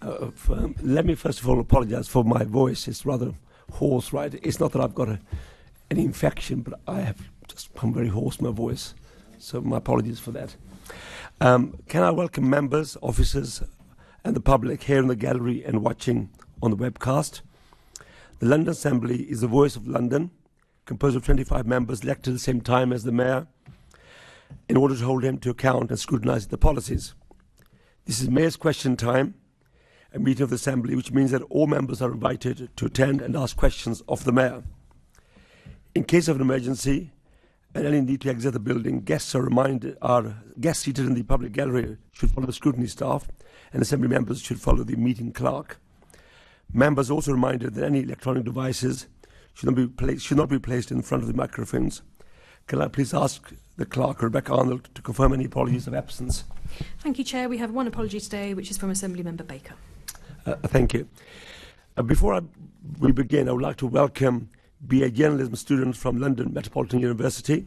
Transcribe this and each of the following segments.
Let me first of all apologize for my voice. It's rather hoarse, right? It's not that I've got any infection, but I have just become very hoarse, my voice. So my apologies for that. Can I welcome members, officers, and the public here in the gallery and watching on the webcast? The London Assembly is the voice of London, composed of 25 members elected at the same time as the Mayor, in order to hold him to account and scrutinise the policies. This is Mayor's Question Time, a meeting of the Assembly, which means that all members are invited to attend and ask questions of the Mayor. In case of an emergency and any need to exit the building, guests seated in the public gallery should follow the scrutiny staff, and Assembly members should follow the meeting clerk. Members are also reminded that any electronic devices should not be placed in front of the microphones. Can I please ask the clerk, Rebecca Arnold, to confirm any apologies of absence? Thank you, Chair. We have one apology today, which is from Assembly Member Baker. Thank you. Before we begin, I would like to welcome BA Journalism students from London Metropolitan University,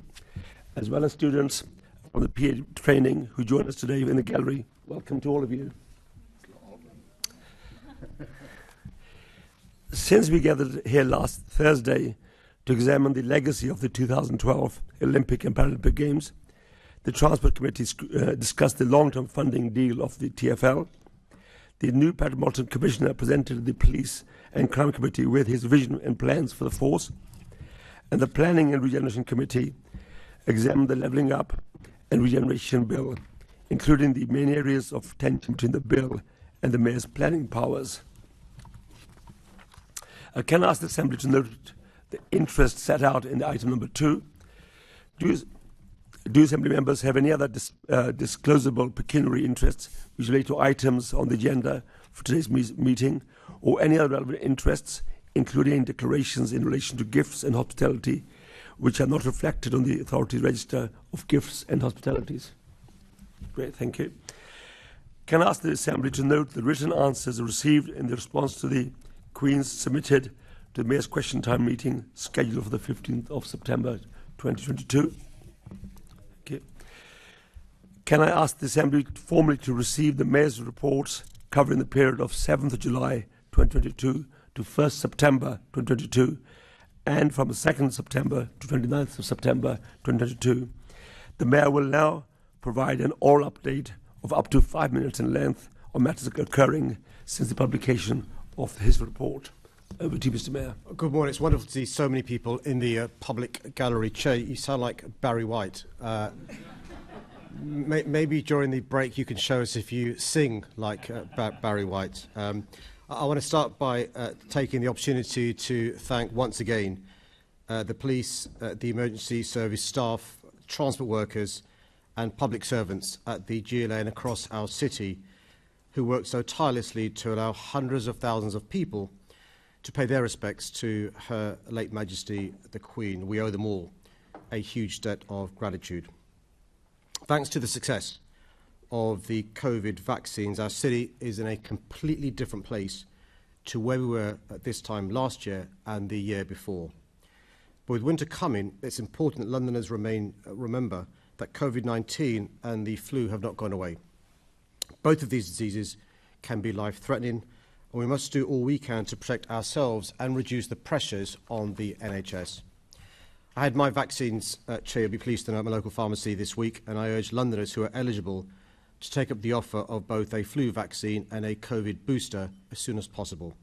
as well as students from the PA training who join us today in the gallery. Welcome to all of you. Since we gathered here last Thursday to examine the legacy of the 2012 Olympic and Paralympic Games, the Transport Committee discussed the long-term funding deal of the TfL. The new Metropolitan Commissioner presented the Police and Crime Committee with his vision and plans for the force, and the Planning and Regeneration Committee examined the Levelling Up and Regeneration Bill, including the main areas of tension between the bill and the Mayor's planning powers. Can I ask the Assembly to note the interest set out in item number 2? Do Assembly members have any other disclosable pecuniary interests which relate to items on the agenda for today's meeting, or any other relevant interests, including declarations in relation to gifts and hospitality, which are not reflected on the authority's register of gifts and hospitalities? Great, thank you. Can I ask the Assembly to note the written answers received in the response to the Queen's submitted to the Mayor's Question Time meeting scheduled for the 15th of September 2022? Okay. Can I ask the Assembly formally to receive the Mayor's reports covering the period of 7th of July 2022 to 1st September 2022 and from 2nd September to 29th of September 2022? The Mayor will now provide an oral update of up to 5 minutes in length on matters occurring since the publication of his report. Over to you, Mr. Mayor. Good morning. It's wonderful to see so many people in the public gallery. Chair, you sound like Barry White. Maybe during the break you can show us if you sing like Barry White. I want to start by taking the opportunity to thank once again the police, the emergency service staff, transport workers and public servants at the GLA and across our city who worked so tirelessly to allow hundreds of thousands of people to pay their respects to Her late Majesty the Queen. We owe them all a huge debt of gratitude. Thanks to the success of the COVID vaccines, our city is in a completely different place to where we were at this time last year and the year before. But with winter coming, it's important that Londoners remember that COVID-19 and the flu have not gone away. Both of these diseases can be life-threatening, and we must do all we can to protect ourselves and reduce the pressures on the NHS. I had my vaccines, Chair, you'll be pleased to know, at my local pharmacy this week, and I urge Londoners who are eligible to take up the offer of both a flu vaccine and a COVID booster as soon as possible.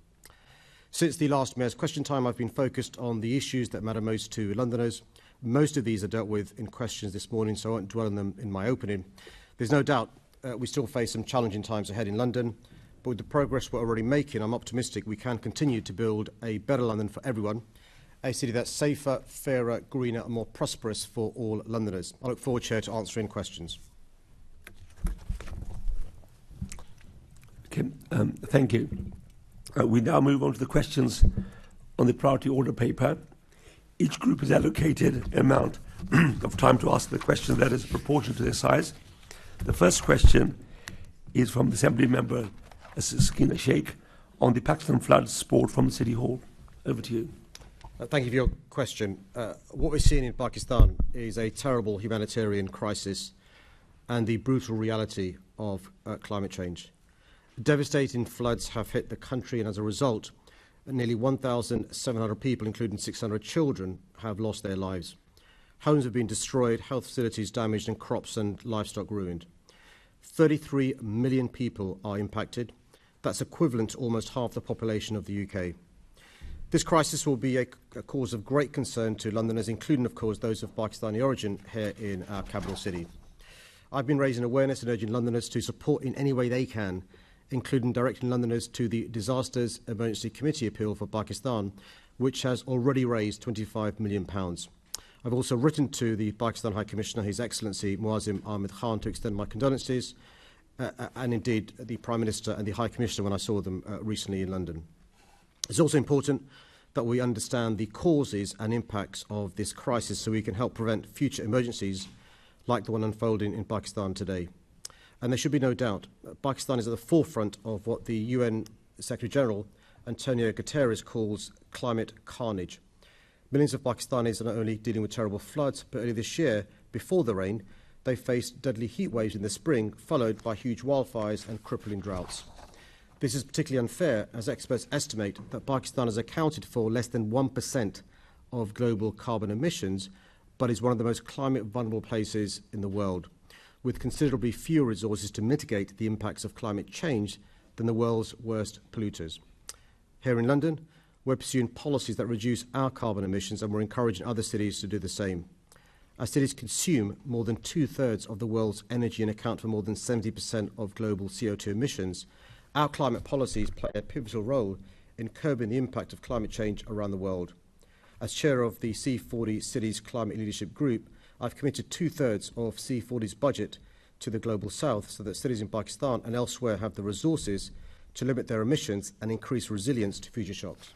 Since the last Mayor's Question Time, I've been focused on the issues that matter most to Londoners. Most of these are dealt with in questions this morning, so I won't dwell on them in my opening. There's no doubt we still face some challenging times ahead in London, but with the progress we're already making, I'm optimistic we can continue to build a better London for everyone, a city that's safer, fairer, greener and more prosperous for all Londoners. I look forward, Chair, to answering questions. Okay, thank you. We now move on to the questions on the priority order paper. Each group is allocated an amount of time to ask the question that is proportional to their size. The first question is from the Assembly member, Sakina Sheikh, on the Pakistan flood support from the City Hall. Over to you. Thank you for your question. What we're seeing in Pakistan is a terrible humanitarian crisis and the brutal reality of climate change. Devastating floods have hit the country, and as a result, nearly 1,700 people, including 600 children, have lost their lives. Homes have been destroyed, health facilities damaged, and crops and livestock ruined. 33 million people are impacted. That's equivalent to almost half the population of the UK. This crisis will be a cause of great concern to Londoners, including, of course, those of Pakistani origin here in our capital city. I've been raising awareness and urging Londoners to support in any way they can, including directing Londoners to the Disasters Emergency Committee appeal for Pakistan, which has already raised £25 million. I've also written to the Pakistan High Commissioner, His Excellency Muazzim Ahmed Khan, to extend my condolences, and indeed the Prime Minister and the High Commissioner when I saw them recently in London. It's also important that we understand the causes and impacts of this crisis so we can help prevent future emergencies like the one unfolding in Pakistan today. And there should be no doubt, Pakistan is at the forefront of what the UN Secretary General, Antonio Guterres, calls climate carnage. Millions of Pakistanis are not only dealing with terrible floods, but earlier this year, before the rain, they faced deadly heat waves in the spring, followed by huge wildfires and crippling droughts. This is particularly unfair, as experts estimate that Pakistan has accounted for less than 1% of global carbon emissions, but is one of the most climate vulnerable places in the world, with considerably fewer resources to mitigate the impacts of climate change than the world's worst polluters. Here in London, we're pursuing policies that reduce our carbon emissions, and we're encouraging other cities to do the same. Our cities consume more than 2/3 of the world's energy and account for more than 70% of global CO2 emissions. Our climate policies play a pivotal role in curbing the impact of climate change around the world. As chair of the C40 Cities Climate Leadership Group, I've committed 2/3 of C40's budget to the Global South so that cities in Pakistan and elsewhere have the resources to limit their emissions and increase resilience to future shocks.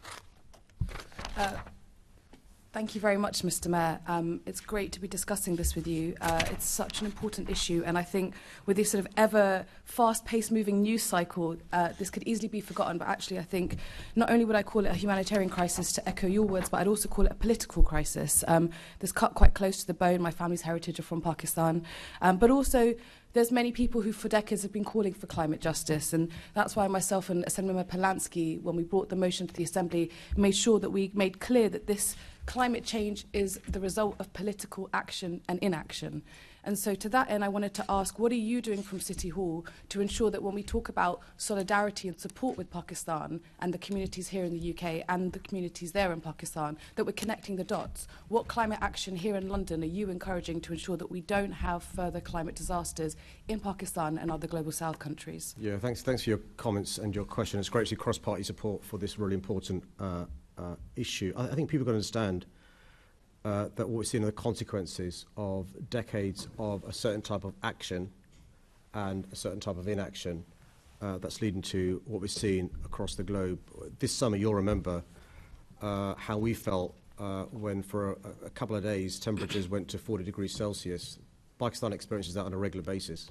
Thank you very much, Mr. Mayor. It's great to be discussing this with you. It's such an important issue, and I think with this sort of ever fast-paced moving news cycle, this could easily be forgotten, but actually I think not only would I call it a humanitarian crisis, to echo your words, but I'd also call it a political crisis. This cut quite close to the bone. My family's heritage are from Pakistan, but also there's many people who for decades have been calling for climate justice, and that's why myself and Assemblymember Polanski, when we brought the motion to the Assembly, made sure that we made clear that this climate change is the result of political action and inaction. And so to that end, I wanted to ask, what are you doing from City Hall to ensure that when we talk about solidarity and support with Pakistan and the communities here in the UK and the communities there in Pakistan, that we're connecting the dots? What climate action here in London are you encouraging to ensure that we don't have further climate disasters in Pakistan and other Global South countries? Yeah, thanks for your comments and your question. It's great to see cross-party support for this really important issue. I think people got to understand that what we're seeing are the consequences of decades of a certain type of action and a certain type of inaction that's leading to what we're seeing across the globe. This summer, you'll remember how we felt when for a couple of days temperatures went to 40 degrees Celsius. Pakistan experiences that on a regular basis.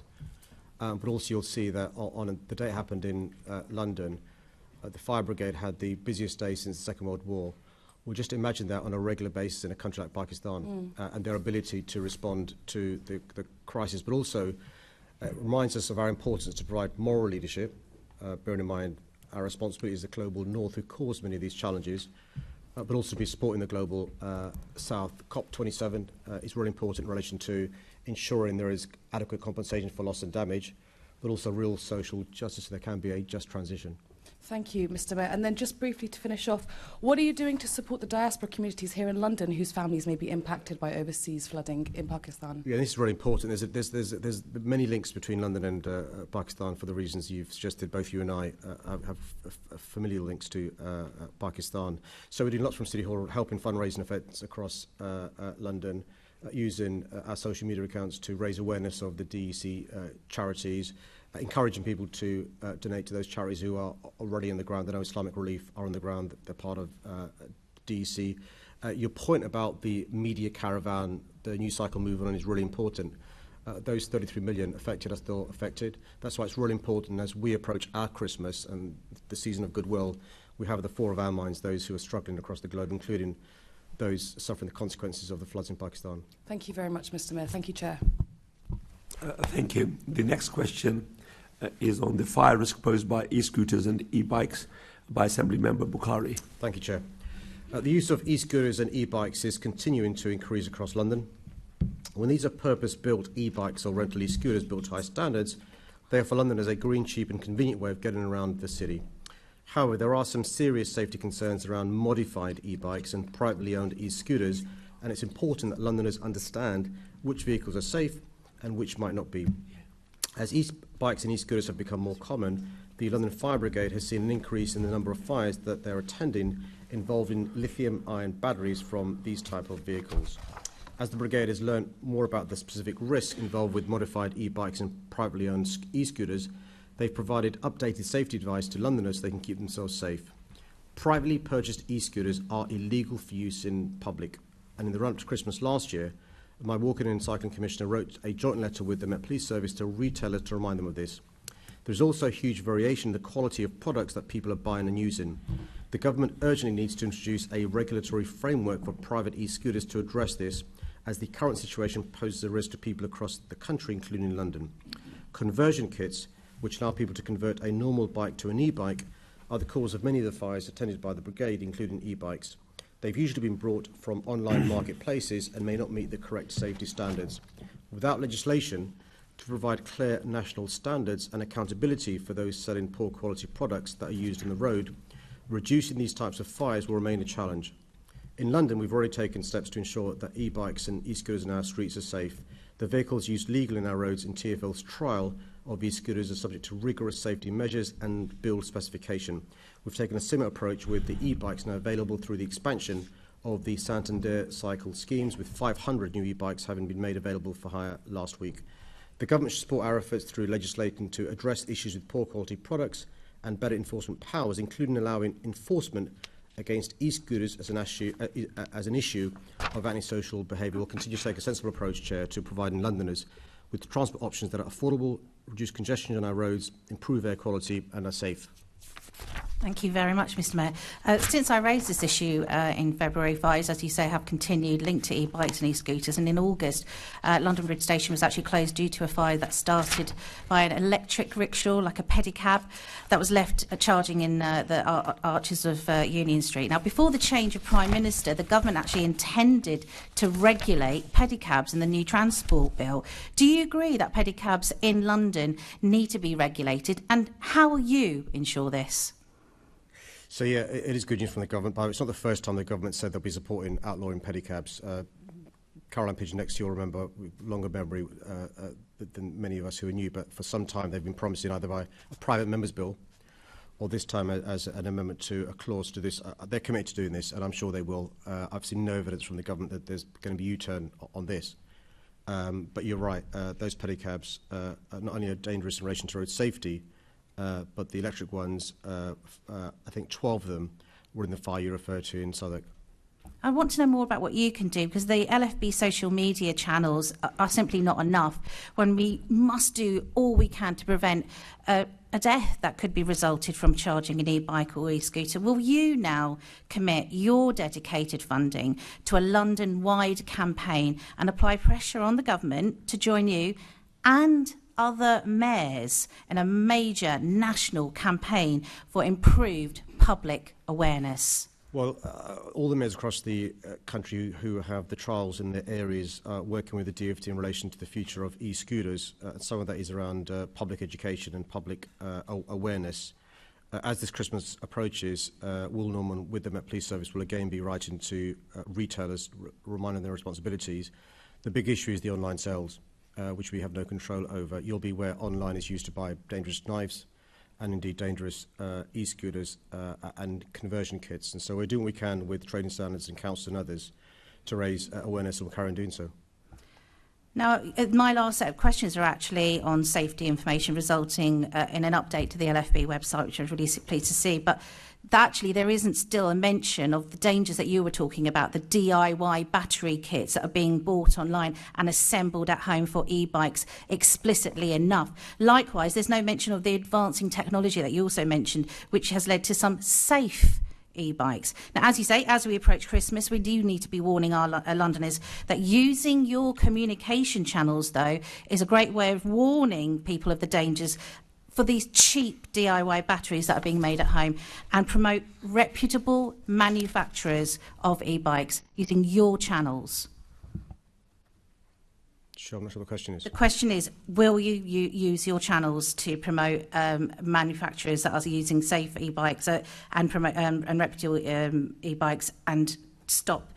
But also you'll see that on the day it happened in London, the fire brigade had the busiest day since the Second World War. Well, just imagine that on a regular basis in a country like Pakistan and their ability to respond to the crisis, but also reminds us of our importance to provide moral leadership, bearing in mind our responsibility as the global north who caused many of these challenges, but also to be supporting the global south. COP27 is really important in relation to ensuring there is adequate compensation for loss and damage, but also real social justice so there can be a just transition. Thank you, Mr. Mayor. And then just briefly to finish off, what are you doing to support the diaspora communities here in London whose families may be impacted by overseas flooding in Pakistan? Yeah, this is really important. There's many links between London and Pakistan for the reasons you've suggested. Both you and I have familial links to Pakistan. So we're doing lots from City Hall, helping fundraising events across London, using our social media accounts to raise awareness of the DEC charities, encouraging people to donate to those charities who are already on the ground. I know Islamic Relief are on the ground, they're part of DEC. Your point about the media caravan, the news cycle moving on is really important. Those 33 million affected are still affected. That's why it's really important as we approach our Christmas and the season of goodwill, we have at the fore of our minds those who are struggling across the globe, including those suffering the consequences of the floods in Pakistan. Thank you very much, Mr. Mayor. Thank you, Chair. Thank you. The next question is on the fire risk posed by e-scooters and e-bikes by Assembly Member Bukhari. Thank you, Chair. The use of e-scooters and e-bikes is continuing to increase across London. When these are purpose-built e-bikes or rental e-scooters built to high standards, they offer Londoners a green, cheap and convenient way of getting around the city. However, there are some serious safety concerns around modified e-bikes and privately owned e-scooters, and it's important that Londoners understand which vehicles are safe and which might not be. As e-bikes and e-scooters have become more common, the London Fire Brigade has seen an increase in the number of fires that they're attending involving lithium-ion batteries from these type of vehicles. As the Brigade has learned more about the specific risks involved with modified e-bikes and privately owned e-scooters, they've provided updated safety advice to Londoners so they can keep themselves safe. Privately purchased e-scooters are illegal for use in public, and in the run-up to Christmas last year, my Walking and Cycling Commissioner wrote a joint letter with the Met Police Service to retailers to remind them of this. There's also a huge variation in the quality of products that people are buying and using. The government urgently needs to introduce a regulatory framework for private e-scooters to address this, as the current situation poses a risk to people across the country, including London. Conversion kits, which allow people to convert a normal bike to an e-bike, are the cause of many of the fires attended by the Brigade, including e-bikes. They've usually been brought from online marketplaces and may not meet the correct safety standards. Without legislation to provide clear national standards and accountability for those selling poor quality products that are used on the road, reducing these types of fires will remain a challenge. In London, we've already taken steps to ensure that e-bikes and e-scooters in our streets are safe. The vehicles used legally in our roads in TfL's trial of e-scooters are subject to rigorous safety measures and build specification. We've taken a similar approach with the e-bikes now available through the expansion of the Santander cycle schemes, with 500 new e-bikes having been made available for hire last week. The government should support our efforts through legislating to address issues with poor quality products and better enforcement powers, including allowing enforcement against e-scooters as an issue of antisocial behaviour. We'll continue to take a sensible approach, Chair, to providing Londoners with transport options that are affordable, reduce congestion on our roads, improve air quality and are safe. Thank you very much, Mr Mayor. Since I raised this issue in February, fires, as you say, have continued linked to e-bikes and e-scooters. And in August, London Bridge Station was actually closed due to a fire that started by an electric rickshaw, like a pedicab, that was left charging in the arches of Union Street. Now, before the change of Prime Minister, the government actually intended to regulate pedicabs in the new transport bill. Do you agree that pedicabs in London need to be regulated? And how will you ensure this? So, yeah, it is good news from the government, but it's not the first time the government said they'll be supporting outlawing pedicabs. Caroline Pigeon next to you will remember, longer memory than many of us who are new, but for some time they've been promising either by a private member's bill or this time as an amendment to a clause to this. They're committed to doing this, and I'm sure they will. I've seen no evidence from the government that there's going to be a U-turn on this. But you're right, those pedicabs are not only are dangerous in relation to road safety, but the electric ones, I think 12 of them were in the fire you referred to in Southwark. I want to know more about what you can do, because the LFB social media channels are simply not enough when we must do all we can to prevent a death that could be resulted from charging an e-bike or e-scooter. Will you now commit your dedicated funding to a London-wide campaign and apply pressure on the government to join you and other mayors in a major national campaign for improved public awareness? Well, all the mayors across the country who have the trials in their areas are working with the DfT in relation to the future of e-scooters. Some of that is around public education and public awareness. As this Christmas approaches, Will Norman with the Met Police Service will again be writing to retailers, reminding them their responsibilities. The big issue is the online sales, which we have no control over. You'll be aware online is used to buy dangerous knives and indeed dangerous e-scooters and conversion kits. And so we're doing what we can with trading standards and council and others to raise awareness, and we'll carry on doing so. Now, my last set of questions are actually on safety information resulting in an update to the LFB website, which I was really pleased to see. But actually, there isn't still a mention of the dangers that you were talking about, the DIY battery kits that are being bought online and assembled at home for e-bikes explicitly enough. Likewise, there's no mention of the advancing technology that you also mentioned, which has led to some safe e-bikes. Now, as you say, as we approach Christmas, we do need to be warning our Londoners that using your communication channels, though, is a great way of warning people of the dangers for these cheap DIY batteries that are being made at home and promote reputable manufacturers of e-bikes using your channels? Sure, I'm not sure what the question is. The question is, will you use your channels to promote manufacturers that are using safe e-bikes and promote and reputable e-bikes and stop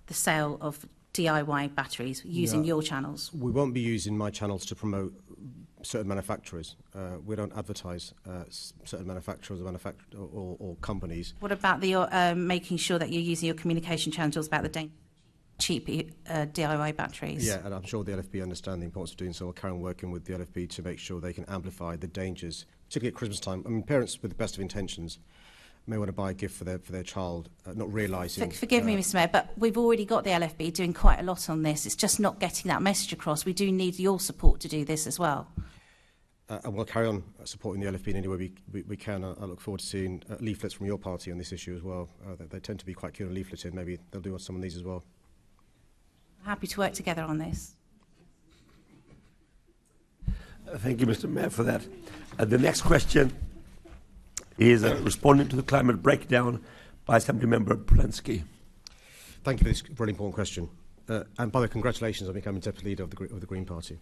the sale of DIY batteries using your channels? We won't be using my channels to promote certain manufacturers. We don't advertise certain manufacturers or companies. What about the making sure that you're using your communication channels about the cheap DIY batteries? Yeah, and I'm sure the LFB understand the importance of doing so. We'll carry on working with the LFB to make sure they can amplify the dangers, particularly at Christmas time. I mean, parents with the best of intentions may want to buy a gift for their child, not realising... Forgive me, Mr Mayor, but we've already got the LFB doing quite a lot on this. It's just not getting that message across. We do need your support to do this as well. And we'll carry on supporting the LFB in any way we can. I look forward to seeing leaflets from your party on this issue as well. They tend to be quite keen on leafleting. Maybe they'll do some of these as well. Happy to work together on this. Thank you, Mr. Mayor, for that. The next question is responding to the climate breakdown by Assembly Member Polensky. Thank you for this really important question. And by the way, congratulations on becoming Deputy Leader of the Green Party.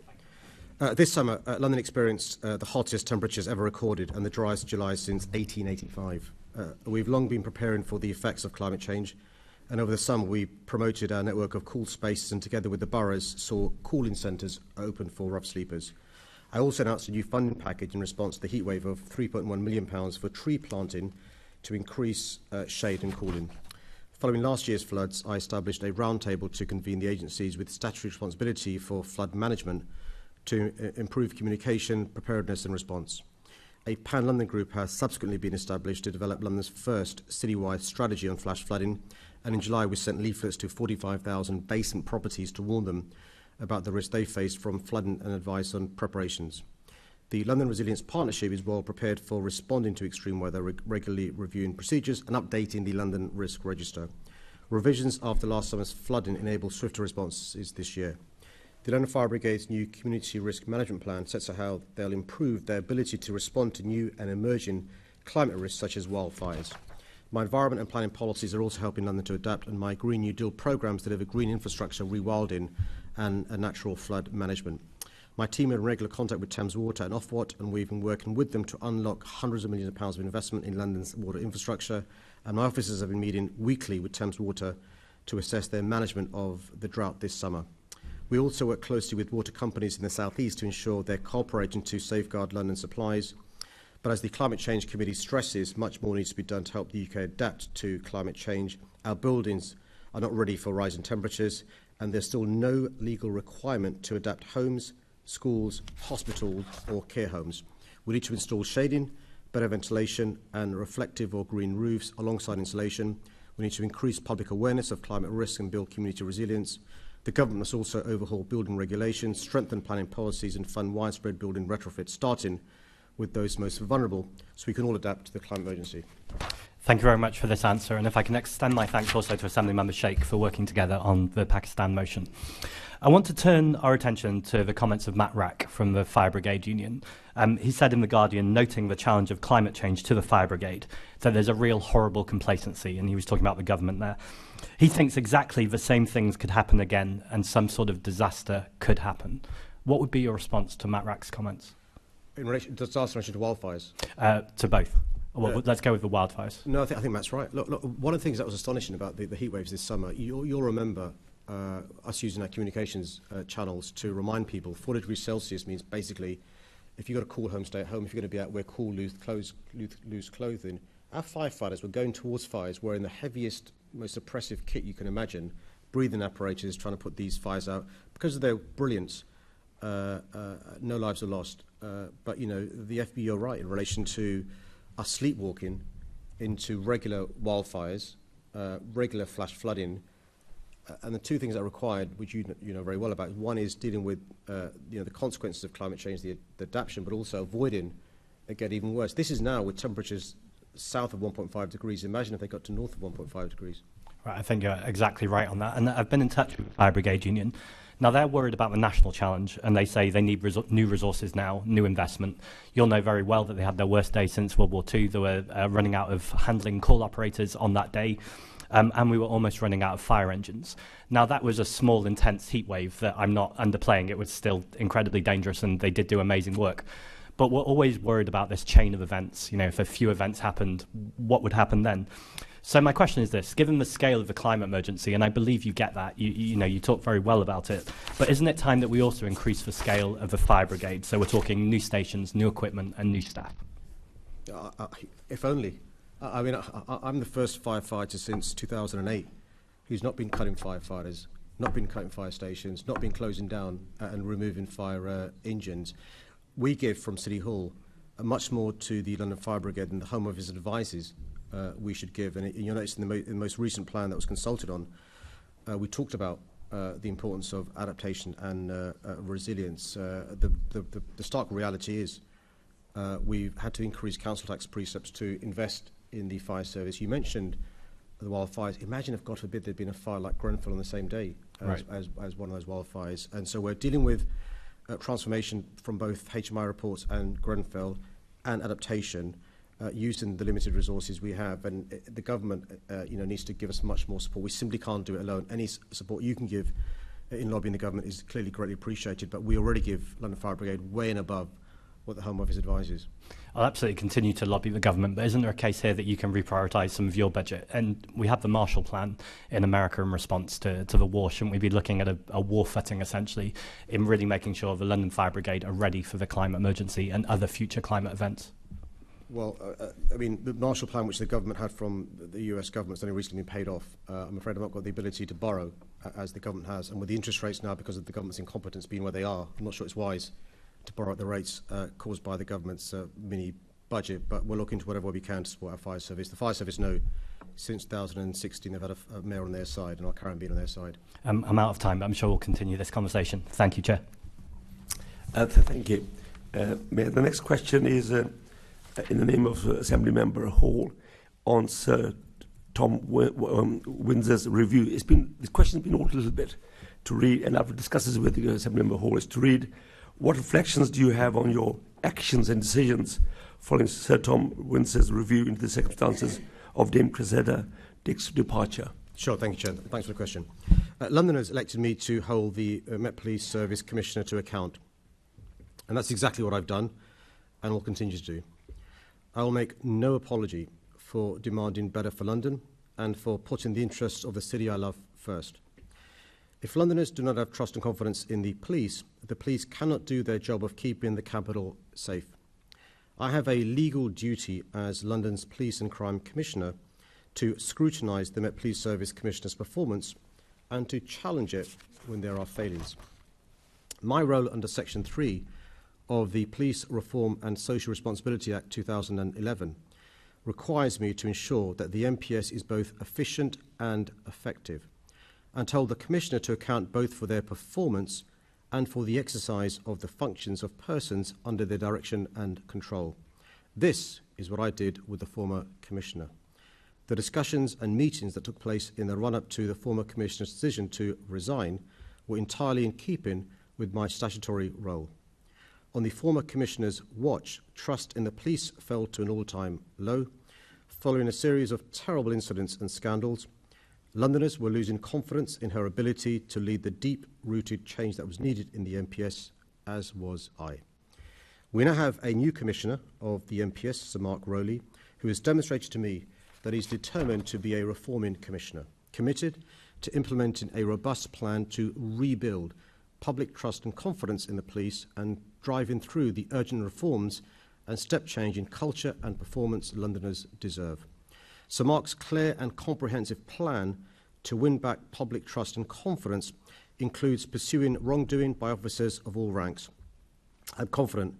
This summer, London experienced the hottest temperatures ever recorded and the driest July since 1885. We've long been preparing for the effects of climate change, and over the summer we promoted our network of cool spaces and together with the boroughs saw cooling centres open for rough sleepers. I also announced a new funding package in response to the heatwave of £3.1 million for tree planting to increase shade and cooling. Following last year's floods, I established a roundtable to convene the agencies with statutory responsibility for flood management to improve communication, preparedness and response. A pan-London group has subsequently been established to develop London's first citywide strategy on flash flooding, and in July we sent leaflets to 45,000 basement properties to warn them about the risk they faced from flooding and advice on preparations. The London Resilience Partnership is well prepared for responding to extreme weather, regularly reviewing procedures and updating the London Risk Register. Revisions after last summer's flooding enable swifter responses this year. The London Fire Brigade's new Community Risk Management Plan sets out how they'll improve their ability to respond to new and emerging climate risks such as wildfires. My environment and planning policies are also helping London to adapt, and my Green New Deal programmes deliver green infrastructure, rewilding and a natural flood management. My team are in regular contact with Thames Water and Ofwat, and we've been working with them to unlock hundreds of millions of pounds of investment in London's water infrastructure, and my officers have been meeting weekly with Thames Water to assess their management of the drought this summer. We also work closely with water companies in the South East to ensure they're cooperating to safeguard London supplies. But as the Climate Change Committee stresses, much more needs to be done to help the UK adapt to climate change. Our buildings are not ready for rising temperatures, and there's still no legal requirement to adapt homes, schools, hospitals or care homes. We need to install shading, better ventilation and reflective or green roofs alongside insulation. We need to increase public awareness of climate risk and build community resilience. The government must also overhaul building regulations, strengthen planning policies and fund widespread building retrofits, starting with those most vulnerable, so we can all adapt to the climate emergency. Thank you very much for this answer, and if I can extend my thanks also to Assembly Member Sheikh for working together on the Pakistan motion. I want to turn our attention to the comments of Matt Rack from the Fire Brigade Union. He said in The Guardian, noting the challenge of climate change to the Fire Brigade, that there's a real horrible complacency, and he was talking about the government there. He thinks exactly the same things could happen again and some sort of disaster could happen. What would be your response to Matt Rack's comments? In relation to disaster, in relation to wildfires? To both. Well, let's go with the wildfires. No, I think Matt's right. Look, one of the things that was astonishing about the heat waves this summer, you'll remember us using our communications channels to remind people 40 degrees Celsius means basically if you've got a cool home, stay at home. If you're going to be out, wear cool, loose clothing. Our firefighters were going towards fires wearing the heaviest, most oppressive kit you can imagine, breathing apparatus, trying to put these fires out. Because of their brilliance, no lives are lost. But, you know, the FB are right in relation to us sleepwalking into regular wildfires, regular flash flooding, and the two things that are required, which you know very well about, one is dealing with the consequences of climate change, the adaptation, but also avoiding it get even worse. This is now with temperatures south of 1.5 degrees. Imagine if they got to north of 1.5 degrees. Right, I think you're exactly right on that. And I've been in touch with the Fire Brigade Union. Now, they're worried about the national challenge, and they say they need new resources now, new investment. You'll know very well that they had their worst day since World War II. They were running out of handling call operators on that day, and we were almost running out of fire engines. Now, that was a small, intense heat wave that I'm not underplaying. It was still incredibly dangerous, and they did do amazing work. But we're always worried about this chain of events. You know, if a few events happened, what would happen then? So my question is this: given the scale of the climate emergency, and I believe you get that, you talk very well about it, but isn't it time that we also increase the scale of the fire brigade? So we're talking new stations, new equipment, and new staff. If only. I'm the first firefighter since 2008 who's not been cutting firefighters, not been cutting fire stations, not been closing down and removing fire engines. We give from City Hall much more to the London Fire Brigade than the Home Office advises we should give. And you'll notice in the most recent plan that was consulted on, we talked about the importance of adaptation and resilience. The stark reality is we've had to increase council tax precepts to invest in the fire service. You mentioned the wildfires. Imagine if, God forbid, there'd been a fire like Grenfell on the same day as one of those wildfires. And so we're dealing with transformation from both HMI reports and Grenfell and adaptation using the limited resources we have. And the government needs to give us much more support. We simply can't do it alone. Any support you can give in lobbying the government is clearly greatly appreciated, but we already give London Fire Brigade way and above what the Home Office advises. I'll absolutely continue to lobby the government, but isn't there a case here that you can reprioritise some of your budget? And we have the Marshall Plan in America in response to the war. Shouldn't we be looking at a war footing, essentially, in really making sure the London Fire Brigade are ready for the climate emergency and other future climate events? Well, the Marshall Plan, which the government had from the US government, has only recently been paid off. I'm afraid I've not got the ability to borrow, as the government has. And with the interest rates now, because of the government's incompetence being where they are, I'm not sure it's wise to borrow at the rates caused by the government's mini budget, but we'll look into whatever we can to support our fire service. The fire service know since 2016 they've had a mayor on their side, and our current being on their side. I'm out of time, but I'm sure we'll continue this conversation. Thank you, Chair. Thank you. Mayor, the next question is in the name of Assembly Member Hall on Sir Tom Windsor's review. The question has been altered a little bit to read, and I've discussed this with the Assembly Member Hall, is to read: what reflections do you have on your actions and decisions following Sir Tom Windsor's review into the circumstances of Dame Cressida Dick's departure? Sure, thank you, Chair. Thanks for the question. Londoners elected me to hold the Met Police Service Commissioner to account. And that's exactly what I've done and will continue to do. I will make no apology for demanding better for London and for putting the interests of the city I love first. If Londoners do not have trust and confidence in the police cannot do their job of keeping the capital safe. I have a legal duty as London's Police and Crime Commissioner to scrutinise the Met Police Service Commissioner's performance and to challenge it when there are failings. My role under Section 3 of the Police Reform and Social Responsibility Act 2011 requires me to ensure that the MPS is both efficient and effective, and hold the Commissioner to account both for their performance and for the exercise of the functions of persons under their direction and control. This is what I did with the former Commissioner. The discussions and meetings that took place in the run-up to the former Commissioner's decision to resign were entirely in keeping with my statutory role. On the former Commissioner's watch, trust in the police fell to an all-time low. Following a series of terrible incidents and scandals, Londoners were losing confidence in her ability to lead the deep-rooted change that was needed in the MPS, as was I. We now have a new Commissioner of the MPS, Sir Mark Rowley, who has demonstrated to me that he's determined to be a reforming Commissioner, committed to implementing a robust plan to rebuild public trust and confidence in the police and driving through the urgent reforms and step change in culture and performance Londoners deserve. Sir Mark's clear and comprehensive plan to win back public trust and confidence includes pursuing wrongdoing by officers of all ranks. I'm confident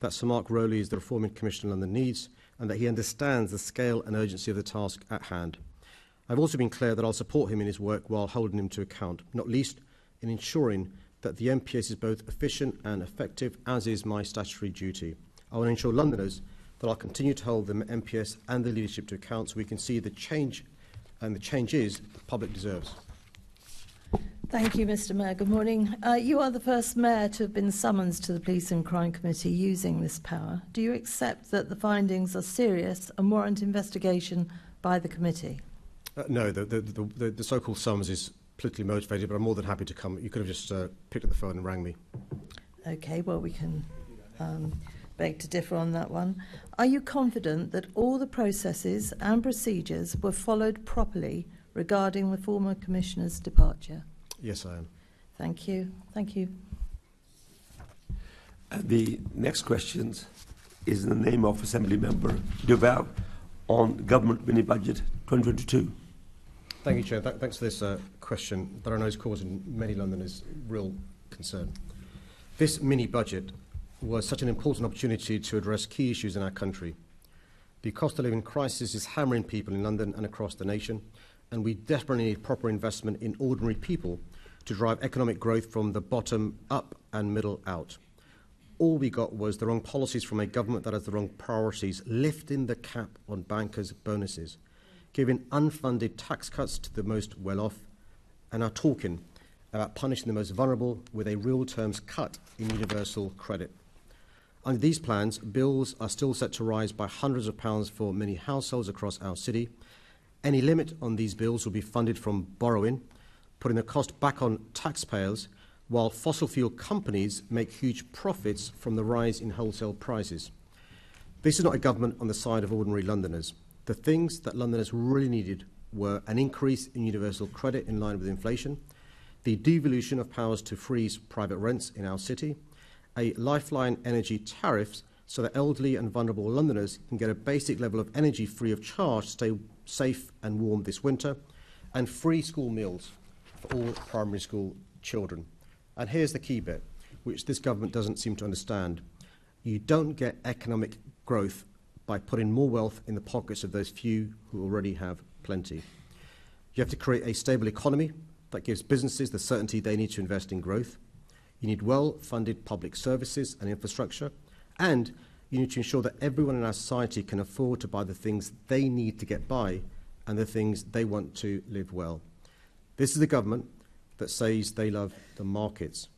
that Sir Mark Rowley is the reforming Commissioner London needs and that he understands the scale and urgency of the task at hand. I've also been clear that I'll support him in his work while holding him to account, not least in ensuring that the MPS is both efficient and effective, as is my statutory duty. I want to ensure Londoners that I'll continue to hold the MPS and the leadership to account so we can see the change, and the change is the public deserves. Thank you, Mr Mayor. Good morning. You are the first mayor to have been summoned to the Police and Crime Committee using this power. Do you accept that the findings are serious and warrant investigation by the committee? No, the so-called summons is politically motivated, but I'm more than happy to come. You could have just picked up the phone and rang me. Okay, well, we can beg to differ on that one. Are you confident that all the processes and procedures were followed properly regarding the former Commissioner's departure? Yes, I am. Thank you. Thank you. The next question is in the name of Assembly Member Duval on Government Mini Budget 2022. Thank you, Chair. Thanks for this question that I know is causing many Londoners real concern. This mini budget was such an important opportunity to address key issues in our country. The cost of living crisis is hammering people in London and across the nation, and we desperately need proper investment in ordinary people to drive economic growth from the bottom up and middle out. All we got was the wrong policies from a government that has the wrong priorities, lifting the cap on bankers' bonuses, giving unfunded tax cuts to the most well-off, and are talking about punishing the most vulnerable with a real terms cut in universal credit. Under these plans, bills are still set to rise by hundreds of pounds for many households across our city. Any limit on these bills will be funded from borrowing, putting the cost back on taxpayers, while fossil fuel companies make huge profits from the rise in wholesale prices. This is not a government on the side of ordinary Londoners. The things that Londoners really needed were an increase in universal credit in line with inflation, the devolution of powers to freeze private rents in our city, a lifeline energy tariffs so that elderly and vulnerable Londoners can get a basic level of energy free of charge to stay safe and warm this winter, and free school meals for all primary school children. And here's the key bit, which this government doesn't seem to understand. You don't get economic growth by putting more wealth in the pockets of those few who already have plenty. You have to create a stable economy that gives businesses the certainty they need to invest in growth. You need well-funded public services and infrastructure, and you need to ensure that everyone in our society can afford to buy the things they need to get by and the things they want to live well. This is a government that says they love the markets,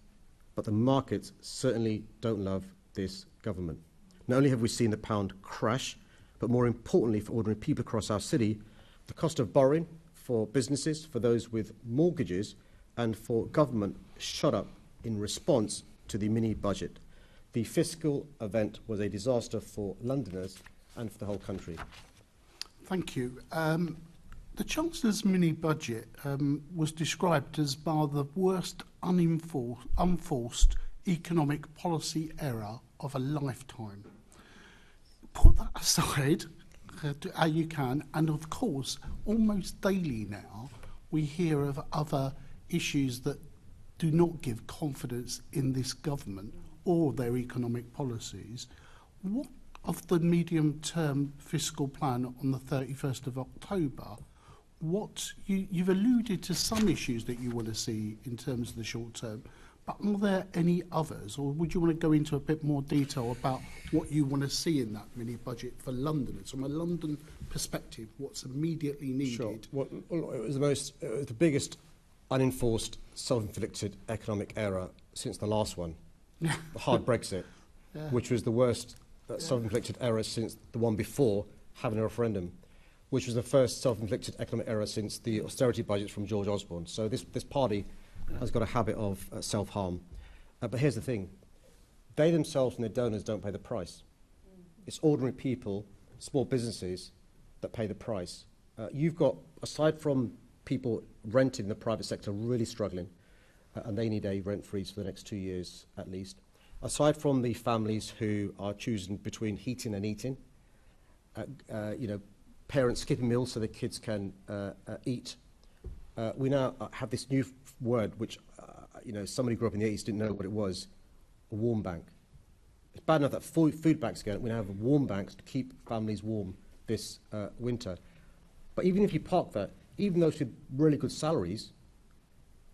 but the markets certainly don't love this government. Not only have we seen the pound crash, but more importantly for ordinary people across our city, the cost of borrowing for businesses, for those with mortgages, and for government shot up in response to the mini budget. The fiscal event was a disaster for Londoners and for the whole country. Thank you. The Chancellor's mini budget was described as bar the worst unforced economic policy error of a lifetime. Put that aside how you can, and of course, almost daily now, we hear of other issues that do not give confidence in this government or their economic policies. What of the medium-term fiscal plan on the 31st of October, you've alluded to some issues that you want to see in terms of the short term, but are there any others, or would you want to go into a bit more detail about what you want to see in that mini budget for Londoners? From a London perspective, what's immediately needed? Sure. Well, it was the biggest unenforced, self-inflicted economic error since the last one, the hard Brexit, which was the worst self-inflicted error since the one before having a referendum, which was the first self-inflicted economic error since the austerity budgets from George Osborne. So this party has got a habit of self-harm. But here's the thing. They themselves and their donors don't pay the price. It's ordinary people, small businesses, that pay the price. You've got, aside from people renting in the private sector really struggling, and they need a rent freeze for the next 2 years at least, aside from the families who are choosing between heating and eating, parents skipping meals so their kids can eat, we now have this new word which, somebody who grew up in the 80s didn't know what it was, a warm bank. It's bad enough that food banks again, we now have warm banks to keep families warm this winter. But even if you park that, even those with really good salaries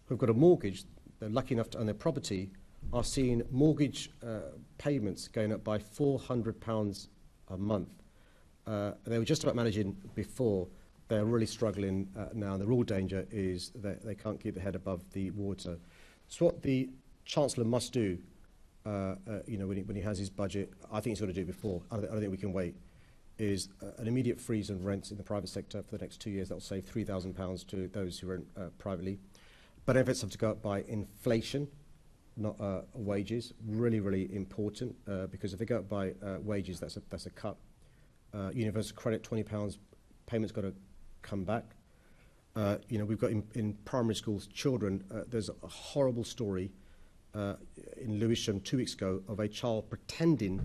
who've got a mortgage, they're lucky enough to own their property, are seeing mortgage payments going up by £400 a month. They were just about managing before. they're really struggling now. The real danger is that they can't keep their head above the water. So what the Chancellor must do, when he has his budget, I think he's got to do it before. I don't think we can wait, is an immediate freeze on rents in the private sector for the next 2 years. That will save £3,000 to those who rent privately. Benefits have to go up by inflation, not wages. Really, really important, because if they go up by wages, that's a cut. Universal credit, £20, payment's got to come back. We've got in primary schools, children, there's a horrible story in Lewisham 2 weeks ago of a child pretending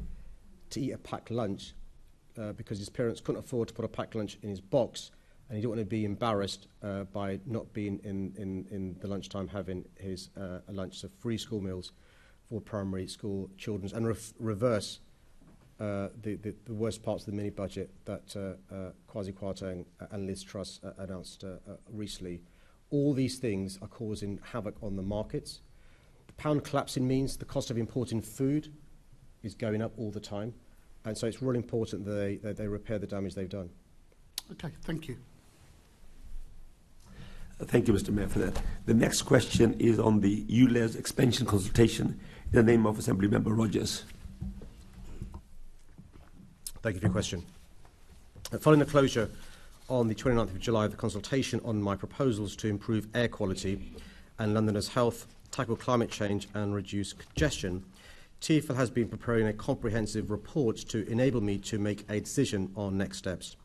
to eat a packed lunch because his parents couldn't afford to put a packed lunch in his box, and he didn't want to be embarrassed by not being in the lunchtime having his lunch. So free school meals for primary school children, and reverse the worst parts of the mini budget that Kwasi Kwarteng and Liz Truss announced recently. All these things are causing havoc on the markets. The pound collapsing means the cost of importing food is going up all the time, and so it's really important that they repair the damage they've done. Okay, thank you. Thank you, Mr. Mayor, for that. The next question is on the ULEZ expansion consultation in the name of Assembly Member Rogers. Thank you for your question. Following the closure on the 29th of July of the consultation on my proposals to improve air quality and Londoners' health, tackle climate change and reduce congestion, TfL has been preparing a comprehensive report to enable me to make a decision on next steps.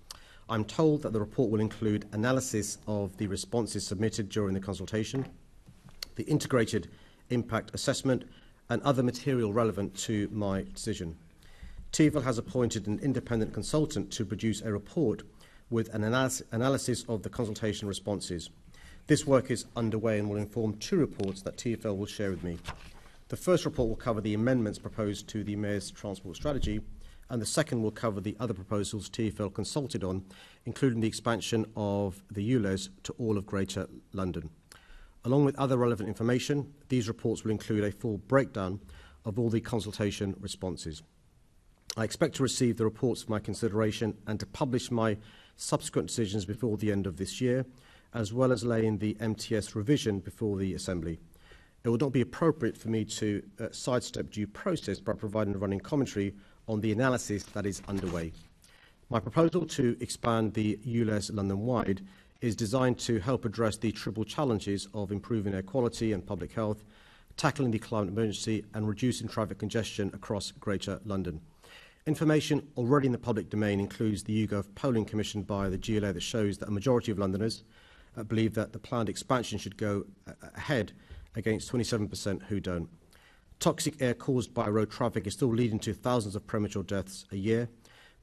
I'm told that the report will include analysis of the responses submitted during the consultation, the integrated impact assessment and other material relevant to my decision. TfL has appointed an independent consultant to produce a report with an analysis of the consultation responses. This work is underway and will inform 2 reports that TfL will share with me. The first report will cover the amendments proposed to the Mayor's Transport Strategy, and the second will cover the other proposals TfL consulted on, including the expansion of the ULEZ to all of Greater London. Along with other relevant information, these reports will include a full breakdown of all the consultation responses. I expect to receive the reports for my consideration and to publish my subsequent decisions before the end of this year, as well as laying the MTS revision before the Assembly. It would not be appropriate for me to sidestep due process by providing a running commentary on the analysis that is underway. My proposal to expand the ULEZ London-wide is designed to help address the triple challenges of improving air quality and public health, tackling the climate emergency and reducing traffic congestion across Greater London. Information already in the public domain includes the YouGov polling commissioned by the GLA that shows that a majority of Londoners believe that the planned expansion should go ahead, against 27% who don't. Toxic air caused by road traffic is still leading to thousands of premature deaths a year.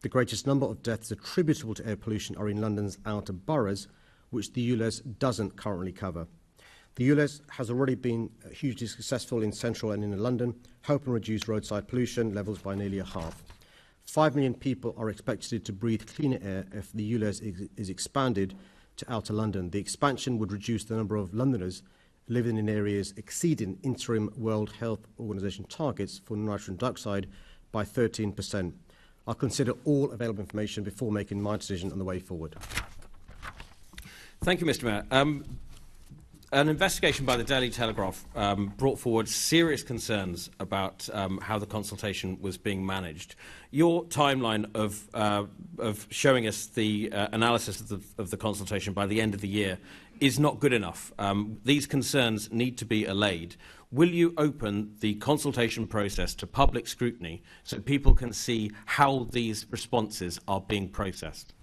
The greatest number of deaths attributable to air pollution are in London's outer boroughs, which the ULEZ doesn't currently cover. The ULEZ has already been hugely successful in central and inner London, helping reduce roadside pollution levels by nearly a half. 5 million people are expected to breathe cleaner air if the ULEZ is expanded to outer London. The expansion would reduce the number of Londoners living in areas exceeding interim World Health Organization targets for nitrogen dioxide by 13%. I'll consider all available information before making my decision on the way forward. Thank you, Mr. Mayor. An investigation by the Daily Telegraph brought forward serious concerns about how the consultation was being managed. Your timeline of showing us the analysis of the consultation by the end of the year is not good enough. These concerns need to be allayed. Will you open the consultation process to public scrutiny so people can see how these responses are being processed?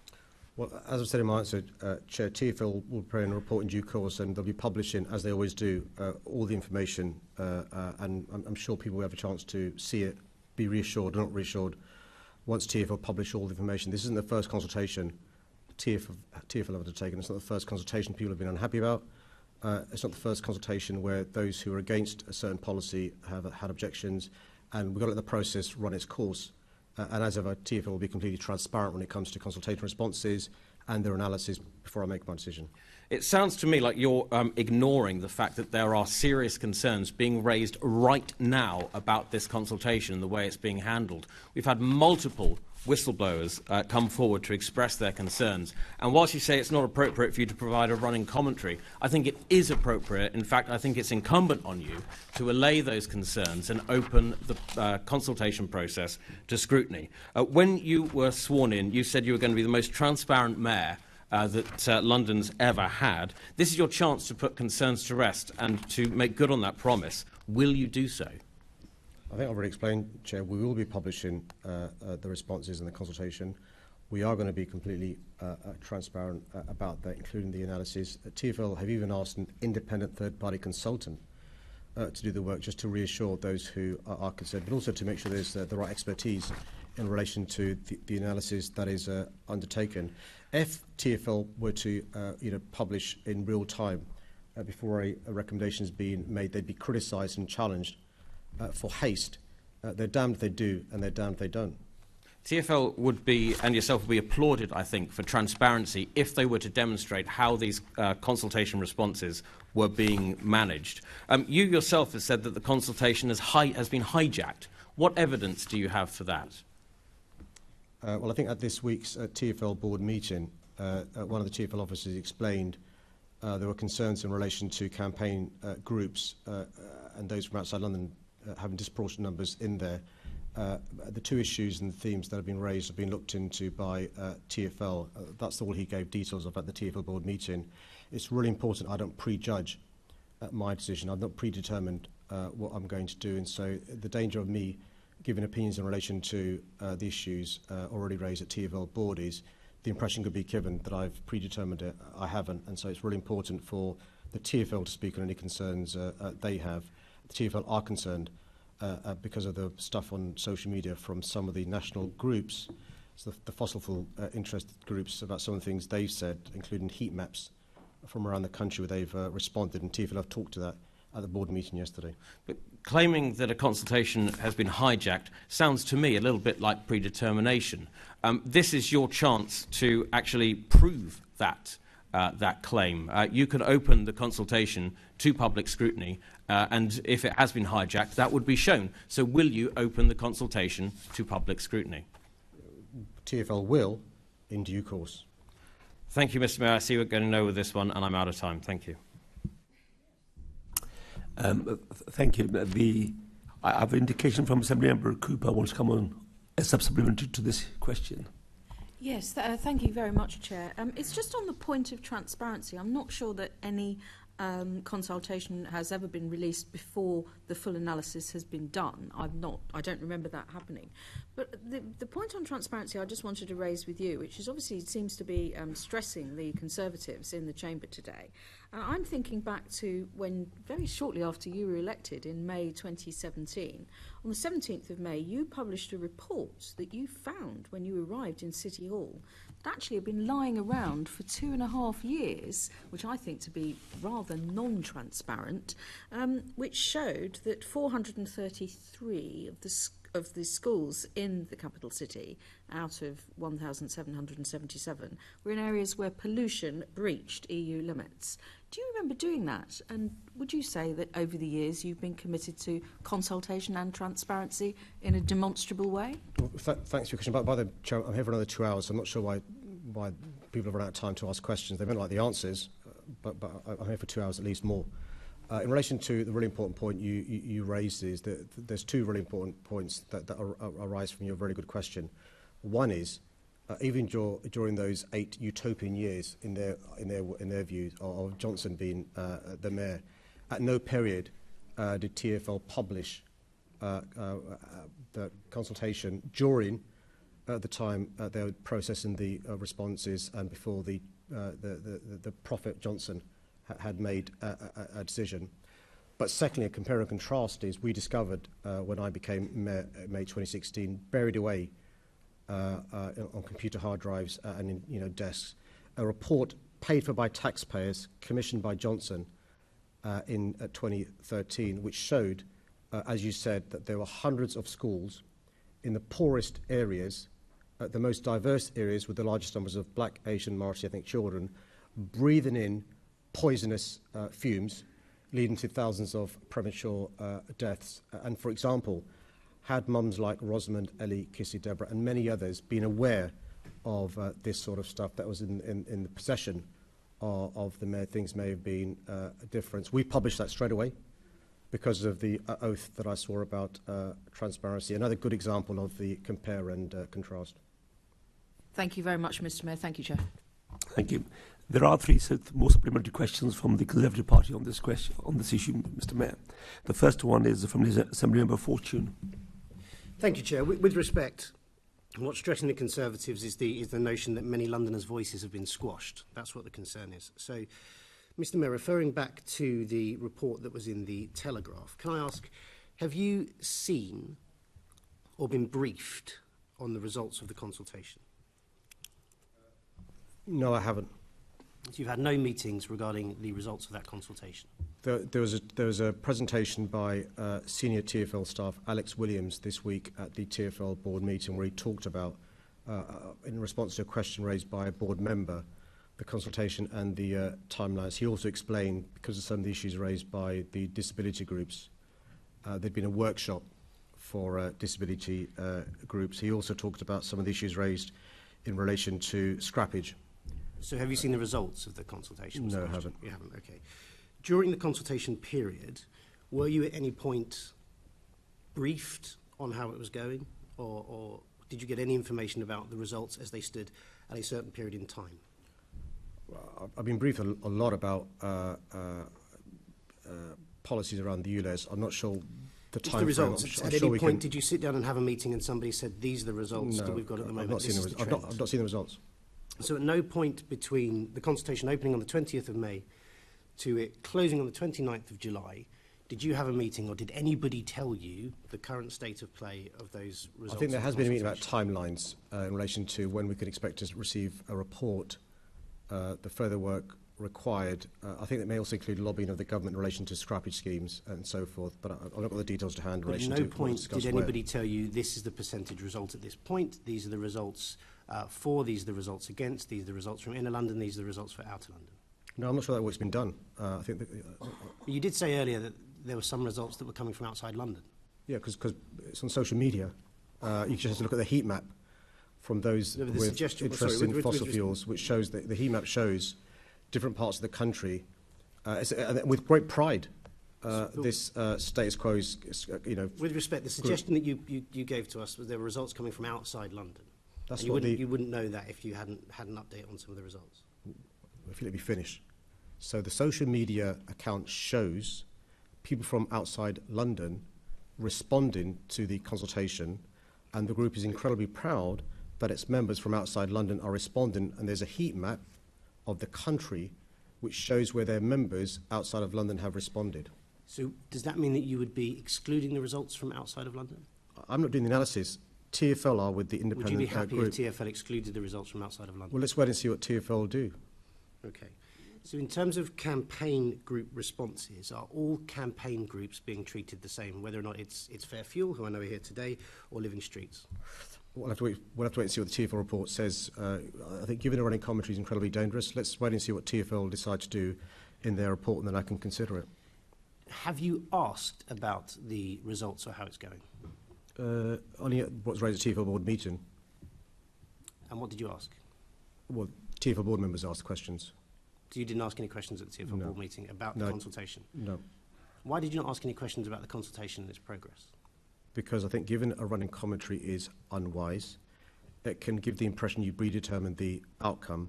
Well, as I said in my answer, Chair, TfL will prepare a report in due course, and they'll be publishing, as they always do, all the information, and I'm sure people will have a chance to see it, be reassured or not reassured, once TfL publish all the information. This isn't the first consultation TfL have undertaken. It's not the first consultation people have been unhappy about. It's not the first consultation where those who are against a certain policy have had objections, and we've got to let the process run its course. And as ever, TfL will be completely transparent when it comes to consultation responses and their analysis before I make my decision. It sounds to me like you're ignoring the fact that there are serious concerns being raised right now about this consultation and the way it's being handled. We've had multiple whistleblowers come forward to express their concerns. And whilst you say it's not appropriate for you to provide a running commentary, I think it is appropriate. In fact, I think it's incumbent on you to allay those concerns and open the consultation process to scrutiny. When you were sworn in, you said you were going to be the most transparent mayor that London's ever had. This is your chance to put concerns to rest and to make good on that promise. Will you do so? I think I've already explained, Chair, we will be publishing the responses in the consultation. We are going to be completely transparent about that, including the analysis. TfL have even asked an independent third-party consultant to do the work, just to reassure those who are concerned, but also to make sure there's the right expertise in relation to the analysis that is undertaken. If TfL were to publish in real time before a recommendation is being made, they'd be criticised and challenged for haste. They're damned if they do, and they're damned if they don't. TfL would be, and yourself would be applauded, I think, for transparency if they were to demonstrate how these consultation responses were being managed. You yourself have said that the consultation has been hijacked. What evidence do you have for that? Well, I think at this week's TfL board meeting, one of the TfL officers explained there were concerns in relation to campaign groups and those from outside London having disproportionate numbers in there. The two issues and the themes that have been raised have been looked into by TfL. That's all he gave details of at the TfL board meeting. It's really important I don't prejudge my decision. I've not predetermined what I'm going to do, and so the danger of me giving opinions in relation to the issues already raised at TfL board is the impression could be given that I've predetermined it. I haven't, and so it's really important for the TfL to speak on any concerns they have. The TfL are concerned because of the stuff on social media from some of the national groups, so the fossil fuel interest groups, about some of the things they've said, including heat maps from around the country where they've responded, and TfL have talked to that at the board meeting yesterday. But claiming that a consultation has been hijacked sounds to me a little bit like predetermination. This is your chance to actually prove that claim. You can open the consultation to public scrutiny, and if it has been hijacked, that would be shown. So will you open the consultation to public scrutiny? TfL will, in due course. Thank you, Mr. Mayor. I see we're going to know with this one, and I'm out of time. Thank you. Thank you. I have an indication from Assemblymember Cooper wants to come on as a supplementary to this question. Yes, thank you very much, Chair. It's just on the point of transparency. I'm not sure that any consultation has ever been released before the full analysis has been done. I don't remember that happening. But the point on transparency I just wanted to raise with you, which is obviously seems to be stressing the Conservatives in the Chamber today. I'm thinking back to when, very shortly after you were elected in May 2017, on the 17th of May, you published a report that you found when you arrived in City Hall that actually had been lying around for 2.5 years, which I think to be rather non-transparent, which showed that 433 of the schools in the capital city, out of 1,777, were in areas where pollution breached EU limits. Do you remember doing that? And would you say that over the years you've been committed to consultation and transparency in a demonstrable way? Well, thanks for your question. By the Chair, I'm here for another 2 hours. I'm not sure why people have run out of time to ask questions. They may not like the answers, but I'm here for 2 hours at least more. In relation to the really important point you raised, is that there's two really important points that arise from your very good question. One is, even during those 8 utopian years, in their view, of Johnson being the mayor, at no period did TfL publish the consultation during the time they were processing the responses and before the Prophet Johnson had made a decision. But secondly, a compare and contrast is we discovered when I became mayor in May 2016, buried away on computer hard drives and in desks, a report paid for by taxpayers, commissioned by Johnson in 2013, which showed, as you said, that there were hundreds of schools in the poorest areas, the most diverse areas with the largest numbers of black, Asian, minority ethnic children, breathing in poisonous fumes, leading to thousands of premature deaths. And for example, had mums like Rosamond, Ellie, Kissy, Deborah, and many others been aware of this sort of stuff that was in the possession of the mayor, things may have been a difference. We published that straight away because of the oath that I swore about transparency. Another good example of the compare and contrast. Thank you very much, Mr. Mayor. Thank you, Chair. Thank you. There are three more supplementary questions from the Conservative Party on this issue, Mr. Mayor. The first one is from the Assembly Member Fortune. Thank you, Chair. With respect, what's stressing the Conservatives is the notion that many Londoners' voices have been squashed. That's what the concern is. So, Mr. Mayor, referring back to the report that was in the Telegraph, can I ask, have you seen or been briefed on the results of the consultation? No, I haven't. So you've had no meetings regarding the results of that consultation? There was a presentation by senior TfL staff Alex Williams this week at the TfL board meeting where he talked about, in response to a question raised by a board member, the consultation and the timelines. He also explained, because of some of the issues raised by the disability groups, there'd been a workshop for disability groups. He also talked about some of the issues raised in relation to scrappage. So have you seen the results of the consultation? No, I haven't. You haven't, okay. During the consultation period, were you at any point briefed on how it was going, or did you get any information about the results as they stood at a certain period in time? I've been briefed a lot about policies around the ULEZ. I'm not sure the time the results. frame. At any point, did you sit down and have a meeting and somebody said, these are the results that we've got at the moment? I've not seen the results. So at no point between the consultation opening on the 20th of May to it closing on the 29th of July, did you have a meeting or did anybody tell you the current state of play of those results? I think there has been a meeting about timelines in relation to when we could expect to receive a report, the further work required. I think that may also include lobbying of the government in relation to scrappage schemes and so forth, but I've not got the details to hand in relation to at no point did anybody tell you this is the percentage result at this point, these are the results for, these are the results against, these are the results from inner London, these are the results for outer London? No, I'm not sure that work's been done. I think that, you did say earlier that there were some results that were coming from outside London. Yeah, because it's on social media. You just have to look at the heat map from those with interest in fossil fuels, which shows that the heat map shows different parts of the country. With great pride, this status quo is, With respect, the suggestion that you gave to us was there were results coming from outside London. That's you wouldn't know that if you hadn't had an update on some of the results. If you let me finish. So the social media account shows people from outside London responding to the consultation, and the group is incredibly proud that its members from outside London are responding, and there's a heat map of the country which shows where their members outside of London have responded. So does that mean that you would be excluding the results from outside of London? I'm not doing the analysis. TfL are with the independent group. Would you be happy if TfL excluded the results from outside of London? Well, let's wait and see what TfL do. Okay. So in terms of campaign group responses, are all campaign groups being treated the same, whether or not it's Fair Fuel, who I know are here today, or Living Streets? We'll have to wait and see what the TfL report says. I think giving a running commentary is incredibly dangerous. Let's wait and see what TfL decide to do in their report, and then I can consider it. Have you asked about the results or how it's going? Only what's raised at TfL board meeting. And what did you ask? Well, TfL board members asked questions. So you didn't ask any questions at the TfL board meeting about the consultation? No. Why did you not ask any questions about the consultation and its progress? Because I think giving a running commentary is unwise. It can give the impression you predetermined the outcome,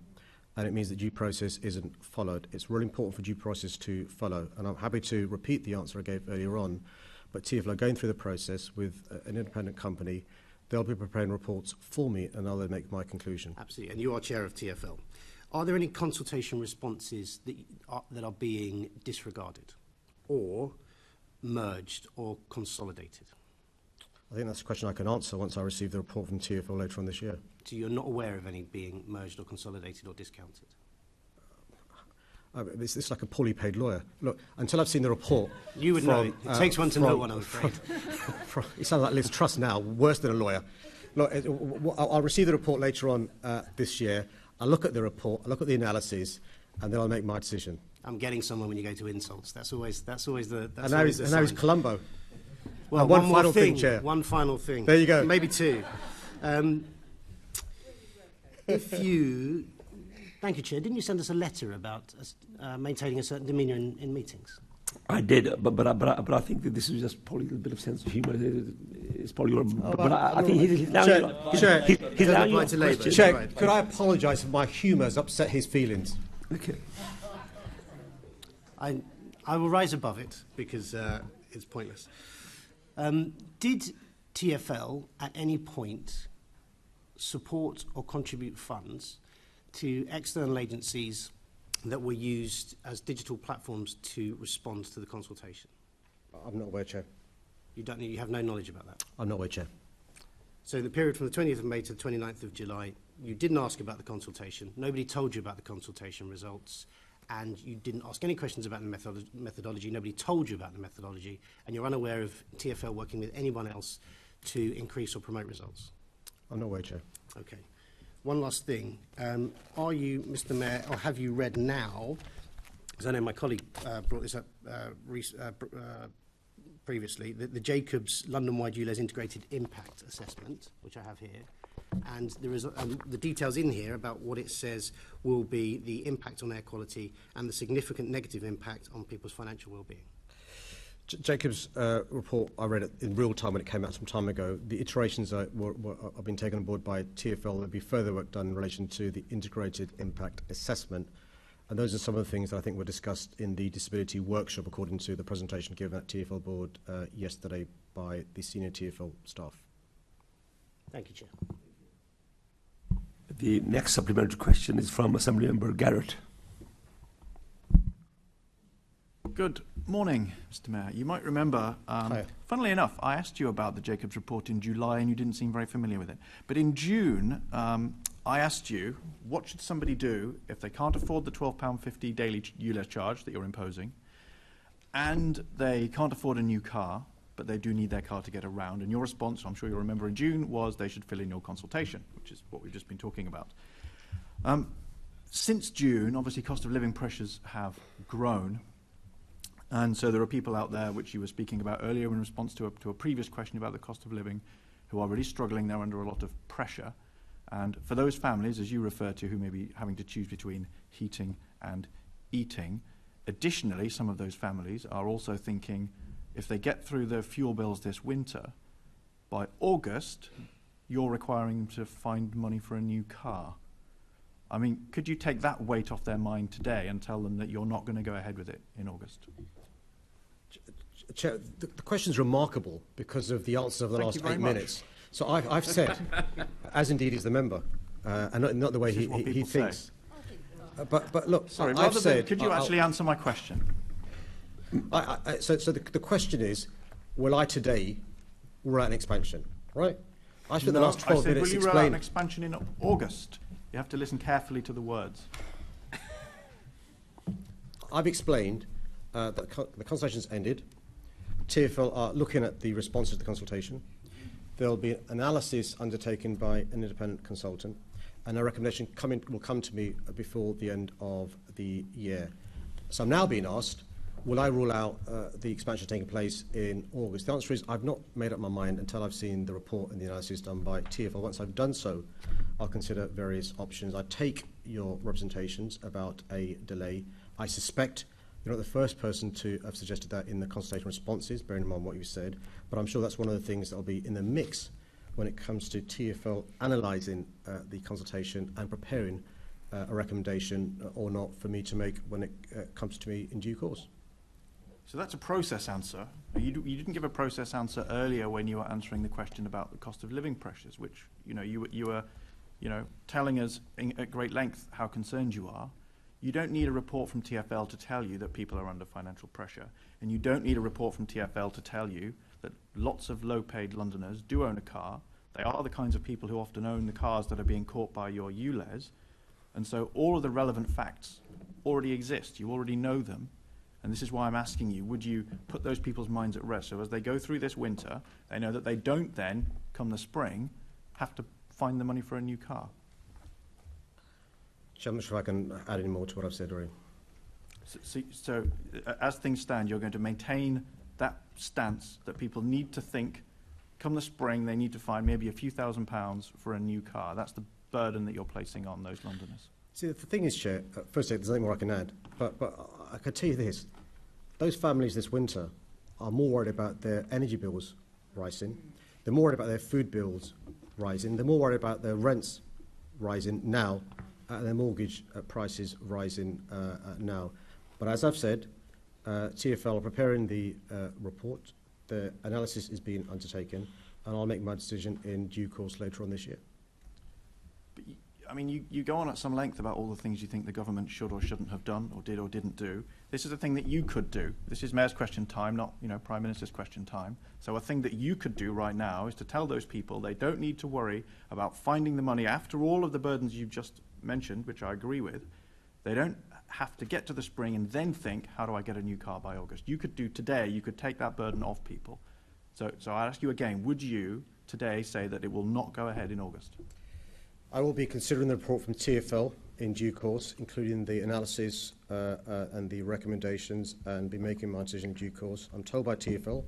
and it means that due process isn't followed. It's really important for due process to follow, and I'm happy to repeat the answer I gave earlier on, but TfL are going through the process with an independent company. They'll be preparing reports for me, and I'll then make my conclusion. Absolutely, and you are chair of TfL. Are there any consultation responses that are being disregarded or merged or consolidated? I think that's a question I can answer once I receive the report from TfL later on this year. So you're not aware of any being merged or consolidated or discounted? It's like a poorly paid lawyer. Look, until I've seen the report... You would know. It takes one to know one, I'm afraid. You sound like Liz Truss now, worse than a lawyer. Look, I'll receive the report later on this year. I'll look at the report, I'll look at the analysis, and then I'll make my decision. I'm getting somewhere when you go to insults. That's always the... And now he's Columbo. Well, one one more final thing, thing, Chair. One final thing. There you go. Maybe two. If you... Thank you, Chair. Didn't you send us a letter about maintaining a certain demeanour in meetings? I did, but I think that this is just probably a little bit of sense of humour. It's probably, but I think he's now he's now your question. Chair, could I apologise if my humour has upset his feelings? Okay. I will rise above it because it's pointless. Did TfL at any point support or contribute funds to external agencies that were used as digital platforms to respond to the consultation? I'm not aware, Chair. You have no knowledge about that? I'm not aware, Chair. So the period from the 20th of May to the 29th of July, you didn't ask about the consultation, nobody told you about the consultation results, and you didn't ask any questions about the methodology, nobody told you about the methodology, and you're unaware of TfL working with anyone else to increase or promote results? I'm not aware, Chair. Okay. One last thing. Are you, Mr. Mayor, or have you read now, because I know my colleague brought this up previously, the Jacobs London-wide ULEZ Integrated Impact Assessment, which I have here, and there is the details in here about what it says will be the impact on air quality and the significant negative impact on people's financial well-being. Jacob's report, I read it in real time when it came out some time ago. The iterations have been taken on board by TfL. There'll be further work done in relation to the integrated impact assessment. And those are some of the things that I think were discussed in the disability workshop, according to the presentation given at TfL board yesterday by the senior TfL staff. Thank you, Chair. The next supplementary question is from Assembly Member Garrett. Good morning, Mr. Mayor. You might remember, funnily enough, I asked you about the Jacobs report in July and you didn't seem very familiar with it. But in June, I asked you, what should somebody do if they can't afford the £12.50 daily ULEZ charge that you're imposing, and they can't afford a new car, but they do need their car to get around? And your response, I'm sure you'll remember in June, was they should fill in your consultation, which is what we've just been talking about. Since June, obviously cost of living pressures have grown. And so there are people out there, which you were speaking about earlier in response to a previous question about the cost of living, who are really struggling. They're under a lot of pressure. And for those families, as you refer to, who may be having to choose between heating and eating, additionally, some of those families are also thinking, if they get through their fuel bills this winter, by August, you're requiring them to find money for a new car. I mean, could you take that weight off their mind today and tell them that you're not going to go ahead with it in August? Chair, the question is remarkable because of the answers of the last 8 minutes. So I've said, as indeed is the member, and not the way he thinks. But look, sorry, I've said... Could you actually answer my question? So the question is, will I today rule out an expansion, right? I spent the last 12 minutes explaining... will you rule out an expansion in August? You have to listen carefully to the words. I've explained that the consultation's ended. TfL are looking at the responses to the consultation. There'll be an analysis undertaken by an independent consultant, and a recommendation will come to me before the end of the year. So I'm now being asked, will I rule out the expansion taking place in August? The answer is I've not made up my mind until I've seen the report and the analysis done by TfL. Once I've done so, I'll consider various options. I take your representations about a delay. I suspect you're not the first person to have suggested that in the consultation responses, bearing in mind what you said, but I'm sure that's one of the things that will be in the mix when it comes to TfL analysing the consultation and preparing a recommendation or not for me to make when it comes to me in due course. So that's a process answer. You didn't give a process answer earlier when you were answering the question about the cost of living pressures, which you were telling us at great length how concerned you are. You don't need a report from TfL to tell you that people are under financial pressure, and you don't need a report from TfL to tell you that lots of low-paid Londoners do own a car. They are the kinds of people who often own the cars that are being caught by your ULEZ, and so all of the relevant facts already exist. You already know them, and this is why I'm asking you, would you put those people's minds at rest so as they go through this winter, they know that they don't then, come the spring, have to find the money for a new car? I'm not sure if I can add any more to what I've said already. So as things stand, you're going to maintain that stance that people need to think, come the spring, they need to find maybe a few £1,000s for a new car. That's the burden that you're placing on those Londoners. See, the thing is, Chair, firstly, there's nothing more I can add, but I can tell you this. Those families this winter are more worried about their energy bills rising, they're more worried about their food bills rising, they're more worried about their rents rising now, and their mortgage prices rising now. But as I've said, TfL are preparing the report, the analysis is being undertaken, and I'll make my decision in due course later on this year. But I mean, you go on at some length about all the things you think the government should or shouldn't have done, or did or didn't do. This is a thing that you could do. This is Mayor's question time, not Prime Minister's question time. So a thing that you could do right now is to tell those people they don't need to worry about finding the money after all of the burdens you've just mentioned, which I agree with. They don't have to get to the spring and then think, how do I get a new car by August? You could do today, you could take that burden off people. So I ask you again, would you today say that it will not go ahead in August? I will be considering the report from TfL in due course, including the analysis and the recommendations, and be making my decision in due course. I'm told by TfL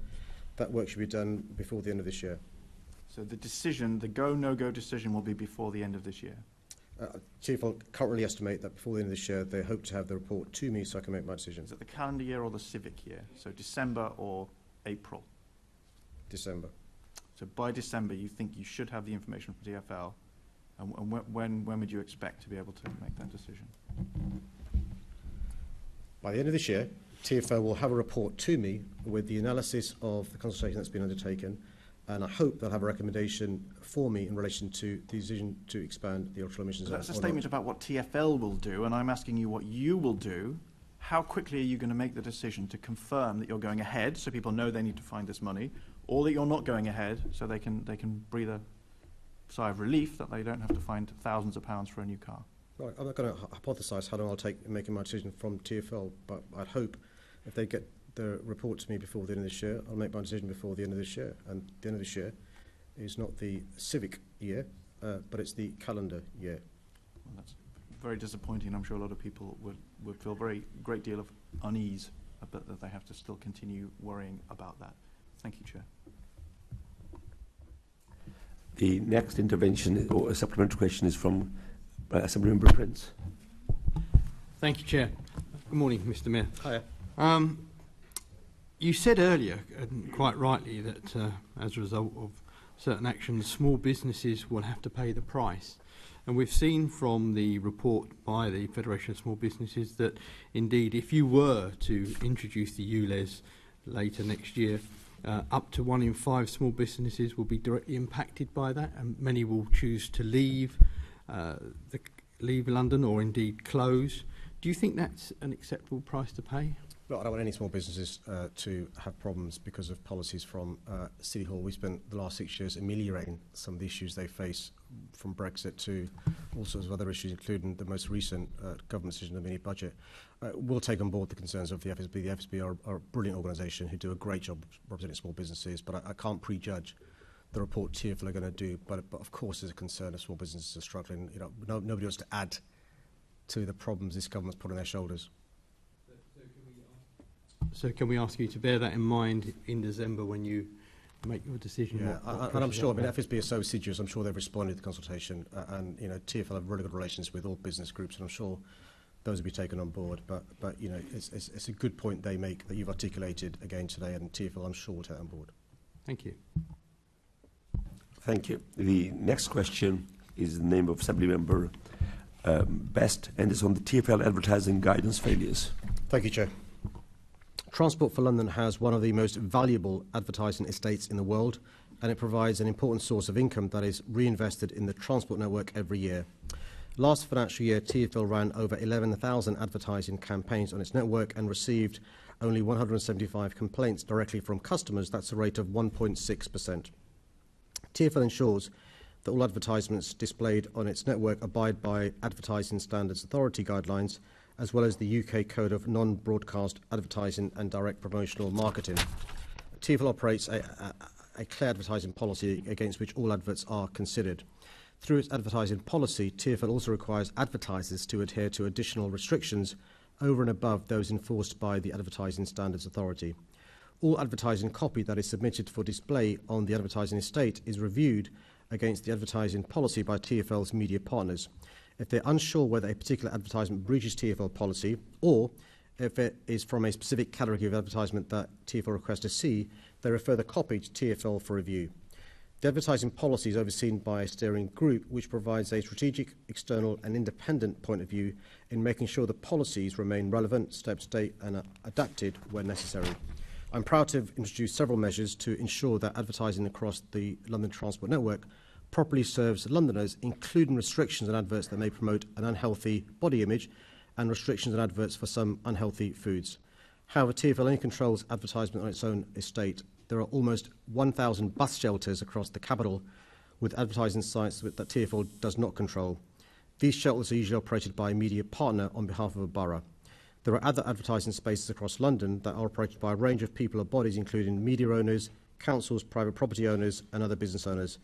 that work should be done before the end of this year. So the decision, the go, no-go decision will be before the end of this year? TfL currently estimate that before the end of this year, they hope to have the report to me so I can make my decision. Is it the calendar year or the civic year? So December or April? December. So by December, you think you should have the information from TfL, and when would you expect to be able to make that decision? By the end of this year, TfL will have a report to me with the analysis of the consultation that's been undertaken, and I hope they'll have a recommendation for me in relation to the decision to expand the ultra-low emissions. That's a statement about what TfL will do, and I'm asking you what you will do. How quickly are you going to make the decision to confirm that you're going ahead, so people know they need to find this money, or that you're not going ahead, so they can breathe a sigh of relief that they don't have to find thousands of pounds for a new car? Right, I'm not going to hypothesise how long I'll take in making my decision from TfL, but I'd hope if they get the report to me before the end of this year, I'll make my decision before the end of this year. And the end of this year is not the civic year, but it's the calendar year. Well, that's very disappointing. I'm sure a lot of people would feel a great deal of unease, but that they have to still continue worrying about that. Thank you, Chair. The next intervention or a supplementary question is from Assemblymember Prince. Thank you, Chair. Good morning, Mr. Mayor. Hiya. You said earlier, and quite rightly, that as a result of certain actions, small businesses will have to pay the price. And we've seen from the report by the Federation of Small Businesses that, indeed, if you were to introduce the ULEZ later next year, up to 1 in 5 small businesses will be directly impacted by that, and many will choose to leave London or indeed close. Do you think that's an acceptable price to pay? Well, I don't want any small businesses to have problems because of policies from City Hall. We spent the last 6 years ameliorating some of the issues they face, from Brexit to all sorts of other issues, including the most recent government decision on the mini budget. We'll take on board the concerns of the FSB. The FSB are a brilliant organisation who do a great job representing small businesses, but I can't prejudge the report TfL are going to do. But of course, there's a concern if small businesses are struggling. Nobody wants to add to the problems this government's put on their shoulders. So can we ask you to bear that in mind in December when you make your decision? Yeah, and I'm sure, FSB is so assiduous, I'm sure they've responded to the consultation, and TfL have really good relations with all business groups, and I'm sure those will be taken on board. But it's a good point they make that you've articulated again today, and TfL, I'm sure, will take on board. Thank you. Thank you. The next question is the name of Assemblymember Best, and is on the TfL advertising guidance failures. Thank you, Chair. Transport for London has one of the most valuable advertising estates in the world, and it provides an important source of income that is reinvested in the transport network every year. Last financial year, TfL ran over 11,000 advertising campaigns on its network and received only 175 complaints directly from customers. That's a rate of 1.6%. TfL ensures that all advertisements displayed on its network abide by Advertising Standards Authority guidelines, as well as the UK Code of Non-Broadcast Advertising and Direct Promotional Marketing. TfL operates a clear advertising policy against which all adverts are considered. Through its advertising policy, TfL also requires advertisers to adhere to additional restrictions over and above those enforced by the Advertising Standards Authority. All advertising copy that is submitted for display on the advertising estate is reviewed against the advertising policy by TfL's media partners. If they're unsure whether a particular advertisement breaches TfL policy, or if it is from a specific category of advertisement that TfL requests to see, they refer the copy to TfL for review. The advertising policy is overseen by a steering group which provides a strategic, external and independent point of view in making sure the policies remain relevant, stay up to date and adapted when necessary. I'm proud to have introduced several measures to ensure that advertising across the London Transport Network properly serves Londoners, including restrictions on adverts that may promote an unhealthy body image and restrictions on adverts for some unhealthy foods. However, TfL only controls advertisement on its own estate. There are almost 1,000 bus shelters across the capital with advertising sites that TfL does not control. These shelters are usually operated by a media partner on behalf of a borough. There are other advertising spaces across London that are operated by a range of people or bodies, including media owners, councils, private property owners and other business owners.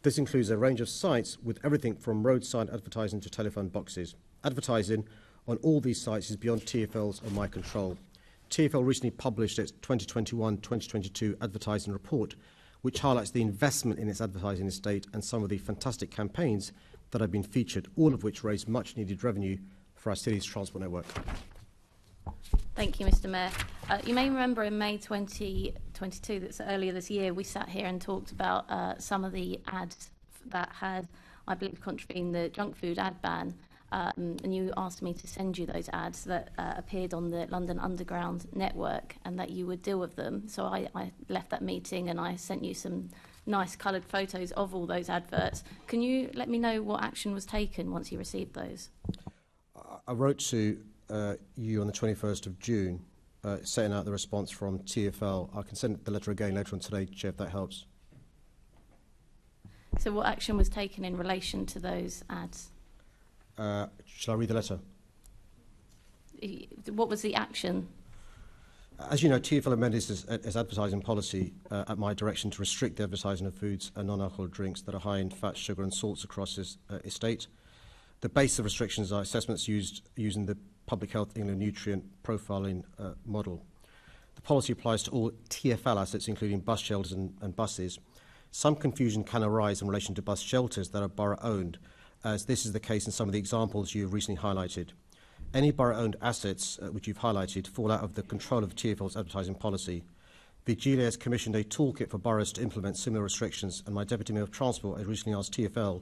This includes a range of sites with everything from roadside advertising to telephone boxes. Advertising on all these sites is beyond TfL's or my control. TfL recently published its 2021-2022 advertising report, which highlights the investment in its advertising estate and some of the fantastic campaigns that have been featured, all of which raise much needed revenue for our city's transport network. Thank you, Mr. Mayor. You may remember in May 2022, that's earlier this year, we sat here and talked about some of the ads that had, I believe, contravened the junk food ad ban. And you asked me to send you those ads that appeared on the London Underground network and that you would deal with them. So I left that meeting and I sent you some nice coloured photos of all those adverts. Can you let me know what action was taken once you received those? I wrote to you on the 21st of June, setting out the response from TfL. I can send the letter again later on today, Chair, if that helps. So what action was taken in relation to those ads? Shall I read the letter? What was the action? As you know, TfL amended its advertising policy at my direction to restrict the advertising of foods and non-alcoholic drinks that are high in fat, sugar and salts across its estate. The base of restrictions are assessments using the Public Health England nutrient profiling model. The policy applies to all TfL assets, including bus shelters and buses. Some confusion can arise in relation to bus shelters that are borough-owned, as this is the case in some of the examples you have recently highlighted. Any borough-owned assets which you've highlighted fall out of the control of TfL's advertising policy. The GLA has commissioned a toolkit for boroughs to implement similar restrictions, and my Deputy Mayor of Transport has recently asked TfL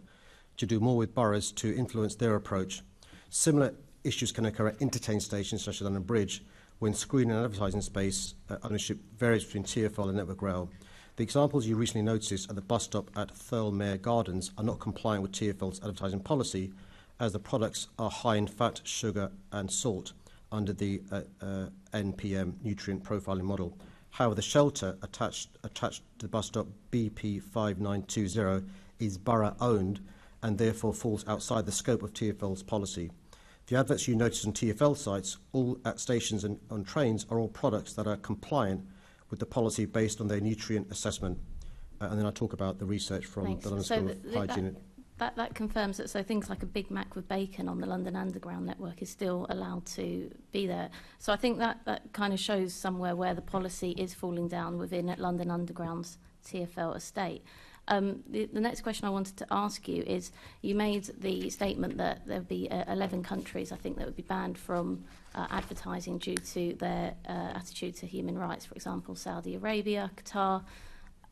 to do more with boroughs to influence their approach. Similar issues can occur at interchange stations such as London Bridge, when screening and advertising space ownership varies between TfL and Network Rail. The examples you recently noticed at the bus stop at Thirlmere Gardens are not compliant with TfL's advertising policy, as the products are high in fat, sugar and salt under the NPM nutrient profiling model. However, the shelter attached to the bus stop BP5920 is borough-owned and therefore falls outside the scope of TfL's policy. The adverts you notice on TfL sites, all at stations and on trains, are all products that are compliant with the policy based on their nutrient assessment. And then I talk about the research from the London School of Hygiene. That confirms that, so things like a Big Mac with bacon on the London Underground network is still allowed to be there. So I think that kind of shows somewhere where the policy is falling down within London Underground's TfL estate. The next question I wanted to ask you is, you made the statement that there would be 11 countries, I think, that would be banned from advertising due to their attitude to human rights, for example, Saudi Arabia, Qatar.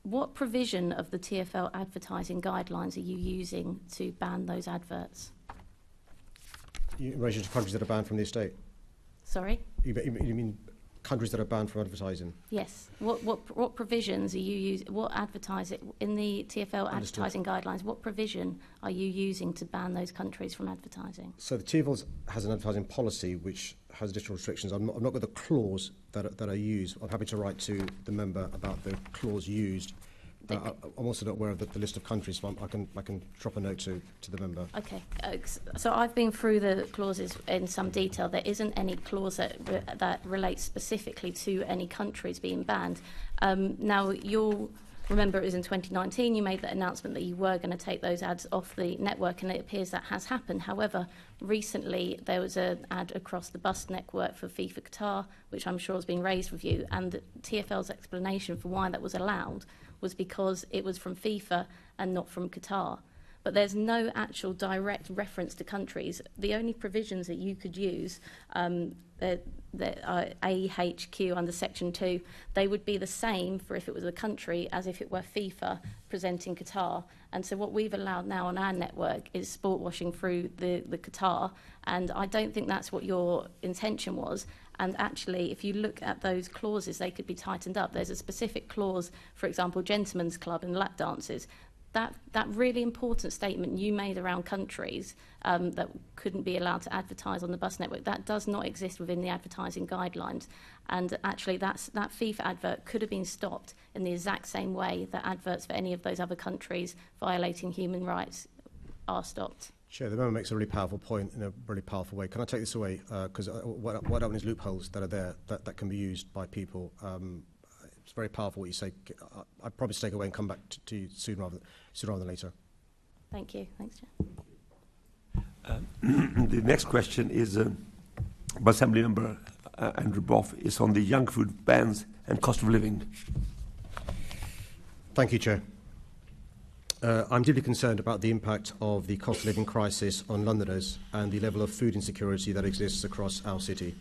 What provision of the TfL advertising guidelines are you using to ban those adverts? In relation to countries that are banned from the estate? Sorry? You mean countries that are banned from advertising? Yes. What provisions are you using? What advertising in the TfL advertising guidelines? What provision are you using to ban those countries from advertising? So the TfL has an advertising policy which has additional restrictions. I'm not got the clause that I use. I'm happy to write to the member about the clause used. I'm also not aware of the list of countries, so I can drop a note to the member. Okay. So I've been through the clauses in some detail. There isn't any clause that relates specifically to any countries being banned. Now, Remember, it was in 2019 you made that announcement that you were going to take those ads off the network, and it appears that has happened. However, recently there was an ad across the bus network for FIFA Qatar, which I'm sure has been raised with you, and TfL's explanation for why that was allowed was because it was from FIFA and not from Qatar. But there's no actual direct reference to countries. The only provisions that you could use, the AHQ under Section 2, they would be the same for if it was a country as if it were FIFA presenting Qatar. And so what we've allowed now on our network is sport washing through the Qatar, and I don't think that's what your intention was. And actually, if you look at those clauses, they could be tightened up. There's a specific clause, for example, gentlemen's club and lap dances. That really important statement you made around countries that couldn't be allowed to advertise on the bus network, that does not exist within the advertising guidelines. And actually, that FIFA advert could have been stopped in the exact same way that adverts for any of those other countries violating human rights are stopped. Chair, the member makes a really powerful point in a really powerful way. Can I take this away? Because what I don't want is loopholes that are there that can be used by people. It's very powerful what you say. I'd probably take away and come back to you sooner rather than later. Thank you. Thanks, Chair. The next question is by Assembly Member Andrew Boff, is on the young food bans and cost of living. Thank you, Chair. I'm deeply concerned about the impact of the cost of living crisis on Londoners and the level of food insecurity that exists across our city.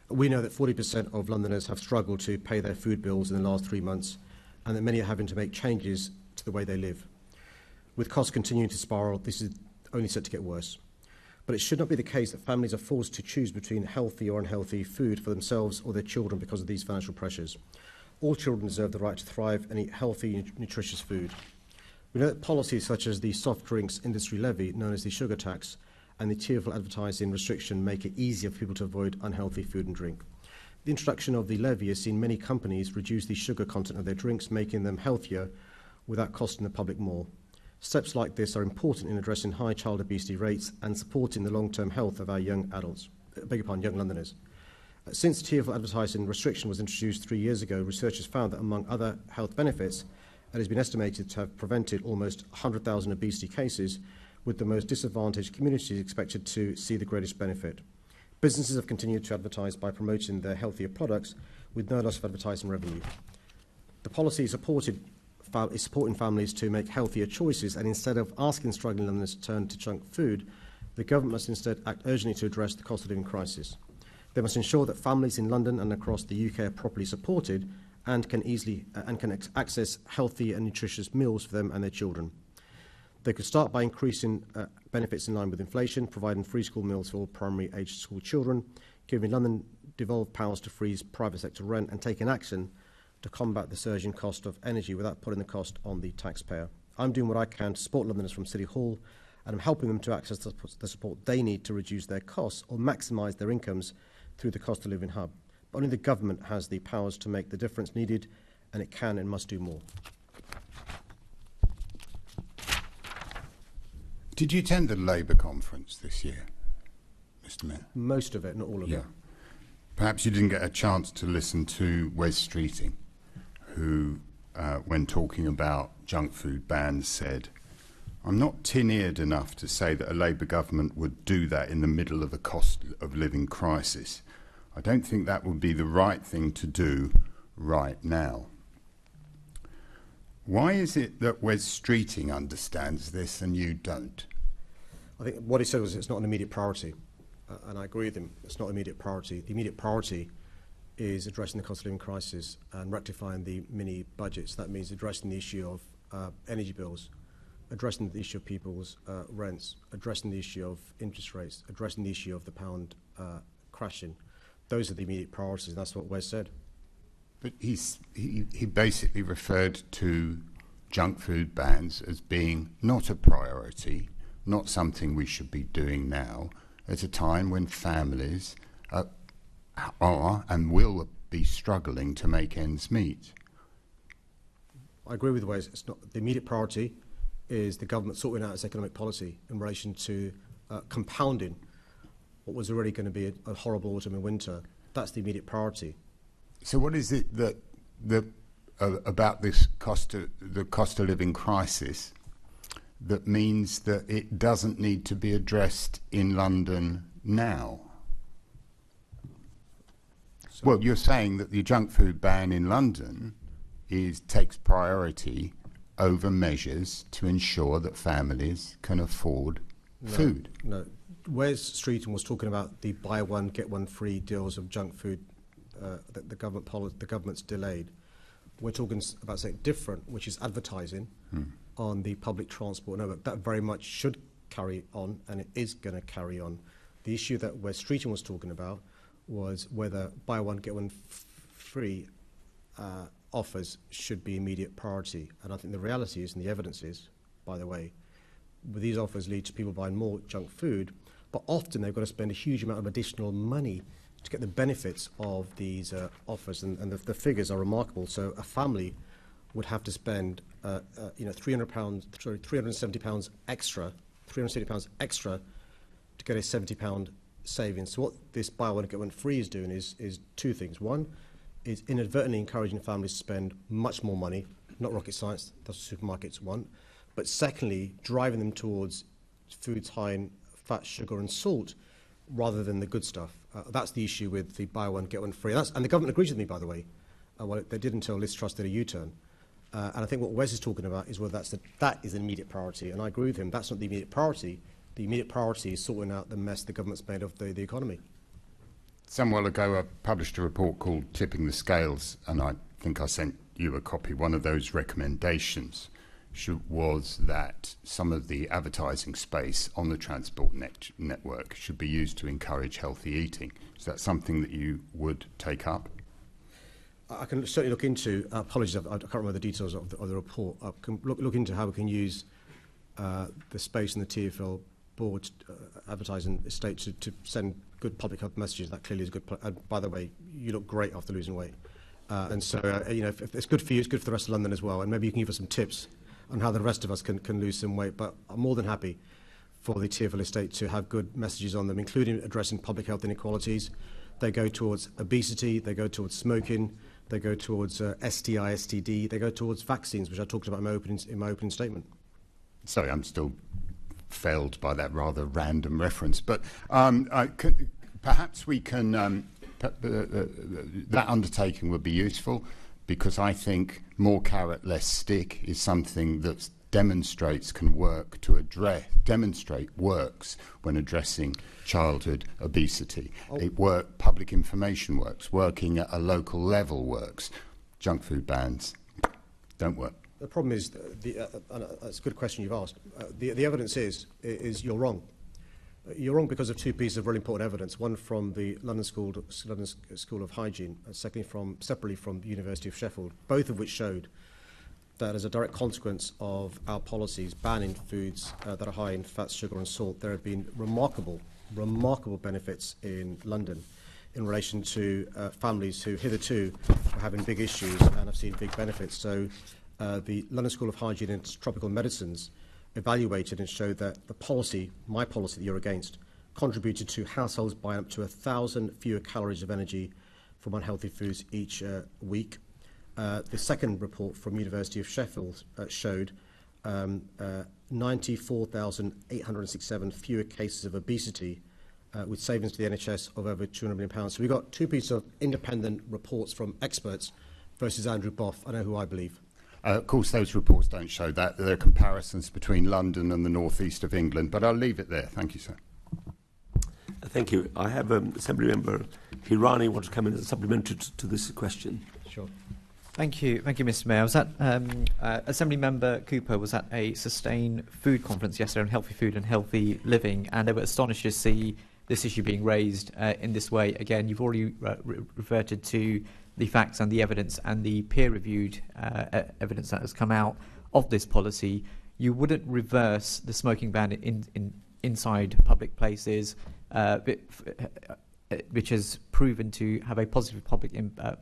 We know that 40% of Londoners have struggled to pay their food bills in the last 3 months, and that many are having to make changes to the way they live. With costs continuing to spiral, this is only set to get worse. But it should not be the case that families are forced to choose between healthy or unhealthy food for themselves or their children because of these financial pressures. All children deserve the right to thrive and eat healthy, nutritious food. We know that policies such as the soft drinks industry levy, known as the sugar tax, and the tearful advertising restriction make it easier for people to avoid unhealthy food and drink. The introduction of the levy has seen many companies reduce the sugar content of their drinks, making them healthier without costing the public more. Steps like this are important in addressing high child obesity rates and supporting the long-term health of our young Londoners. Since tearful advertising restriction was introduced 3 years ago, researchers found that among other health benefits, it has been estimated to have prevented almost 100,000 obesity cases, with the most disadvantaged communities expected to see the greatest benefit. Businesses have continued to advertise by promoting their healthier products with no loss of advertising revenue. The policy is supporting families to make healthier choices, and instead of asking struggling Londoners to turn to junk food, the government must instead act urgently to address the cost of living crisis. They must ensure that families in London and across the UK are properly supported and can access healthy and nutritious meals for them and their children. They could start by increasing benefits in line with inflation, providing free school meals for all primary-aged school children, giving London devolved powers to freeze private sector rent, and taking action to combat the surging cost of energy without putting the cost on the taxpayer. I'm doing what I can to support Londoners from City Hall, and I'm helping them to access the support they need to reduce their costs or maximise their incomes through the cost of living hub. But only the government has the powers to make the difference needed, and it can and must do more. Did you attend the Labour conference this year, Mr. Mayor? Most of it, not all of it. Perhaps you didn't get a chance to listen to Wes Streeting, who, when talking about junk food bans, said, "I'm not tin-eared enough to say that a Labour government would do that in the middle of a cost of living crisis. I don't think that would be the right thing to do right now." Why is it that Wes Streeting understands this and you don't? I think what he said was it's not an immediate priority, and I agree with him. It's not an immediate priority. The immediate priority is addressing the cost of living crisis and rectifying the mini budgets. That means addressing the issue of energy bills, addressing the issue of people's rents, addressing the issue of interest rates, addressing the issue of the pound crashing. Those are the immediate priorities, and that's what Wes said. But he basically referred to junk food bans as being not a priority, not something we should be doing now, at a time when families are and will be struggling to make ends meet. I agree with Wes. It's not the immediate priority. Is the government sorting out its economic policy in relation to compounding what was already going to be a horrible autumn and winter. That's the immediate priority. So what is it that the about this the cost of living crisis that means that it doesn't need to be addressed in London now? Well, you're saying that the junk food ban in London takes priority over measures to ensure that families can afford food. No. Wes Streeton was talking about the buy one, get one free deals of junk food that the government's delayed. We're talking about something different, which is advertising on the public transport network. That very much should carry on, and it is going to carry on. The issue that Wes Streeton was talking about was whether buy one, get one free offers should be immediate priority. And I think the reality is, and the evidence is, by the way, these offers lead to people buying more junk food, but often they've got to spend a huge amount of additional money to get the benefits of these offers, and the figures are remarkable. So a family would have to spend, £370 extra to get a £70 savings. So what this buy one get one free is doing is two things. One is inadvertently encouraging families to spend much more money, not rocket science, that's what supermarkets want. But secondly, driving them towards foods high in fat, sugar and salt rather than the good stuff. That's the issue with the buy one, get one free. And the government agrees with me, by the way. Well, they did until Liz Truss did a U-turn. And I think what Wes is talking about is whether that is an immediate priority. And I agree with him, that's not the immediate priority. The immediate priority is sorting out the mess the government's made of the economy. Some while ago, I published a report called Tipping the Scales, and I think I sent you a copy. One of those recommendations was that some of the advertising space on the transport network should be used to encourage healthy eating. Is that something that you would take up? I can certainly look into, apologies, I can't remember the details of the report. I can look into how we can use the space in the TfL board advertising estate to send good public health messages. That clearly is good. And by the way, you look great after losing weight. And so, if it's good for you, it's good for the rest of London as well. And maybe you can give us some tips on how the rest of us can lose some weight. But I'm more than happy for the TfL estate to have good messages on them, including addressing public health inequalities. They go towards obesity, they go towards smoking, they go towards STI, STD, they go towards vaccines, which I talked about in my opening statement. Sorry, I'm still failed by that rather random reference. But perhaps we can, that undertaking would be useful, because I think more carrot, less stick is something that demonstrates works when addressing childhood obesity. Public information works, working at a local level works. Junk food bans don't work. The problem is, that's a good question you've asked. The evidence is you're wrong. You're wrong because of two pieces of really important evidence. One from the London School of Hygiene, and separately from the University of Sheffield, both of which showed that as a direct consequence of our policies banning foods that are high in fat, sugar and salt, there have been remarkable benefits in London in relation to families who hitherto were having big issues and have seen big benefits. So the London School of Hygiene and Tropical Medicines evaluated and showed that my policy that you're against, contributed to households buying up to 1,000 fewer calories of energy from unhealthy foods each week. The second report from University of Sheffield showed 94,867 fewer cases of obesity with savings to the NHS of over £200 million. So we've got two pieces of independent reports from experts versus Andrew Boff. I know who I believe. Of course, those reports don't show that. There are comparisons between London and the northeast of England, but I'll leave it there. Thank you, sir. Thank you. I have Assembly Member Hirani want to come in as a supplementary to this question. Sure. Thank you, Mr. Mayor. I was at Assembly Member Cooper was at a Sustain Food conference yesterday on healthy food and healthy living, and they were astonished to see this issue being raised in this way. Again, you've already reverted to the facts and the evidence and the peer-reviewed evidence that has come out of this policy. You wouldn't reverse the smoking ban inside public places, which has proven to have a positive public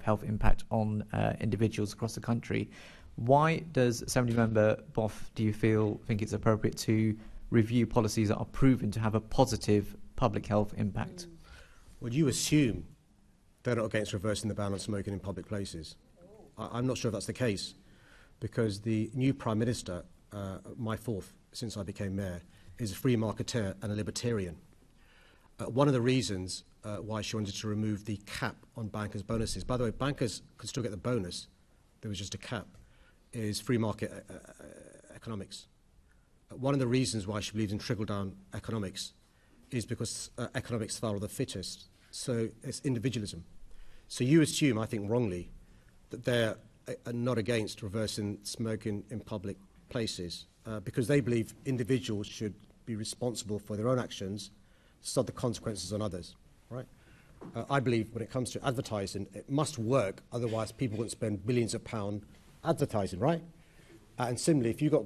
health impact on individuals across the country. Why does Assembly Member Boff, do you think it's appropriate to review policies that are proven to have a positive public health impact? Well, you assume they're not against reversing the ban on smoking in public places. I'm not sure if that's the case, because the new Prime Minister, my fourth since I became mayor, is a free marketeer and a libertarian. One of the reasons why she wanted to remove the cap on bankers' bonuses, by the way, bankers could still get the bonus, there was just a cap, is free market economics. One of the reasons why she believes in trickle-down economics is because economics follow the fittest. So it's individualism. So you assume, I think wrongly, that they're not against reversing smoking in public places because they believe individuals should be responsible for their own actions, so the consequences on others, right? I believe when it comes to advertising, it must work, otherwise people wouldn't spend billions of pounds advertising, right? And similarly, if you've got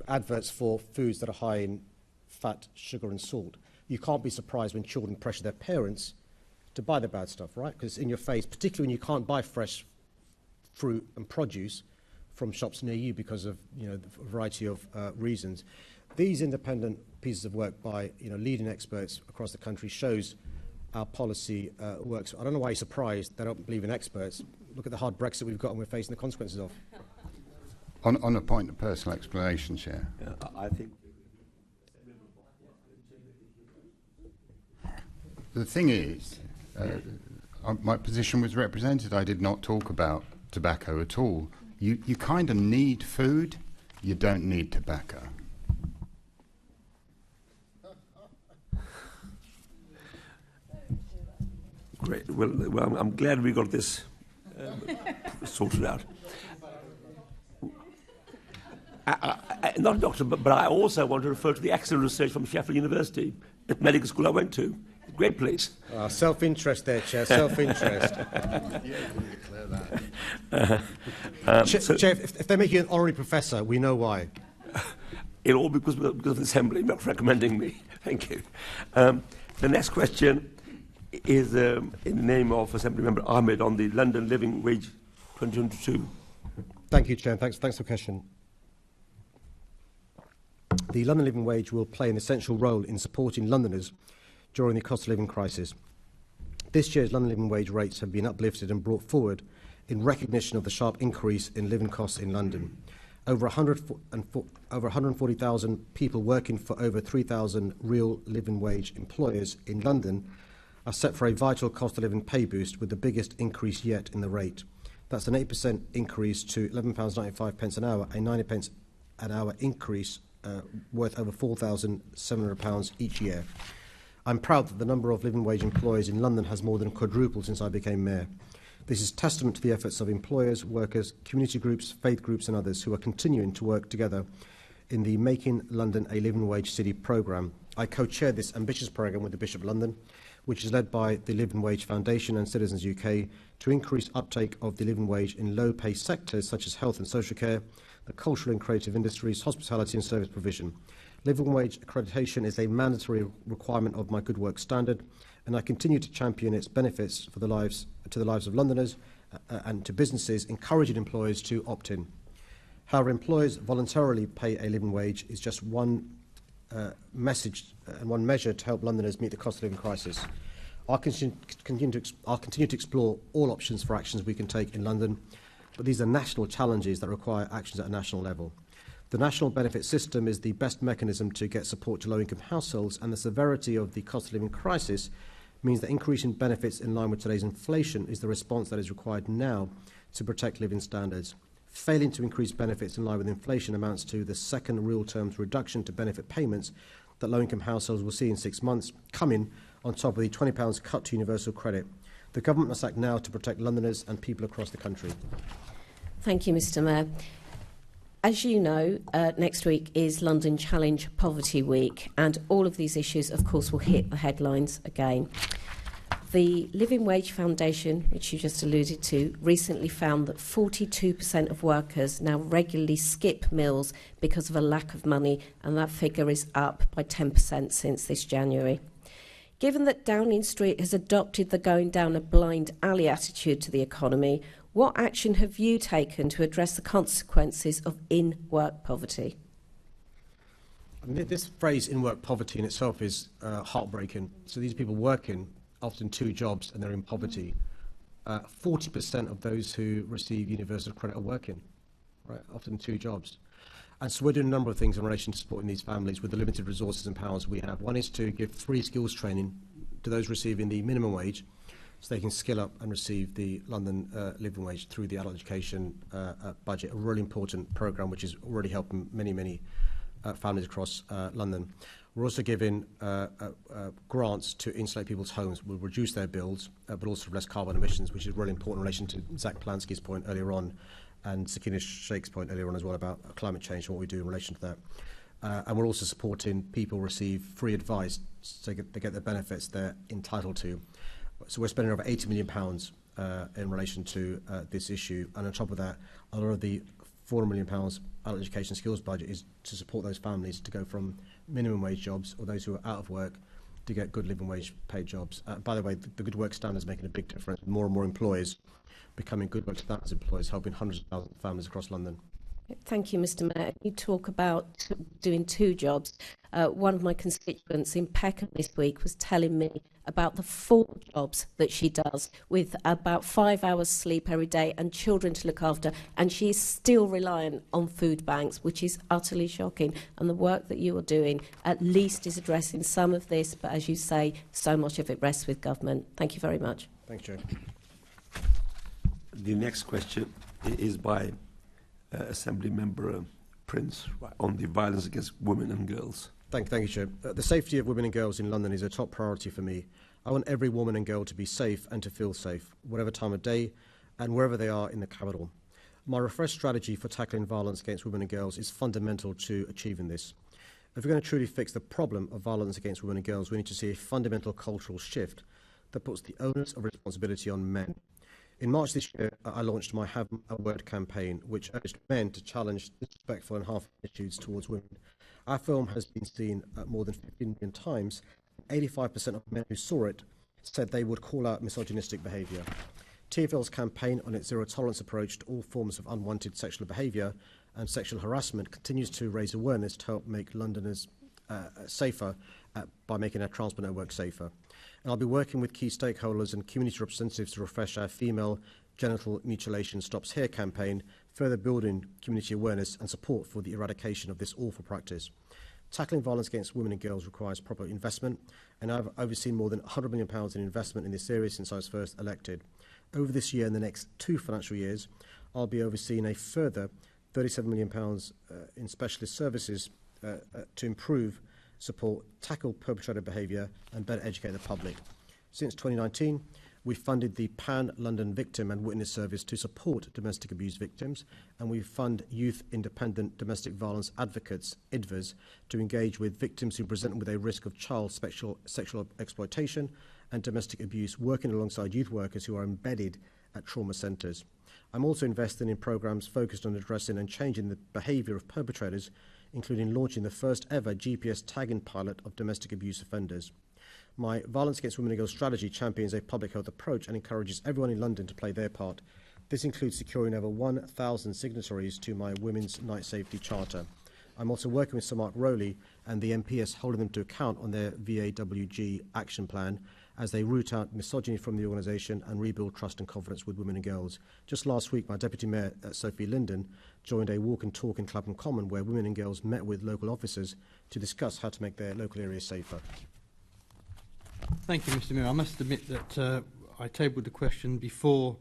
adverts for foods that are high in fat, sugar and salt, you can't be surprised when children pressure their parents to buy the bad stuff, right? Because it's in your face, particularly when you can't buy fresh fruit and produce from shops near you because of the variety of reasons. These independent pieces of work by leading experts across the country shows our policy works. I don't know why you're surprised they don't believe in experts. Look at the hard Brexit we've got and we're facing the consequences of. On a point of personal explanation, Chair. I think the thing is, my position was represented. I did not talk about tobacco at all. You kind of need food. You don't need tobacco. Great. Well, I'm glad we got this sorted out. Not a doctor, but I also want to refer to the excellent research from Sheffield University, at medical school I went to. Great place. Self-interest there, Chair, self-interest. Chair, if they make you an honorary professor, we know why. It all because of the Assembly not recommending me. Thank you. The next question is in the name of Assembly Member Ahmed on the London Living Wage 2022. Thank you, Chair. Thanks for the question. The London Living Wage will play an essential role in supporting Londoners during the cost of living crisis. This year's London Living Wage rates have been uplifted and brought forward in recognition of the sharp increase in living costs in London. Over 140,000 people working for over 3,000 real living wage employers in London are set for a vital cost of living pay boost with the biggest increase yet in the rate. That's an 8% increase to £11.95 an hour, a 90 an hour increase worth over £4,700 each year. I'm proud that the number of living wage employers in London has more than quadrupled since I became mayor. This is testament to the efforts of employers, workers, community groups, faith groups and others who are continuing to work together in the Making London a Living Wage City programme. I co-chair this ambitious programme with the Bishop of London, which is led by the Living Wage Foundation and Citizens UK to increase uptake of the living wage in low-pay sectors such as health and social care, the cultural and creative industries, hospitality and service provision. Living wage accreditation is a mandatory requirement of my Good Work standard, and I continue to champion its benefits for the lives of Londoners and to businesses, encouraging employers to opt in. However, employers voluntarily pay a living wage is just one message and one measure to help Londoners meet the cost of living crisis. I'll continue to explore all options for actions we can take in London, but these are national challenges that require actions at a national level. The national benefit system is the best mechanism to get support to low-income households, and the severity of the cost of living crisis means that increasing benefits in line with today's inflation is the response that is required now to protect living standards. Failing to increase benefits in line with inflation amounts to the second real terms reduction to benefit payments that low-income households will see in 6 months, coming on top of the £20 cut to universal credit. The government must act now to protect Londoners and people across the country. Thank you, Mr Mayor. As you know, next week is London Challenge Poverty Week, and all of these issues, of course, will hit the headlines again. The Living Wage Foundation, which you just alluded to, recently found that 42% of workers now regularly skip meals because of a lack of money, and that figure is up by 10% since this January. Given that Downing Street has adopted the going down a blind alley attitude to the economy, what action have you taken to address the consequences of in-work poverty? I mean, this phrase in-work poverty in itself is heartbreaking. So these people working often 2 jobs and they're in poverty. 40% of those who receive universal credit are working, right? Often 2 jobs. And so we're doing a number of things in relation to supporting these families with the limited resources and powers we have. One is to give free skills training to those receiving the minimum wage, so they can skill up and receive the London living wage through the adult education budget, a really important programme which is already helping many families across London. We're also giving grants to insulate people's homes. We'll reduce their bills, but also less carbon emissions, which is really important in relation to Zach Polanski's point earlier on, and Sakina Sheikh's point earlier on as well about climate change and what we do in relation to that. And we're also supporting people receive free advice so they get the benefits they're entitled to. So we're spending over £80 million in relation to this issue. And on top of that, a lot of the £400 million adult education skills budget is to support those families to go from minimum wage jobs or those who are out of work to get good living wage paid jobs. By the way, the Good Work Standard is making a big difference. More and more employers becoming Good Work Standards employers, helping hundreds of thousands of families across London. Thank you, Mr. Mayor. You talk about doing 2 jobs. One of my constituents in Peckham this week was telling me about the 4 jobs that she does with about 5 hours sleep every day and children to look after, and she is still reliant on food banks, which is utterly shocking. And the work that you are doing at least is addressing some of this, but as you say, so much of it rests with government. Thank you very much. Thanks, Chair. The next question is by Assembly Member Prince on the violence against women and girls. Thank you, Chair. The safety of women and girls in London is a top priority for me. I want every woman and girl to be safe and to feel safe, whatever time of day and wherever they are in the capital. My refreshed strategy for tackling violence against women and girls is fundamental to achieving this. If we're going to truly fix the problem of violence against women and girls, we need to see a fundamental cultural shift that puts the onus of responsibility on men. In March this year, I launched my Have a Word campaign, which urged men to challenge disrespectful and harmful attitudes towards women. Our film has been seen more than 15 million times. 85% of men who saw it said they would call out misogynistic behaviour. TfL's campaign on its zero-tolerance approach to all forms of unwanted sexual behaviour and sexual harassment continues to raise awareness to help make Londoners safer by making our transport network safer. And I'll be working with key stakeholders and community representatives to refresh our Female Genital Mutilation Stops Here campaign, further building community awareness and support for the eradication of this awful practice. Tackling violence against women and girls requires proper investment, and I've overseen more than £100 million in investment in this area since I was first elected. Over this year and the next 2 financial years, I'll be overseeing a further £37 million in specialist services to improve support, tackle perpetrator behaviour and better educate the public. Since 2019, we funded the Pan-London Victim and Witness Service to support domestic abuse victims, and we fund Youth Independent Domestic Violence Advocates, IDVAs, to engage with victims who present with a risk of child sexual exploitation and domestic abuse, working alongside youth workers who are embedded at trauma centres. I'm also investing in programmes focused on addressing and changing the behaviour of perpetrators, including launching the first ever GPS tagging pilot of domestic abuse offenders. My Violence Against Women and Girls strategy champions a public health approach and encourages everyone in London to play their part. This includes securing over 1,000 signatories to my Women's Night Safety Charter. I'm also working with Sir Mark Rowley and the MPS, holding them to account on their VAWG action plan as they root out misogyny from the organisation and rebuild trust and confidence with women and girls. Just last week, my Deputy Mayor, Sophie Linden, joined a walk and talk in Clapham Common where women and girls met with local officers to discuss how to make their local areas safer. Thank you, Mr. Mayor. I must admit that I tabled the question before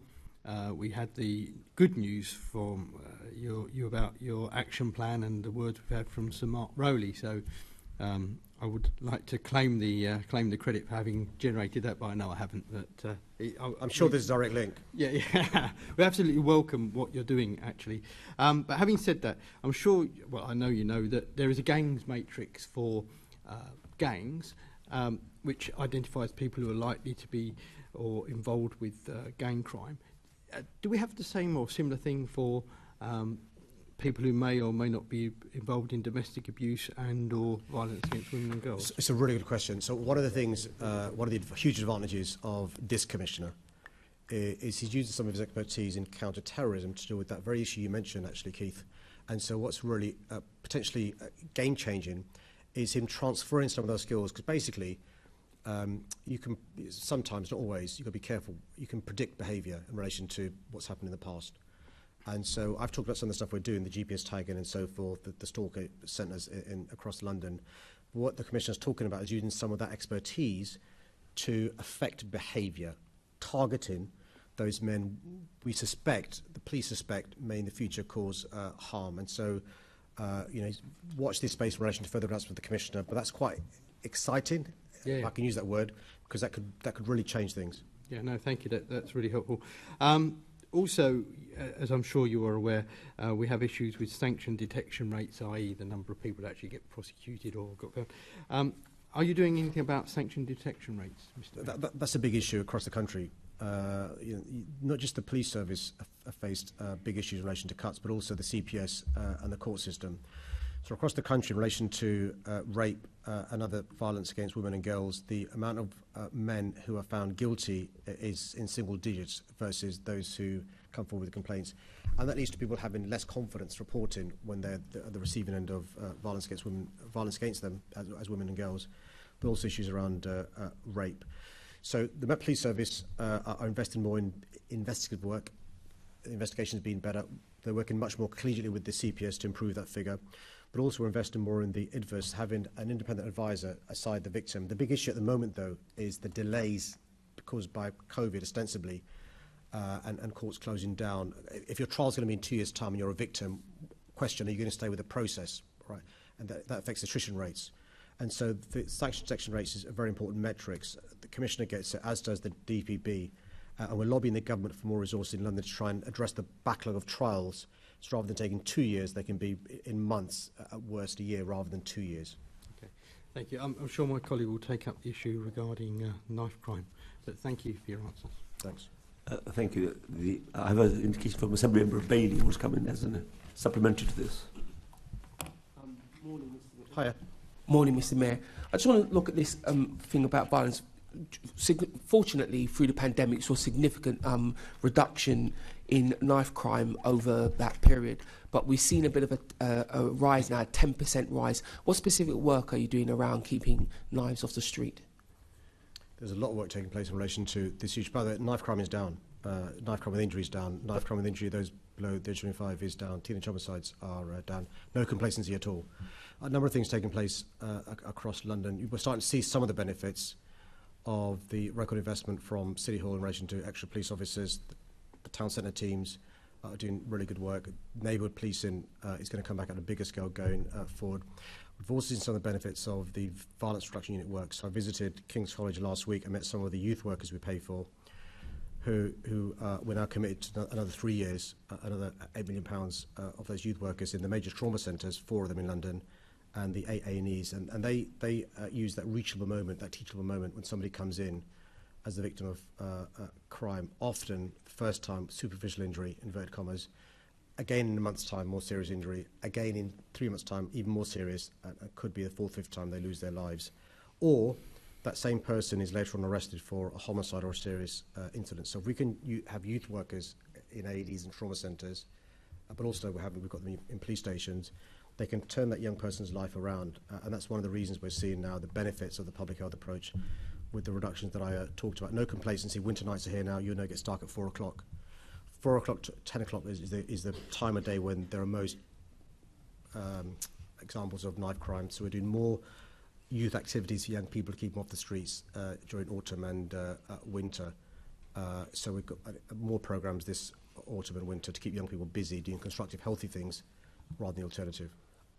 we had the good news from you about your action plan and the words we've had from Sir Mark Rowley. So I would like to claim the credit for having generated that, but I know I haven't. But I'm sure there's a direct link. Yeah. We absolutely welcome what you're doing, actually. But having said that, I'm sure, well, I know you know that there is a gangs matrix for gangs, which identifies people who are likely to be or involved with gang crime. Do we have the same or similar thing for people who may or may not be involved in domestic abuse and or violence against women and girls? It's a really good question. So one of the things, one of the huge advantages of this commissioner is he's using some of his expertise in counter-terrorism to deal with that very issue you mentioned, actually, Keith. And so what's really potentially game-changing is him transferring some of those skills, because basically you can sometimes, not always, you've got to be careful. You can predict behaviour in relation to what's happened in the past. And so I've talked about some of the stuff we're doing, the GPS tagging and so forth, the stalker centres across London. But what the Commissioner's talking about is using some of that expertise to affect behaviour, targeting those men we suspect, the police suspect, may in the future cause harm. And so, watch this space in relation to further announcements with the Commissioner. But that's quite exciting, if I can use that word, because that could really change things. Yeah, no, thank you. That's really helpful. Also, as I'm sure you are aware, we have issues with sanction detection rates, i.e. the number of people that actually get prosecuted or got found. Are you doing anything about sanction detection rates, Mr. That's a big issue across the country. Not just the police service have faced big issues in relation to cuts, but also the CPS and the court system. So across the country, in relation to rape and other violence against women and girls, the amount of men who are found guilty is in single digits versus those who come forward with complaints. And that leads to people having less confidence reporting when they're at the receiving end of violence against women, violence against them as women and girls, but also issues around rape. So the Met Police Service are investing more in investigative work. The investigation's been better. They're working much more collegiately with the CPS to improve that figure. But also we're investing more in the IDVIS, having an independent advisor aside the victim. The big issue at the moment, though, is the delays caused by COVID, ostensibly, and courts closing down. If your trial's going to be in 2 years' time and you're a victim, question, are you going to stay with the process, right? And that affects attrition rates. And so the sanction detection rates is a very important metrics. The Commissioner gets it, as does the DPP, and we're lobbying the government for more resources in London to try and address the backlog of trials. So rather than taking 2 years, they can be in months, at worst a year, rather than 2 years. Okay, thank you. I'm sure my colleague will take up the issue regarding knife crime, but thank you for your answers. Thanks. Thank you. I have an indication from Assembly Member Bailey who's coming as a supplementary to this. Morning, Mr. Hiya. Morning, Mr. Mayor. I just want to look at this thing about violence. Fortunately, through the pandemic, saw significant reduction in knife crime over that period. But we've seen a bit of a rise now, a 10% rise. What specific work are you doing around keeping knives off the street? There's a lot of work taking place in relation to this issue. By the way, knife crime is down. Knife crime with injury is down. Knife crime with injury, those below the age of 25 is down. Teenage homicides are down. No complacency at all. A number of things taking place across London. We're starting to see some of the benefits of the record investment from City Hall in relation to extra police officers. The town centre teams are doing really good work. Neighbourhood policing is going to come back at a bigger scale going forward. We've also seen some of the benefits of the violence reduction unit work. So I visited King's College last week and met some of the youth workers we pay for, who we're now committed to another 3 years, another £8 million of those youth workers in the major trauma centres, 4 of them in London, and the 8 A&Es, and they use that reachable moment, that teachable moment when somebody comes in as the victim of crime, often first time superficial injury, inverted commas, again in a month's time more serious injury, again in 3 months' time even more serious, could be the 4th, 5th time they lose their lives, or that same person is later on arrested for a homicide or a serious incident. So if we can have youth workers in AEDs and trauma centres, but also we've got them in police stations, they can turn that young person's life around. And that's one of the reasons we're seeing now the benefits of the public health approach with the reductions that I talked about. No complacency. Winter nights are here now. You know it gets dark at 4 o'clock. 4 o'clock to 10 o'clock is the time of day when there are most examples of knife crime. So we're doing more youth activities for young people to keep them off the streets during autumn and winter. So we've got more programmes this autumn and winter to keep young people busy doing constructive, healthy things rather than the alternative.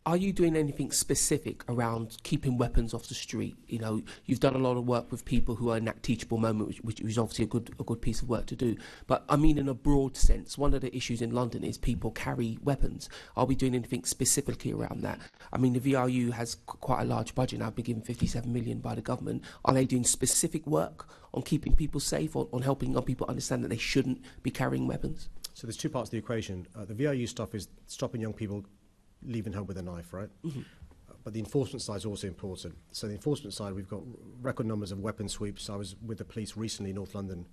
Are you doing anything specific around keeping weapons off the street? You know, you've done a lot of work with people who are in that teachable moment, which is obviously a good piece of work to do. But I mean, in a broad sense, one of the issues in London is people carry weapons. Are we doing anything specifically around that? I mean, the VRU has quite a large budget now, been given 57 million by the government. Are they doing specific work on keeping people safe, on helping young people understand that they shouldn't be carrying weapons? So there's two parts of the equation. The VRU stuff is stopping young people leaving home with a knife, right? Mm-hmm. But the enforcement side is also important. So the enforcement side, we've got record numbers of weapon sweeps. I was with the police recently in North London,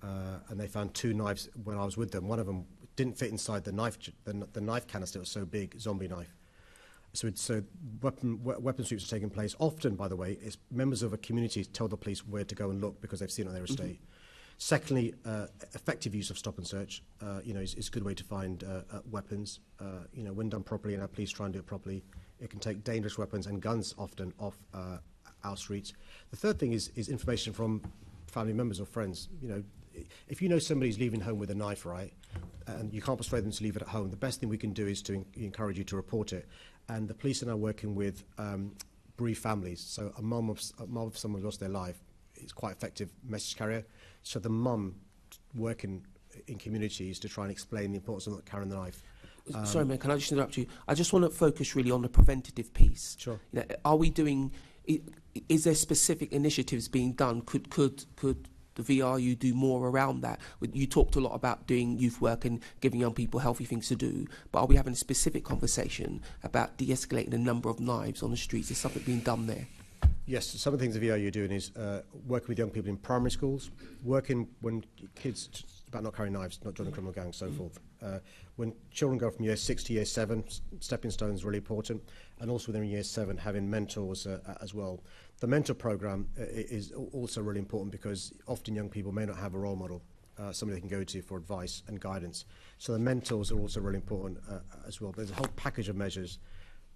and they found 2 knives when I was with them. One of them didn't fit inside the knife canister. It was so big, zombie knife. So weapon sweeps are taking place. Often, by the way, it's members of a community tell the police where to go and look because they've seen it on their estate. Secondly, effective use of stop and search, is a good way to find weapons. When done properly, and our police try and do it properly, it can take dangerous weapons and guns often off our streets. The third thing is information from family members or friends. If you know somebody's leaving home with a knife, right, and you can't persuade them to leave it at home, the best thing we can do is to encourage you to report it. And the police are now working with bereaved families. So a mum of someone who lost their life is quite effective message carrier. So the mum working in communities to try and explain the importance of not carrying the knife. Sorry, man, can I just interrupt you? I just want to focus really on the preventative piece. Sure. Are we doing? Is there specific initiatives being done? Could the VRU do more around that? You talked a lot about doing youth work and giving young people healthy things to do, but are we having a specific conversation about de-escalating the number of knives on the streets? Is something being done there? Yes, some of the things the VRU are doing is working with young people in primary schools, working when kids about not carrying knives, not joining criminal gangs, so forth. When children go from year 6 to year 7, stepping stones are really important, and also within year 7 having mentors as well. The mentor program is also really important because often young people may not have a role model, somebody they can go to for advice and guidance. So the mentors are also really important as well. There's a whole package of measures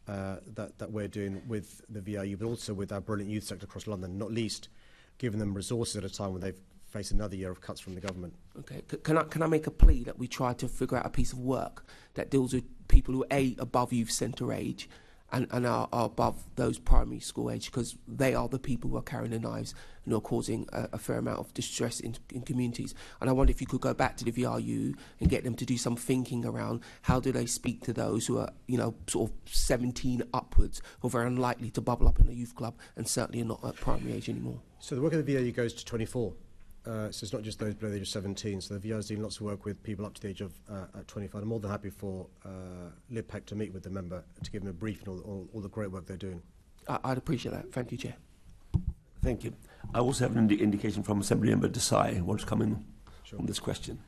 that we're doing with the VRU, but also with our brilliant youth sector across London, not least giving them resources at a time when they've faced another year of cuts from the government. Okay, can I make a plea that we try to figure out a piece of work that deals with people who are above youth centre age and are above those primary school age, because they are the people who are carrying the knives and are causing a fair amount of distress in communities. And I wonder if you could go back to the VRU and get them to do some thinking around how do they speak to those who are, sort of 17 upwards, who are very unlikely to bubble up in a youth club and certainly are not at primary age anymore. So the work of the VRU goes to 24. So it's not just those below the age of 17. So the VRU is doing lots of work with people up to the age of 25. I'm more than happy for Liv Peck to meet with the member to give them a brief on all the great work they're doing. I'd appreciate that. Thank you, Chair. Thank you. I also have an indication from Assembly Member Desai who wants to come in on this question.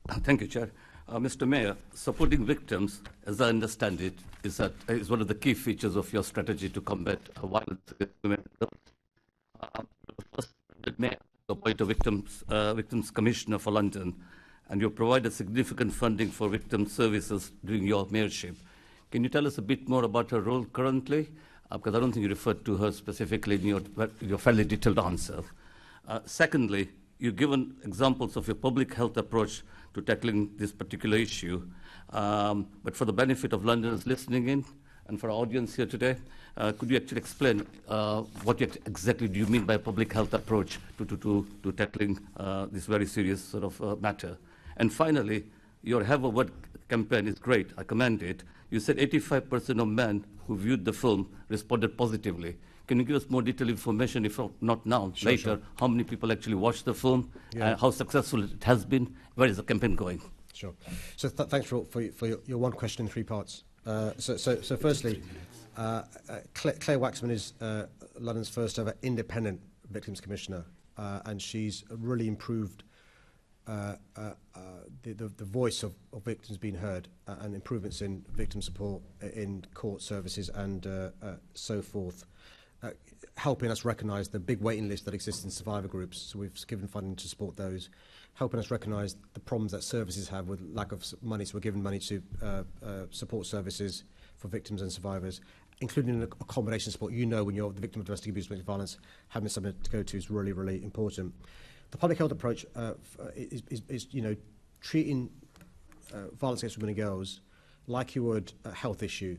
Thank you, Chair. Mr. Mayor, supporting victims, as I understand it, is one of the key features of your strategy to combat violence against women. First, Mayor, appoint a Victims Commissioner for London, and you provided significant funding for victim services during your mayorship. Can you tell us a bit more about her role currently? Because I don't think you referred to her specifically in your fairly detailed answer. Secondly, you've given examples of your public health approach to tackling this particular issue, but for the benefit of Londoners listening in, and for our audience here today, could you actually explain what exactly do you mean by a public health approach to tackling this very serious sort of matter? And finally, your Have a Word campaign is great. I commend it. You said 85% of men who viewed the film responded positively. Can you give us more detailed information, if not now, later, sure. How many people actually watched the film, how successful it has been, where is the campaign going? Sure. So thanks for your one question in 3 parts. So firstly, Claire Waxman is London's first ever independent Victims Commissioner, and she's really improved the voice of victims being heard and improvements in victim support in court services and so forth, helping us recognise the big waiting list that exists in survivor groups. So we've given funding to support those, helping us recognise the problems that services have with lack of money. So we're giving money to support services for victims and survivors, including accommodation support. When you're the victim of domestic abuse, domestic violence, having something to go to is really, really important. The public health approach is treating violence against women and girls like you would a health issue.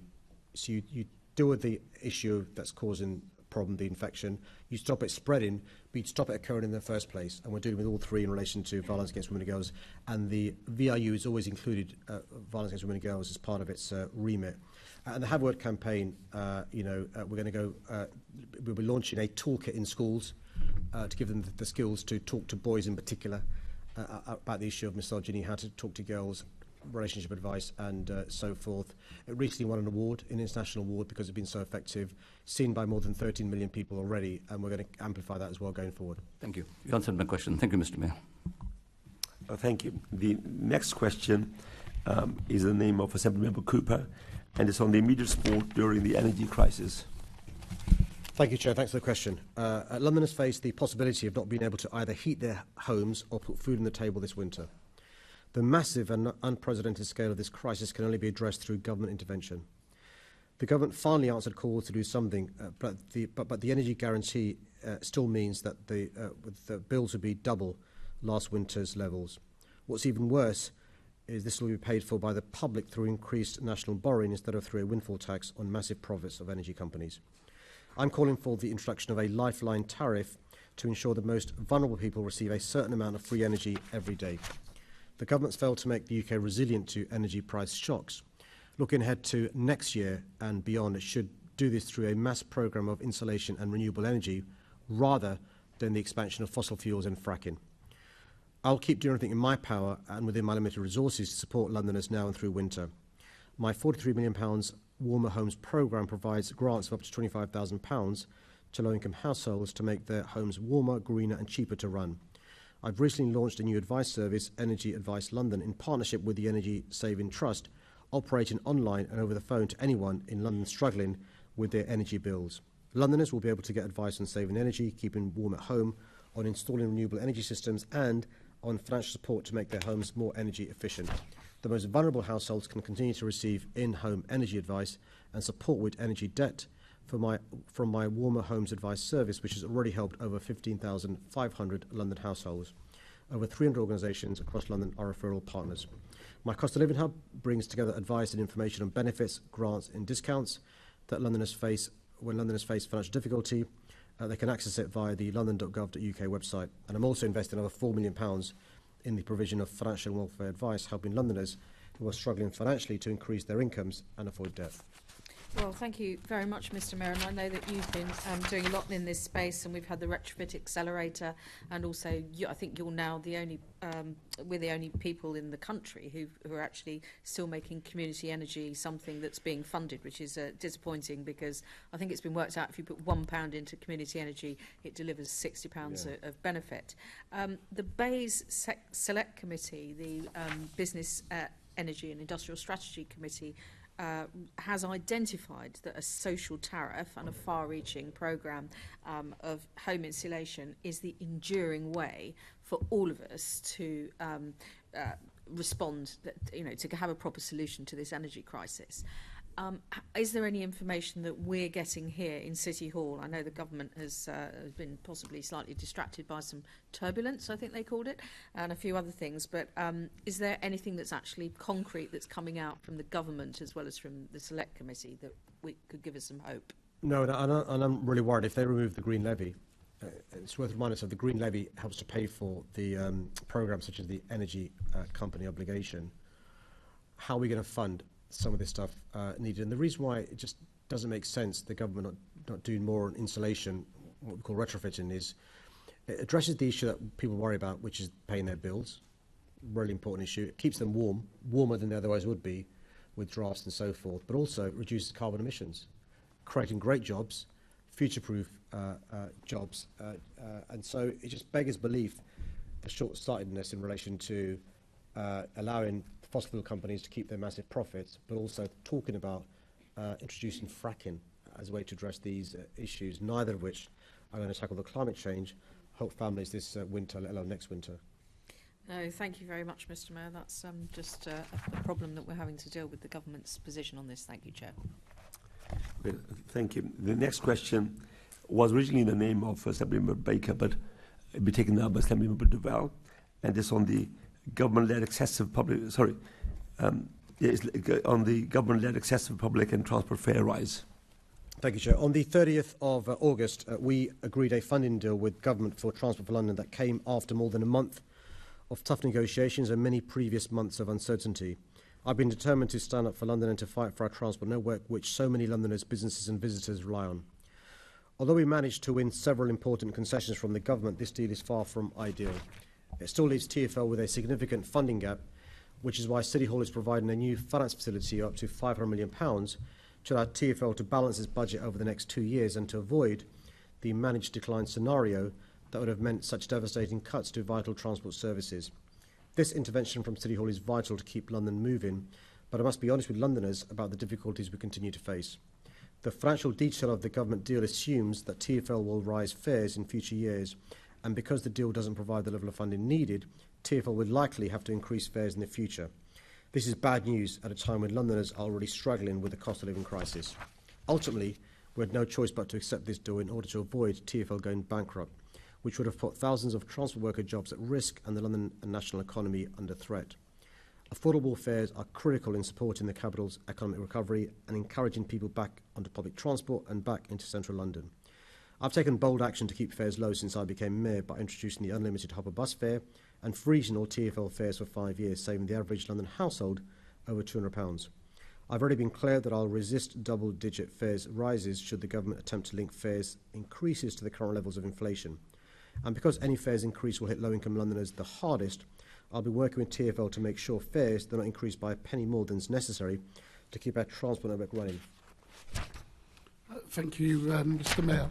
So you deal with the issue that's causing problem, the infection, you stop it spreading, but you stop it occurring in the first place. And we're dealing with all 3 in relation to violence against women and girls. And the VRU has always included violence against women and girls as part of its remit. And the Have a Word campaign, we're going to go, we'll be launching a toolkit in schools to give them the skills to talk to boys in particular about the issue of misogyny, how to talk to girls, relationship advice and so forth. It recently won an award, an international award, because it's been so effective, seen by more than 13 million people already, and we're going to amplify that as well going forward. Thank you. You answered my question. Thank you, Mr. Mayor. Thank you. The next question is in the name of Assembly Member Cooper, and it's on the immediate support during the energy crisis. Thank you, Chair. Thanks for the question. Londoners face the possibility of not being able to either heat their homes or put food on the table this winter. The massive and unprecedented scale of this crisis can only be addressed through government intervention. The government finally answered calls to do something, but the energy guarantee still means that the bills would be double last winter's levels. What's even worse is this will be paid for by the public through increased national borrowing instead of through a windfall tax on massive profits of energy companies. I'm calling for the introduction of a lifeline tariff to ensure the most vulnerable people receive a certain amount of free energy every day. The government's failed to make the UK resilient to energy price shocks. Looking ahead to next year and beyond, it should do this through a mass programme of insulation and renewable energy rather than the expansion of fossil fuels and fracking. I'll keep doing everything in my power and within my limited resources to support Londoners now and through winter. My £43 million Warmer Homes programme provides grants of up to £25,000 to low-income households to make their homes warmer, greener and cheaper to run. I've recently launched a new advice service, Energy Advice London, in partnership with the Energy Saving Trust, operating online and over the phone to anyone in London struggling with their energy bills. Londoners will be able to get advice on saving energy, keeping warm at home, on installing renewable energy systems and on financial support to make their homes more energy efficient. The most vulnerable households can continue to receive in-home energy advice and support with energy debt from my Warmer Homes Advice service, which has already helped over 15,500 London households. Over 300 organisations across London are referral partners. My Cost of Living Hub brings together advice and information on benefits, grants and discounts that Londoners face when Londoners face financial difficulty. They can access it via the london.gov.uk website. And I'm also investing over £4 million in the provision of financial welfare advice, helping Londoners who are struggling financially to increase their incomes and avoid debt. Well, thank you very much, Mr. Mayor. And I know that you've been doing a lot in this space, and we've had the retrofit accelerator, and also I think you're now the only, we're the only people in the country who are actually still making community energy something that's being funded, which is disappointing, because I think it's been worked out if you put £1 into community energy, it delivers £60 of benefit. The Bays Select Committee, the Business Energy and Industrial Strategy Committee, has identified that a social tariff and a far-reaching programme of home insulation is the enduring way for all of us to respond, to have a proper solution to this energy crisis. Is there any information that we're getting here in City Hall? I know the government has been possibly slightly distracted by some turbulence, I think they called it, and a few other things, but is there anything that's actually concrete that's coming out from the government as well as from the Select Committee that could give us some hope? No, and I'm really worried if they remove the Green Levy. It's worth reminding us of the Green Levy helps to pay for the programmes such as the energy company obligation. How are we going to fund some of this stuff needed? And the reason why it just doesn't make sense, the government not doing more on insulation, what we call retrofitting, is it addresses the issue that people worry about, which is paying their bills. Really important issue. It keeps them warm, warmer than they otherwise would be with drafts and so forth, but also reduces carbon emissions, creating great jobs, future-proof jobs. And so it just beggars belief, the short-sightedness in relation to allowing fossil fuel companies to keep their massive profits, but also talking about introducing fracking as a way to address these issues, neither of which are going to tackle the climate change, help families this winter, let alone next winter. No, thank you very much, Mr. Mayor. That's just a problem that we're having to deal with, the government's position on this. Thank you, Chair. Well, thank you. The next question was originally in the name of Assemblymember Baker, but it'll be taken now by Assemblymember Duval, and it's on the government-led excessive public, on the government-led excessive public and transport fare rise. Thank you, Chair. On the 30th of August, we agreed a funding deal with government for Transport for London that came after more than a month of tough negotiations and many previous months of uncertainty. I've been determined to stand up for London and to fight for our transport network, which so many Londoners, businesses and visitors rely on. Although we managed to win several important concessions from the government, this deal is far from ideal. It still leaves TfL with a significant funding gap, which is why City Hall is providing a new finance facility of up to £500 million to allow TfL to balance its budget over the next 2 years and to avoid the managed decline scenario that would have meant such devastating cuts to vital transport services. This intervention from City Hall is vital to keep London moving, but I must be honest with Londoners about the difficulties we continue to face. The financial detail of the government deal assumes that TfL will rise fares in future years, and because the deal doesn't provide the level of funding needed, TfL will likely have to increase fares in the future. This is bad news at a time when Londoners are already struggling with the cost of living crisis. Ultimately, we had no choice but to accept this deal in order to avoid TfL going bankrupt, which would have put thousands of transport worker jobs at risk and the London and national economy under threat. Affordable fares are critical in supporting the capital's economic recovery and encouraging people back onto public transport and back into central London. I've taken bold action to keep fares low since I became mayor by introducing the unlimited hopper bus fare and freezing all TfL fares for 5 years, saving the average London household over £200. I've already been clear that I'll resist double-digit fares rises should the government attempt to link fares increases to the current levels of inflation. And because any fares increase will hit low-income Londoners the hardest, I'll be working with TfL to make sure fares do not increase by a penny more than is necessary to keep our transport network running. Thank you, Mr Mayor.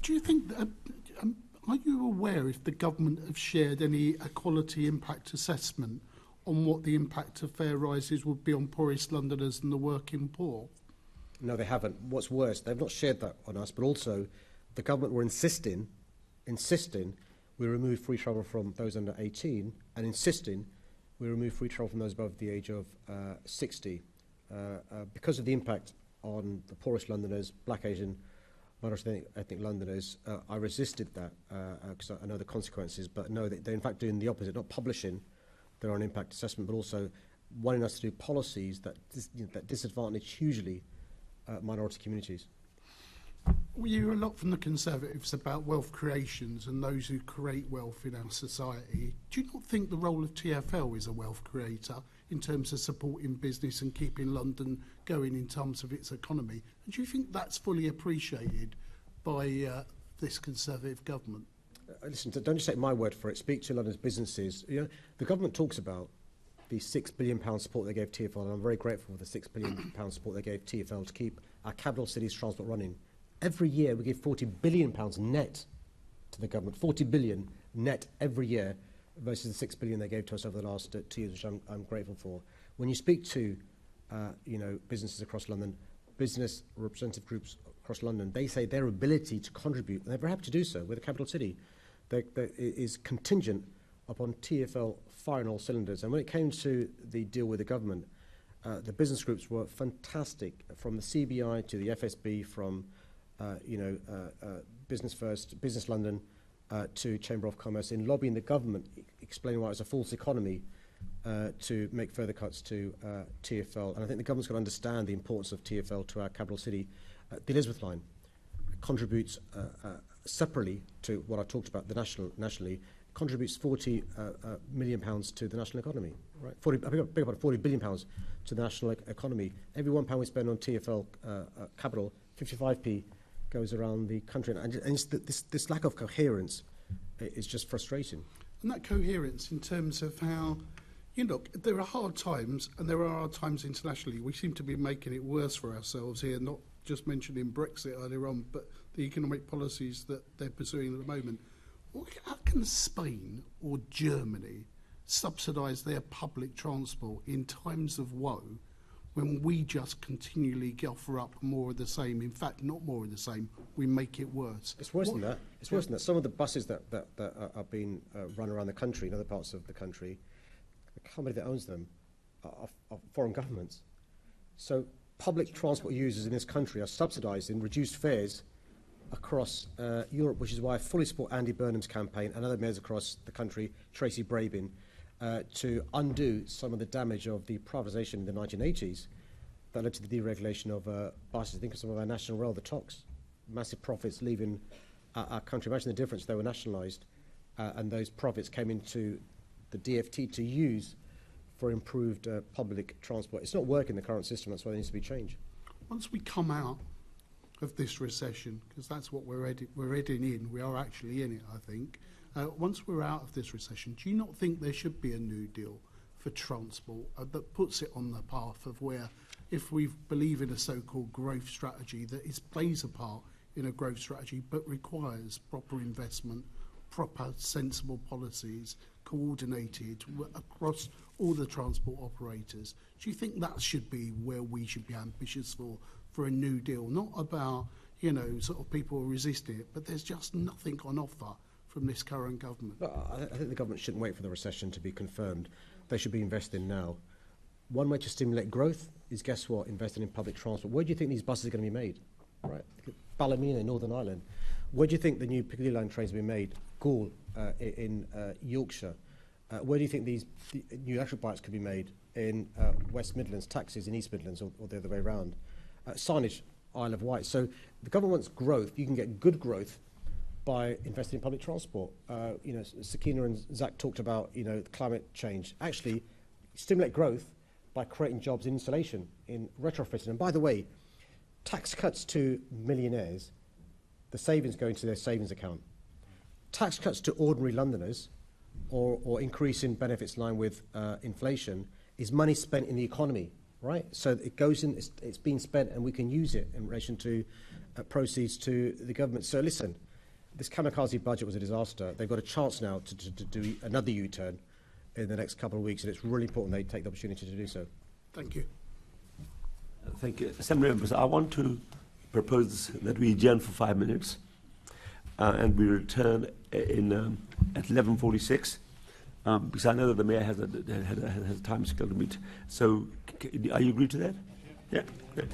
Do you think, are you aware if the government have shared any equality impact assessment on what the impact of fare rises would be on poorest Londoners and the working poor? No, they haven't. What's worse, they've not shared that on us, but also the government were insisting we remove free travel from those under 18 and insisting we remove free travel from those above the age of 60. Because of the impact on the poorest Londoners, Black, Asian, minority ethnic Londoners, I resisted that because I know the consequences, but no, they're in fact doing the opposite, not publishing their own impact assessment, but also wanting us to do policies that, that disadvantage hugely minority communities. We hear a lot from the Conservatives about wealth creations and those who create wealth in our society. Do you not think the role of TfL is a wealth creator in terms of supporting business and keeping London going in terms of its economy? And do you think that's fully appreciated by this Conservative government? Listen, don't just take my word for it. Speak to London's businesses. You know, the government talks about the £6 billion support they gave TfL, and I'm very grateful for the £6 billion support they gave TfL to keep our capital city's transport running. Every year we give £40 billion net to the government, £40 billion net every year versus the £6 billion they gave to us over the last 2 years, which I'm grateful for. When you speak to businesses across London, business representative groups across London, they say their ability to contribute, and they're very happy to do so with a capital city, is contingent upon TfL firing all cylinders. And when it came to the deal with the government, the business groups were fantastic, from the CBI to the FSB, from Business First, Business London, to Chamber of Commerce, in lobbying the government, explaining why it's a false economy to make further cuts to TfL. And I think the government's got to understand the importance of TfL to our capital city. The Elizabeth line contributes separately to what I talked about, nationally, contributes £40 million to the national economy. Right? £40 billion to the national economy. Every £1 we spend on TfL capital, 55p goes around the country. And it's this lack of coherence is just frustrating. And that coherence in terms of how, there are hard times, and there are hard times internationally. We seem to be making it worse for ourselves here, not just mentioning Brexit earlier on, but the economic policies that they're pursuing at the moment. How can Spain or Germany subsidise their public transport in times of woe when we just continually offer up more of the same? In fact, not more of the same, we make it worse. It's worse than that. It's worse than that. Some of the buses that are being run around the country, in other parts of the country, the company that owns them are foreign governments. So public transport users in this country are subsidising reduced fares across Europe, which is why I fully support Andy Burnham's campaign and other mayors across the country, Tracy Brabin, to undo some of the damage of the privatisation in the 1980s that led to the deregulation of buses. Think of some of our national rail, the TOCs, massive profits leaving our country. Imagine the difference. They were nationalised and those profits came into the DfT to use for improved public transport. It's not working, the current system. That's why there needs to be change. Once we come out of this recession, because that's what we're heading in, we are actually in it, I think. Once we're out of this recession, do you not think there should be a new deal for transport that puts it on the path of where, if we believe in a so-called growth strategy that plays a part in a growth strategy but requires proper investment, proper sensible policies, coordinated across all the transport operators. Do you think that should be where we should be ambitious for a new deal? Not about, you know, sort of people resist it, but there's just nothing on offer from this current government. I think the government shouldn't wait for the recession to be confirmed. They should be investing now. One way to stimulate growth is, guess what, investing in public transport. Where do you think these buses are going to be made? Right, Ballymena in Northern Ireland. Where do you think the new Piccadilly line trains will be made? Gaul in Yorkshire. Where do you think these new electric bikes could be made? In West Midlands, taxis in East Midlands, or the other way around. Signage, Isle of Wight. So the government wants growth. You can get good growth by investing in public transport. You know, Sakina and Zach talked about, you know, climate change. Actually, stimulate growth by creating jobs in installation, in retrofitting. And by the way, tax cuts to millionaires, the savings go into their savings account. Tax cuts to ordinary Londoners, or increase in benefits in line with inflation, is money spent in the economy, right? So it goes in, it's being spent, and we can use it in relation to proceeds to the government. So listen, this kamikaze budget was a disaster. They've got a chance now to do another U-turn in the next couple of weeks, and it's really important they take the opportunity to do so. Thank you. Thank you. Assembly members, I want to propose that we adjourn for 5 minutes and we return at 11:46 because I know that the mayor has a time scale to meet. So are you agree to that? Yeah. Good.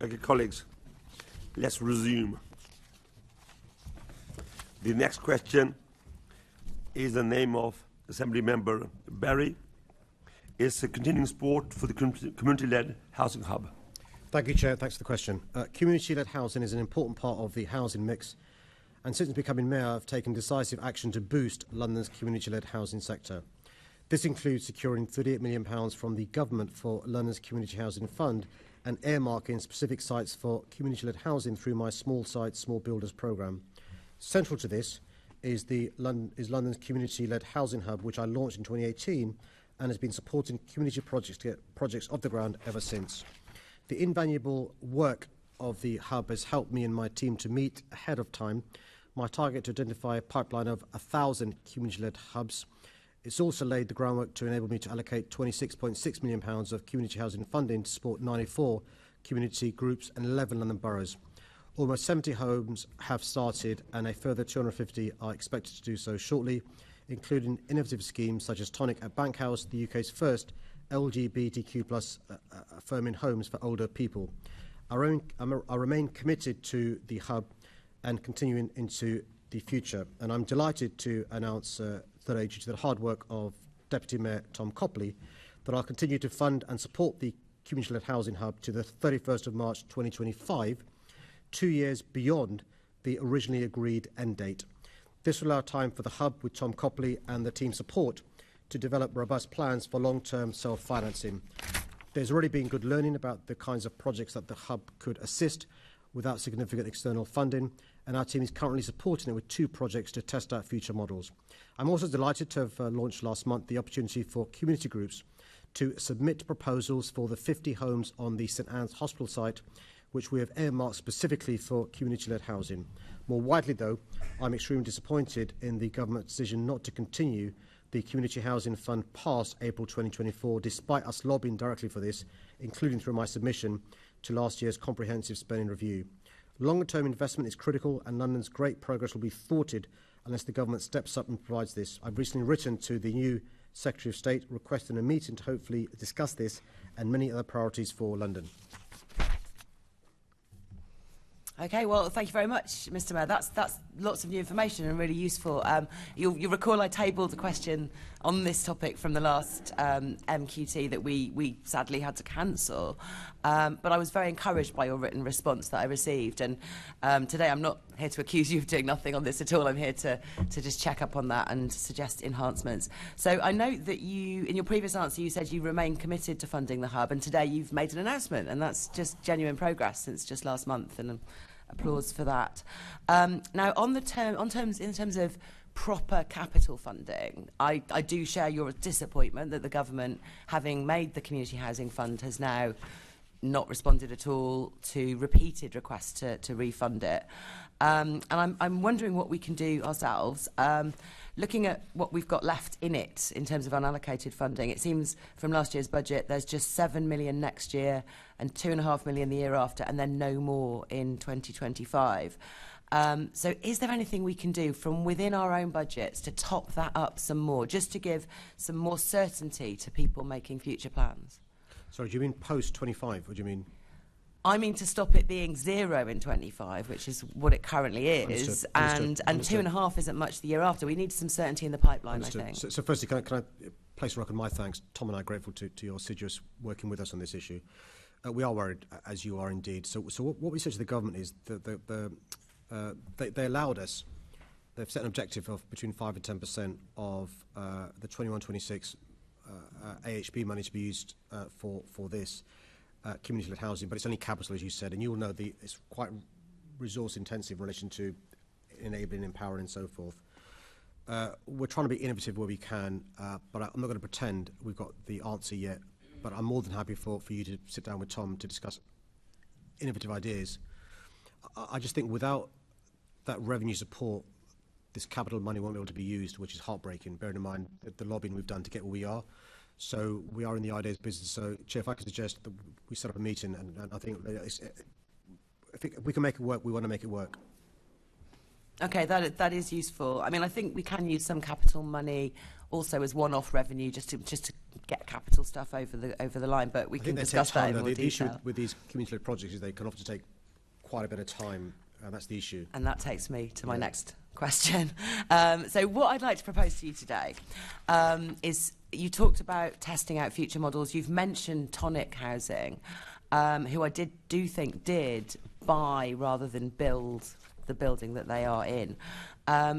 Okay, colleagues, let's resume. The next question is the name of Assembly Member Barry. Is continuing support for the community-led housing hub? Thank you, Chair. Thanks for the question. Community-led housing is an important part of the housing mix, and since becoming Mayor, I've taken decisive action to boost London's community-led housing sector. This includes securing £38 million from the government for London's Community Housing Fund and earmarking specific sites for community-led housing through my Small Sites, Small Builders programme. Central to this is London's community-led housing hub, which I launched in 2018 and has been supporting community projects to get projects off the ground ever since. The invaluable work of the hub has helped me and my team to meet ahead of time my target to identify a pipeline of 1,000 community-led hubs. It's also laid the groundwork to enable me to allocate £26.6 million of community housing funding to support 94 community groups and 11 London boroughs. Almost 70 homes have started and a further 250 are expected to do so shortly, including innovative schemes such as Tonic at Bank House, the UK's first LGBTQ+ affirming homes for older people. I remain committed to the hub and continuing into the future, and I'm delighted to announce today, due to the hard work of Deputy Mayor Tom Copley, that I'll continue to fund and support the community-led housing hub to the 31st of March 2025, 2 years beyond the originally agreed end date. This will allow time for the hub, with Tom Copley and the team's support, to develop robust plans for long-term self-financing. There's already been good learning about the kinds of projects that the hub could assist without significant external funding, and our team is currently supporting it with 2 projects to test out future models. I'm also delighted to have launched last month the opportunity for community groups to submit proposals for the 50 homes on the St Anne's Hospital site, which we have earmarked specifically for community-led housing. More widely, though, I'm extremely disappointed in the government's decision not to continue the Community Housing Fund past April 2024, despite us lobbying directly for this, including through my submission to last year's comprehensive spending review. Longer-term investment is critical, and London's great progress will be thwarted unless the government steps up and provides this. I've recently written to the new Secretary of State requesting a meeting to hopefully discuss this and many other priorities for London. Okay, well, thank you very much, Mr. Mayor. That's lots of new information and really useful. You'll recall I tabled a question on this topic from the last MQT that we sadly had to cancel. But I was very encouraged by your written response that I received. And today I'm not here to accuse you of doing nothing on this at all. I'm here to just check up on that and suggest enhancements. So I note that you, in your previous answer, you said you remain committed to funding the hub. And today you've made an announcement. And that's just genuine progress since just last month. And applause for that. Now, in terms of proper capital funding, I do share your disappointment that the government, having made the Community Housing Fund, has now not responded at all to repeated requests to refund it. And I'm wondering what we can do ourselves. Looking at what we've got left in it in terms of unallocated funding, it seems from last year's budget there's just 7 million next year and 2.5 million the year after, and then no more in 2025. So is there anything we can do from within our own budgets to top that up some more, just to give some more certainty to people making future plans? Sorry, do you mean post-25, or do you mean... I mean to stop it being 0 in 25, which is what it currently is, and 2.5 isn't much the year after. We need some certainty in the pipeline, I think. So firstly, can I place a rock on my thanks? Tom and I are grateful to your assiduous working with us on this issue. We are worried, as you are indeed. So what we said to the government is that they allowed us, they've set an objective of between 5 and 10% of the 21-26 AHP money to be used for this. Community-led housing, but it's only capital, as you said, and you'll know it's quite resource-intensive in relation to enabling, empowering, and so forth. We're trying to be innovative where we can, but I'm not going to pretend we've got the answer yet, but I'm more than happy for you to sit down with Tom to discuss innovative ideas. I just think without that revenue support, this capital money won't be able to be used, which is heartbreaking, bearing in mind the lobbying we've done to get where we are. So we are in the ideas business. So, Chair, if I could suggest that we set up a meeting, and I think if we can make it work, we want to make it work. Okay, that is useful. I mean, I think we can use some capital money also as one-off revenue, just to get capital stuff over the line. But we can discuss that in more The issue detail. with these community-led projects is they can often take quite a bit of time, and that's the issue. And that takes me to my next question. So what I'd like to propose to you today is, you talked about testing out future models. You've mentioned Tonic Housing, who I do think did buy rather than build the building that they are in.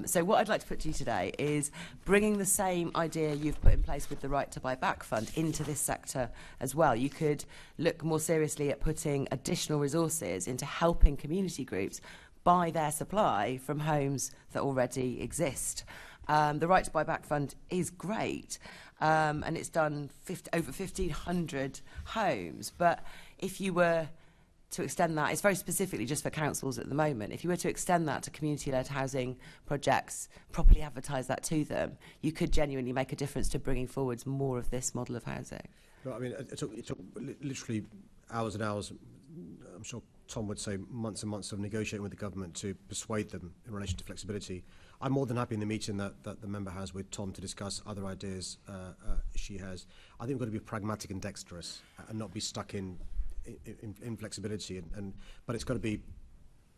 So what I'd like to put to you today is bringing the same idea you've put in place with the Right to Buy Back Fund into this sector as well. You could look more seriously at putting additional resources into helping community groups buy their supply from homes that already exist. The Right to Buy Back Fund is great, and it's done over 1,500 homes. But if you were to extend that, it's very specifically just for councils at the moment. If you were to extend that to community-led housing projects, properly advertise that to them, you could genuinely make a difference to bringing forwards more of this model of housing. No, I mean, it took literally hours and hours. I'm sure Tom would say months and months of negotiating with the government to persuade them in relation to flexibility. I'm more than happy in the meeting that the member has with Tom to discuss other ideas she has. I think we've got to be pragmatic and dexterous and not be stuck in flexibility, but it's got to be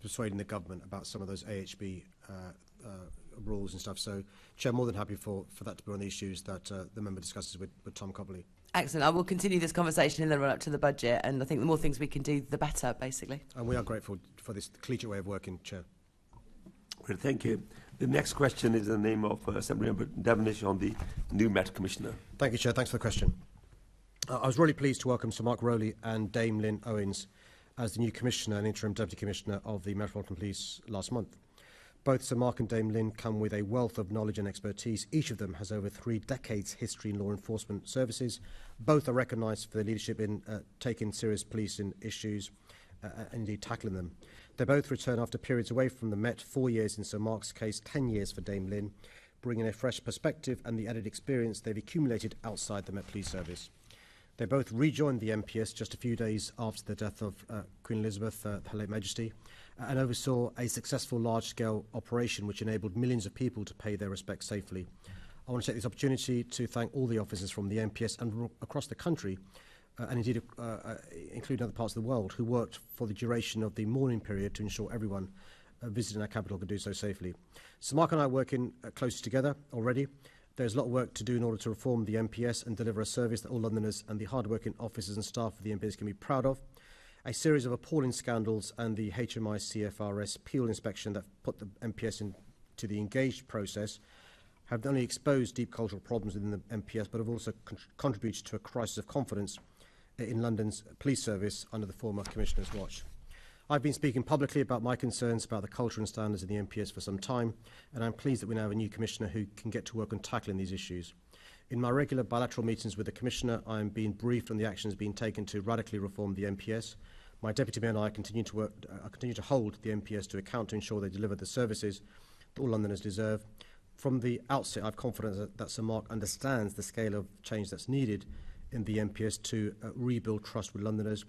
persuading the government about some of those AHB rules and stuff. So, Chair, more than happy for that to be one of the issues that the member discusses with Tom Cobley. Excellent. I will continue this conversation in the run-up to the budget, and I think the more things we can do, the better, basically. And we are grateful for this collegiate way of working, Chair. Great, thank you. The next question is in the name of Assemblymember Devonish on the new Met Commissioner. Thank you, Chair. Thanks for the question. I was really pleased to welcome Sir Mark Rowley and Dame Lynn Owens as the new Commissioner and Interim Deputy Commissioner of the Metropolitan Police last month. Both Sir Mark and Dame Lynn come with a wealth of knowledge and expertise. Each of them has over 3 decades history in law enforcement services. Both are recognised for their leadership in taking serious policing issues and indeed tackling them. They both return after periods away from the Met, 4 years in Sir Mark's case, 10 years for Dame Lynn, bringing a fresh perspective and the added experience they've accumulated outside the Met Police Service. They both rejoined the MPS just a few days after the death of Queen Elizabeth, Her late Majesty, and oversaw a successful large-scale operation which enabled millions of people to pay their respects safely. I want to take this opportunity to thank all the officers from the MPS and across the country, and indeed including other parts of the world, who worked for the duration of the mourning period to ensure everyone visiting our capital could do so safely. So Mark and I are working closely together already. There's a lot of work to do in order to reform the MPS and deliver a service that all Londoners and the hard-working officers and staff of the MPS can be proud of. A series of appalling scandals and the HMI CFRS Peel inspection that put the MPS into the engaged process have not only exposed deep cultural problems within the MPS, but have also contributed to a crisis of confidence in London's police service under the former Commissioner's watch. I've been speaking publicly about my concerns about the culture and standards of the MPS for some time, and I'm pleased that we now have a new Commissioner who can get to work on tackling these issues. In my regular bilateral meetings with the Commissioner, I am being briefed on the actions being taken to radically reform the MPS. My Deputy Mayor and I continue to hold the MPS to account to ensure they deliver the services that all Londoners deserve. From the outset, I have confidence that Sir Mark understands the scale of change that's needed in the MPS to rebuild trust with Londoners.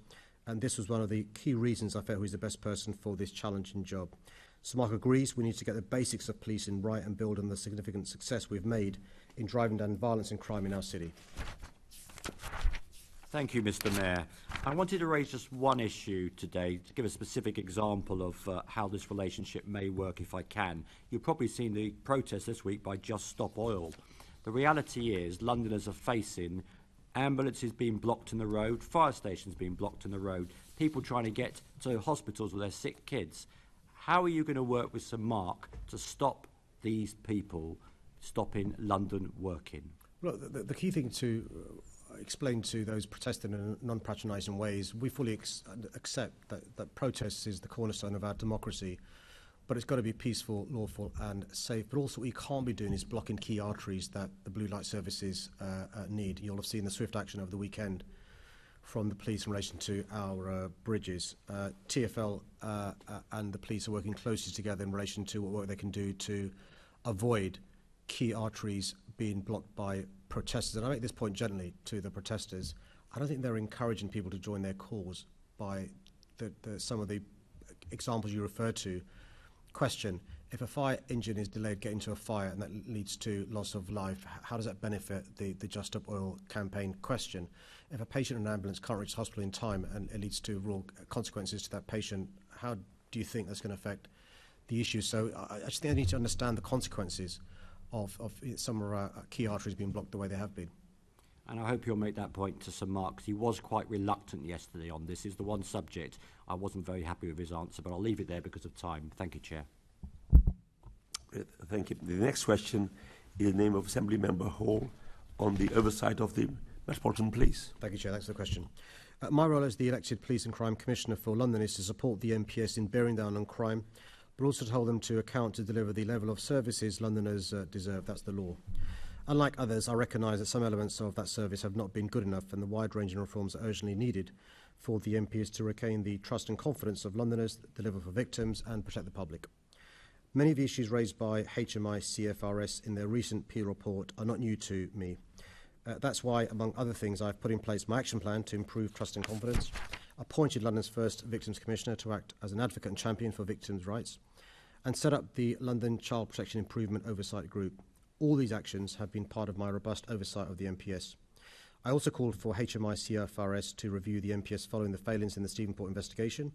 And this was one of the key reasons I felt he was the best person for this challenging job. Sir Mark agrees we need to get the basics of policing right and build on the significant success we've made in driving down violence and crime in our city. Thank you, Mr. Mayor. I wanted to raise just one issue today to give a specific example of how this relationship may work if I can. You've probably seen the protest this week by Just Stop Oil. The reality is Londoners are facing ambulances being blocked in the road, fire stations being blocked in the road, people trying to get to hospitals with their sick kids. How are you going to work with Sir Mark to stop these people stopping London working? Well, the key thing to explain to those protesting in non-patronising ways, we fully accept that protest is the cornerstone of our democracy, but it's got to be peaceful, lawful and safe. But also what you can't be doing is blocking key arteries that the blue light services need. You'll have seen the swift action over the weekend from the police in relation to our bridges. TfL and the police are working closely together in relation to what work they can do to avoid key arteries being blocked by protesters. And I make this point gently to the protesters. I don't think they're encouraging people to join their cause by some of the examples you referred to. Question, If a fire engine is delayed getting to a fire and that leads to loss of life, how does that benefit the Just Stop Oil campaign question? If a patient in an ambulance can't reach the hospital in time and it leads to real consequences to that patient, how do you think that's going to affect the issue? So I just think I need to understand the consequences of some of our key arteries being blocked the way they have been. And I hope you'll make that point to Sir Mark, 'cause he was quite reluctant yesterday on this. Is the one subject I wasn't very happy with his answer, but I'll leave it there because of time. Thank you, Chair. Thank you. The next question is the name of Assembly Member Hall on the oversight of the Metropolitan Police. Thank you, Chair. Thanks for the question. My role as the elected Police and Crime Commissioner for London is to support the MPS in bearing down on crime, but also to hold them to account to deliver the level of services Londoners deserve. That's the law. Unlike others, I recognise that some elements of that service have not been good enough, and the wide-ranging reforms are urgently needed for the MPs to regain the trust and confidence of Londoners, deliver for victims and protect the public. Many of the issues raised by HMI CFRS in their recent peer report are not new to me. That's why, among other things, I've put in place my action plan to improve trust and confidence, appointed London's first Victims Commissioner to act as an advocate and champion for victims' rights, and set up the London Child Protection Improvement Oversight Group. All these actions have been part of my robust oversight of the MPS. I also called for HMI CFRS to review the MPS following the failings in the Stephenport investigation,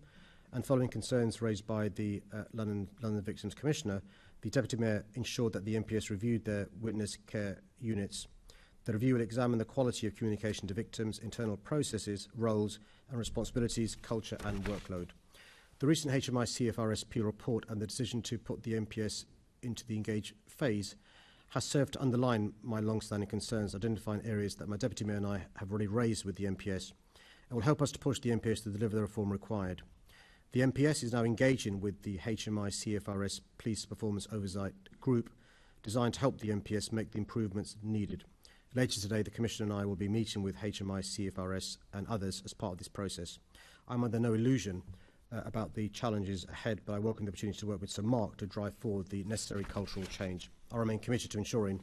and following concerns raised by the London Victims Commissioner, the Deputy Mayor ensured that the MPS reviewed their witness care units. The review will examine the quality of communication to victims, internal processes, roles and responsibilities, culture and workload. The recent HMI CFRS peer report and the decision to put the MPS into the engage phase has served to underline my long-standing concerns, identifying areas that my Deputy Mayor and I have already raised with the MPS, and will help us to push the MPS to deliver the reform required. The MPS is now engaging with the HMI CFRS Police Performance Oversight Group, designed to help the MPS make the improvements needed. Later today, the Commissioner and I will be meeting with HMI CFRS and others as part of this process. I'm under no illusion about the challenges ahead, but I welcome the opportunity to work with Sir Mark to drive forward the necessary cultural change. I remain committed to ensuring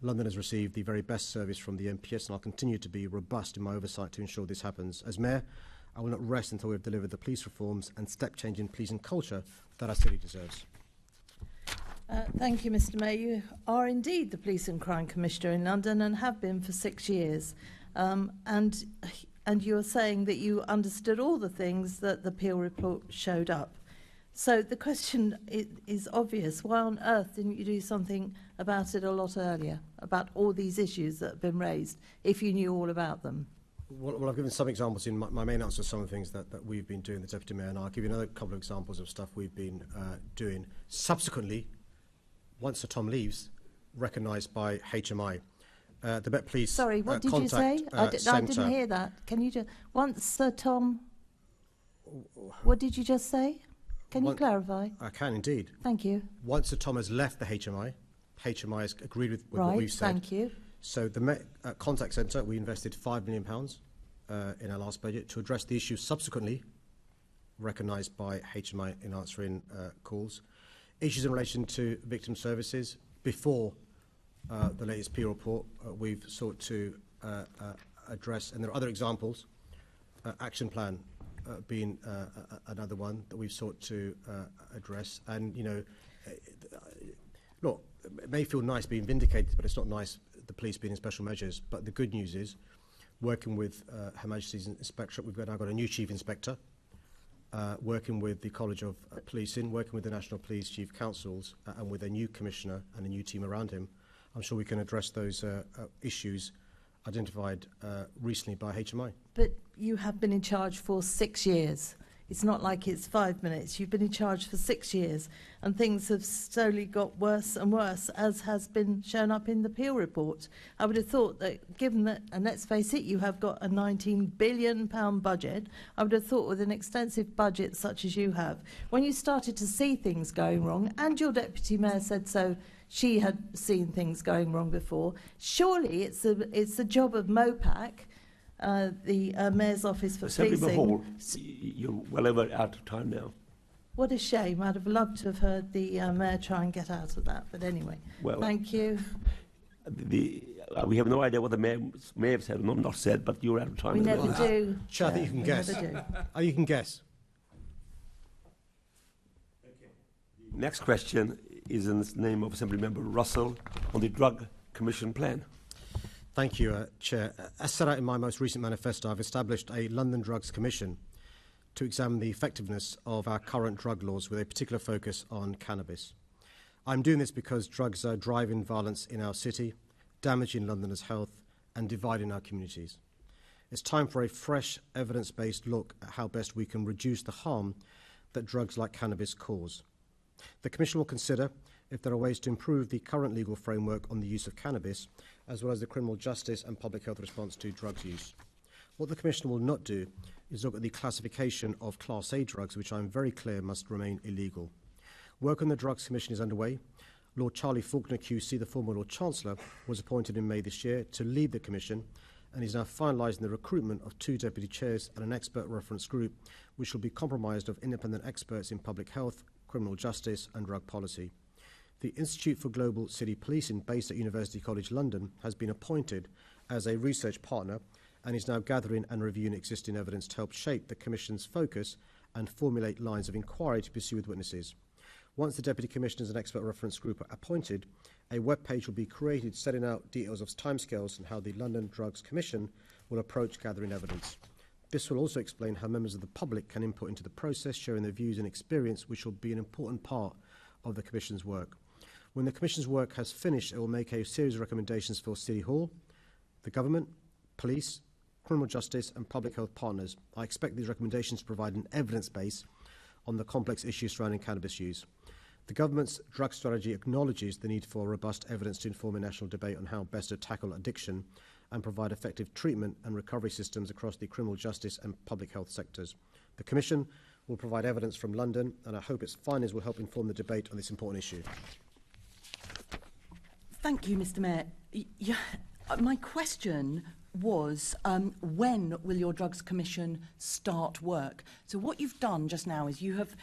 London has received the very best service from the MPS, and I'll continue to be robust in my oversight to ensure this happens. As Mayor, I will not rest until we have delivered the police reforms and step change in policing culture that our city deserves. Thank you, Mr. Mayor. You are indeed the Police and Crime Commissioner in London and have been for 6 years. And you're saying that you understood all the things that the Peel report showed up. So the question is obvious. Why on earth didn't you do something about it a lot earlier, about all these issues that have been raised, if you knew all about them? Well, I've given some examples in my main answer to some of the things that we've been doing, the Deputy Mayor, and I'll give you another couple of examples of stuff we've been doing. Subsequently, once Sir Tom leaves, recognised by HMI, the Met Police Sorry, what did you say? I didn't hear that. Can you just... Once Sir Tom... What did you just say? Can you clarify? I can indeed. Thank you. Once Sir Tom has left the HMI has agreed with right, what we've said. Thank you. So the Met Contact Centre, we invested £5 million in our last budget to address the issues subsequently recognised by HMI in answering calls. Issues in relation to victim services before the latest peer report we've sought to address, and there are other examples. Action plan being another one that we've sought to address. And, you know, look, it may feel nice being vindicated, but it's not nice the police being in special measures. But the good news is, working with Her Majesty's Inspectorate, we've now got a new Chief Inspector, working with the College of Policing, working with the National Police Chief Councils, and with a new Commissioner and a new team around him. I'm sure we can address those issues identified recently by HMI. But you have been in charge for 6 years. It's not like it's 5 minutes. You've been in charge for 6 years, and things have slowly got worse and worse, as has been shown up in the Peel report. I would have thought that, given that, and let's face it, you have got a £19 billion budget, I would have thought with an extensive budget such as you have, when you started to see things going wrong, and your Deputy Mayor said so, she had seen things going wrong before, surely it's the job of MOPAC, the Mayor's Office for Policing. Hall, you're well over out of time now. What a shame. I'd have loved to have heard the Mayor try and get out of that. But anyway, well, thank you. We have no idea what the Mayor may have said or not said, but you're out of time. We never do. Chair, I think you can guess. You can guess. Next question is in the name of Assembly Member Russell on the Drug Commission plan. Thank you, Chair. As set out in my most recent manifesto, I've established a London Drugs Commission to examine the effectiveness of our current drug laws with a particular focus on cannabis. I'm doing this because drugs are driving violence in our city, damaging Londoners' health and dividing our communities. It's time for a fresh, evidence-based look at how best we can reduce the harm that drugs like cannabis cause. The Commission will consider if there are ways to improve the current legal framework on the use of cannabis, as well as the criminal justice and public health response to drugs use. What the Commission will not do is look at the classification of Class A drugs, which I'm very clear must remain illegal. Work on the Drugs Commission is underway. Lord Charlie Faulkner QC, the former Lord Chancellor, was appointed in May this year to lead the Commission, and is now finalising the recruitment of 2 deputy chairs and an expert reference group, which will be comprised of independent experts in public health, criminal justice and drug policy. The Institute for Global City Policing, based at University College London, has been appointed as a research partner and is now gathering and reviewing existing evidence to help shape the Commission's focus and formulate lines of inquiry to pursue with witnesses. Once the Deputy Commissioners and Expert Reference Group are appointed, a web page will be created setting out details of timescales and how the London Drugs Commission will approach gathering evidence. This will also explain how members of the public can input into the process, sharing their views and experience, which will be an important part of the Commission's work. When the Commission's work has finished, it will make a series of recommendations for City Hall, the government, police, criminal justice and public health partners. I expect these recommendations to provide an evidence base on the complex issues surrounding cannabis use. The government's drug strategy acknowledges the need for robust evidence to inform a national debate on how best to tackle addiction and provide effective treatment and recovery systems across the criminal justice and public health sectors. The Commission will provide evidence from London, and I hope its findings will help inform the debate on this important issue. Thank you, Mr. Mayor. My question was, when will your Drugs Commission start work? So what you've done just now is you have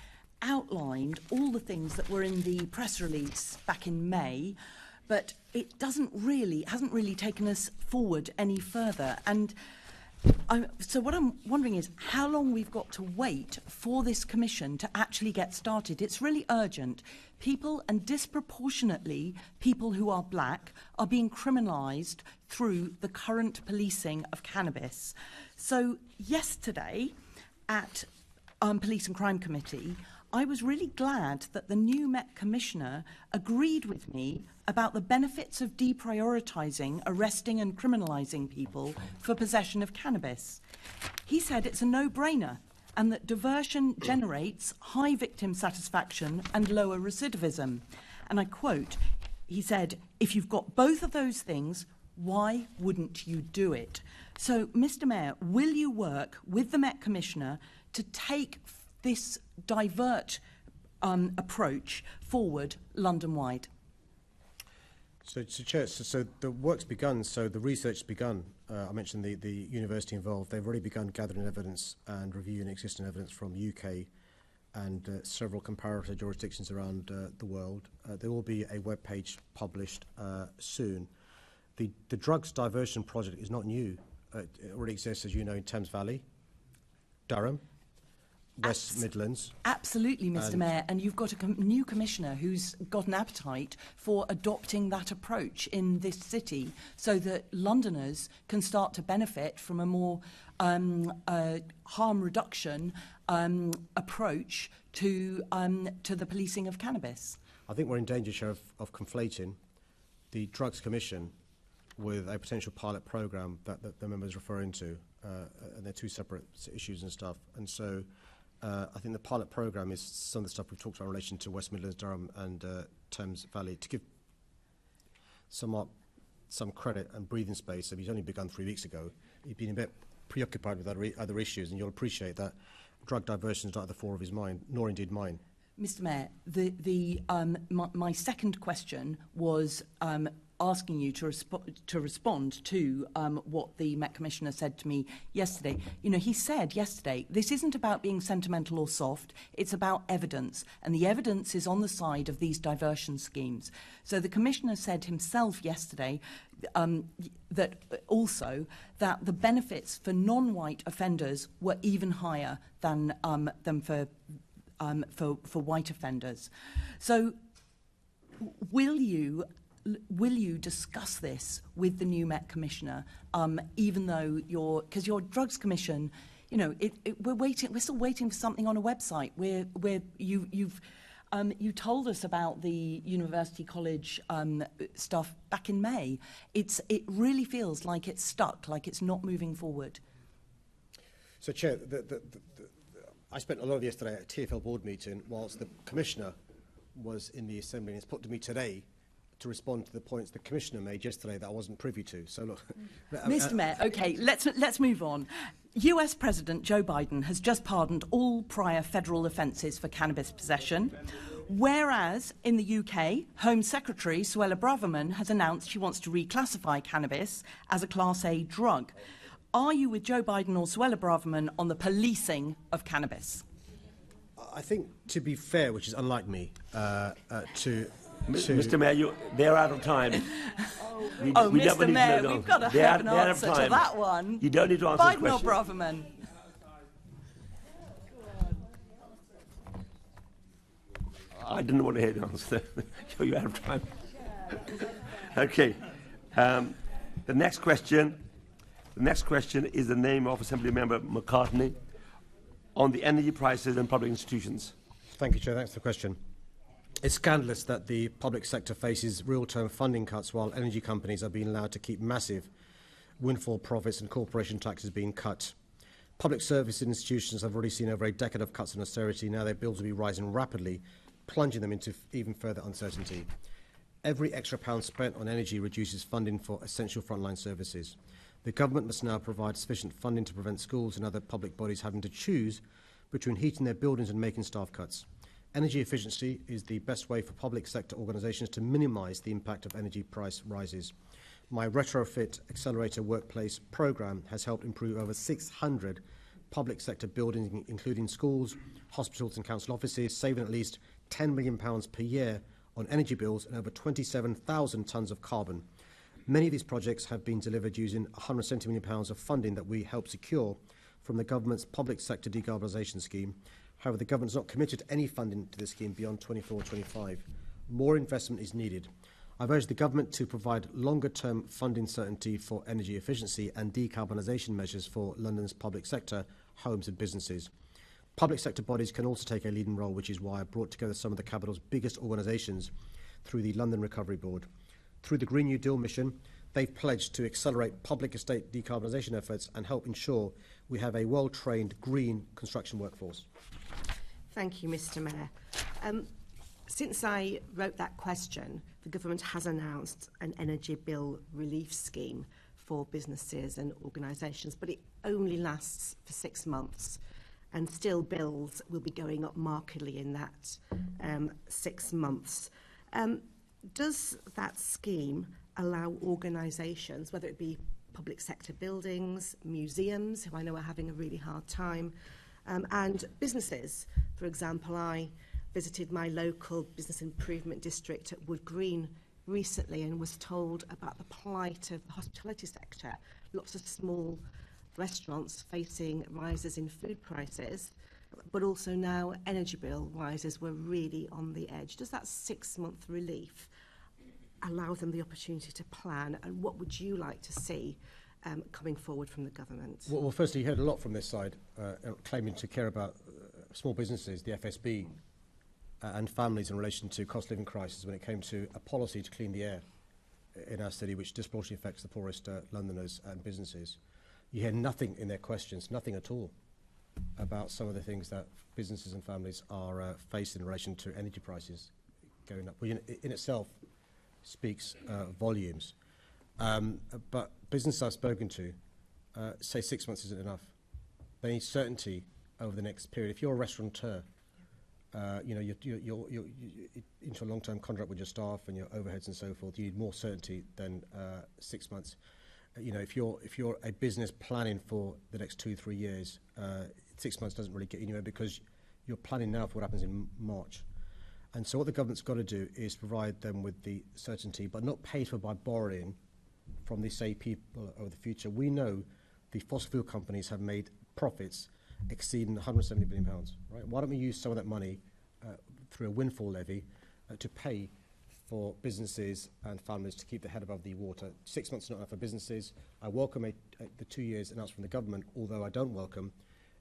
outlined all the things that were in the press release back in May, but it hasn't really taken us forward any further. And so what I'm wondering is how long we've got to wait for this commission to actually get started. It's really urgent. People, and disproportionately people who are black, are being criminalised through the current policing of cannabis. So yesterday at Police and Crime Committee, I was really glad that the new Met Commissioner agreed with me about the benefits of deprioritising, arresting and criminalising people for possession of cannabis. He said it's a no-brainer and that diversion generates high victim satisfaction and lower recidivism. And I quote, he said, if you've got both of those things, why wouldn't you do it? So, Mr. Mayor, will you work with the Met Commissioner to take this divert approach forward London-wide? So Chair, so the work's begun, so the research's begun. I mentioned the university involved. They've already begun gathering evidence and reviewing existing evidence from UK and several comparator jurisdictions around the world. There will be a web page published soon. The drugs diversion project is not new. It already exists, as you know, in Thames Valley, Durham, West Midlands. Absolutely, Mr. Mayor, and you've got a new commissioner who's got an appetite for adopting that approach in this city so that Londoners can start to benefit from a more harm reduction approach to the policing of cannabis. I think we're in danger, Chair, of conflating the Drugs Commission with a potential pilot programme that the member is referring to, and they're two separate issues and stuff. And so I think the pilot programme is some of the stuff we've talked about in relation to West Midlands, Durham and Thames Valley. To give some credit and breathing space, he's only begun 3 weeks ago. He'd been a bit preoccupied with other issues, and you'll appreciate that drug diversion is not at the fore of his mind, nor indeed mine. Mr. Mayor, my second question was asking you to respond to what the Met Commissioner said to me yesterday. You know, he said yesterday, this isn't about being sentimental or soft, it's about evidence, and the evidence is on the side of these diversion schemes. So the Commissioner said himself yesterday that the benefits for non-white offenders were even higher than for for white offenders. So will you discuss this with the new Met Commissioner, even though because your Drugs Commission, you know, we're still waiting for something on a website where you told us about the University College stuff back in May. It really feels like it's stuck, like it's not moving forward. So, Chair, I spent a lot of yesterday at a TfL board meeting whilst the Commissioner was in the Assembly, and it's put to me today to respond to the points the Commissioner made yesterday that I wasn't privy to. So, look... Mr. Mayor, OK, let's move on. US President Joe Biden has just pardoned all prior federal offences for cannabis possession, whereas in the UK, Home Secretary Suella Braverman has announced she wants to reclassify cannabis as a Class A drug. Are you with Joe Biden or Suella Braverman on the policing of cannabis? I think, to be fair, which is unlike me, Mr. Mayor, they're out of time. Mr. Mayor, we've got to have an answer to that one. You don't need to answer Biden the or question. Braverman? I didn't want to hear the answer. You're out of time. Okay. The next question is the name of Assembly Member McCartney on the energy prices and public institutions. Thank you, Chair. Thanks for the question. It's scandalous that the public sector faces real-term funding cuts while energy companies are being allowed to keep massive windfall profits and corporation taxes being cut. Public service institutions have already seen over a decade of cuts and austerity. Now their bills will be rising rapidly, plunging them into even further uncertainty. Every extra pound spent on energy reduces funding for essential frontline services. The government must now provide sufficient funding to prevent schools and other public bodies having to choose between heating their buildings and making staff cuts. Energy efficiency is the best way for public sector organisations to minimise the impact of energy price rises. My Retrofit Accelerator Workplace programme has helped improve over 600 public sector buildings, including schools, hospitals and council offices, saving at least £10 million per year on energy bills and over 27,000 tonnes of carbon. Many of these projects have been delivered using £170 million of funding that we helped secure from the government's public sector decarbonisation scheme. However, the government is not committed to any funding to this scheme beyond 24-25. More investment is needed. I've urged the government to provide longer-term funding certainty for energy efficiency and decarbonisation measures for London's public sector, homes and businesses. Public sector bodies can also take a leading role, which is why I brought together some of the capital's biggest organisations through the London Recovery Board. Through the Green New Deal mission, they've pledged to accelerate public estate decarbonisation efforts and help ensure we have a well-trained green construction workforce. Thank you, Mr. Mayor. Since I wrote that question, the government has announced an energy bill relief scheme for businesses and organisations, but it only lasts for 6 months, and still bills will be going up markedly in that 6 months. Does that scheme allow organisations, whether it be public sector buildings, museums, who I know are having a really hard time, and businesses? For example, I visited my local business improvement district at Wood Green recently and was told about the plight of the hospitality sector. Lots of small restaurants facing rises in food prices, but also now energy bill rises were really on the edge. Does that 6-month relief allow them the opportunity to plan, and what would you like to see coming forward from the government? Well, firstly, you heard a lot from this side claiming to care about small businesses, the FSB, and families in relation to cost of living crisis when it came to a policy to clean the air in our city, which disproportionately affects the poorest Londoners and businesses. You hear nothing in their questions, nothing at all, about some of the things that businesses and families are facing in relation to energy prices going up, which in itself speaks volumes. But businesses I've spoken to say 6 months isn't enough. They need certainty over the next period. If you're a restaurateur, you're into a long-term contract with your staff and your overheads and so forth, you need more certainty than 6 months. If you're a business planning for the next 2-3 years, 6 months doesn't really get you anywhere because you're planning now for what happens in March. And so what the government's got to do is provide them with the certainty, but not paid for by borrowing from the same people over the future. We know the fossil fuel companies have made profits exceeding £170 billion, right? Why don't we use some of that money through a windfall levy to pay for businesses and families to keep their head above the water? 6 months is not enough for businesses. I welcome the 2 years announced from the government, although I don't welcome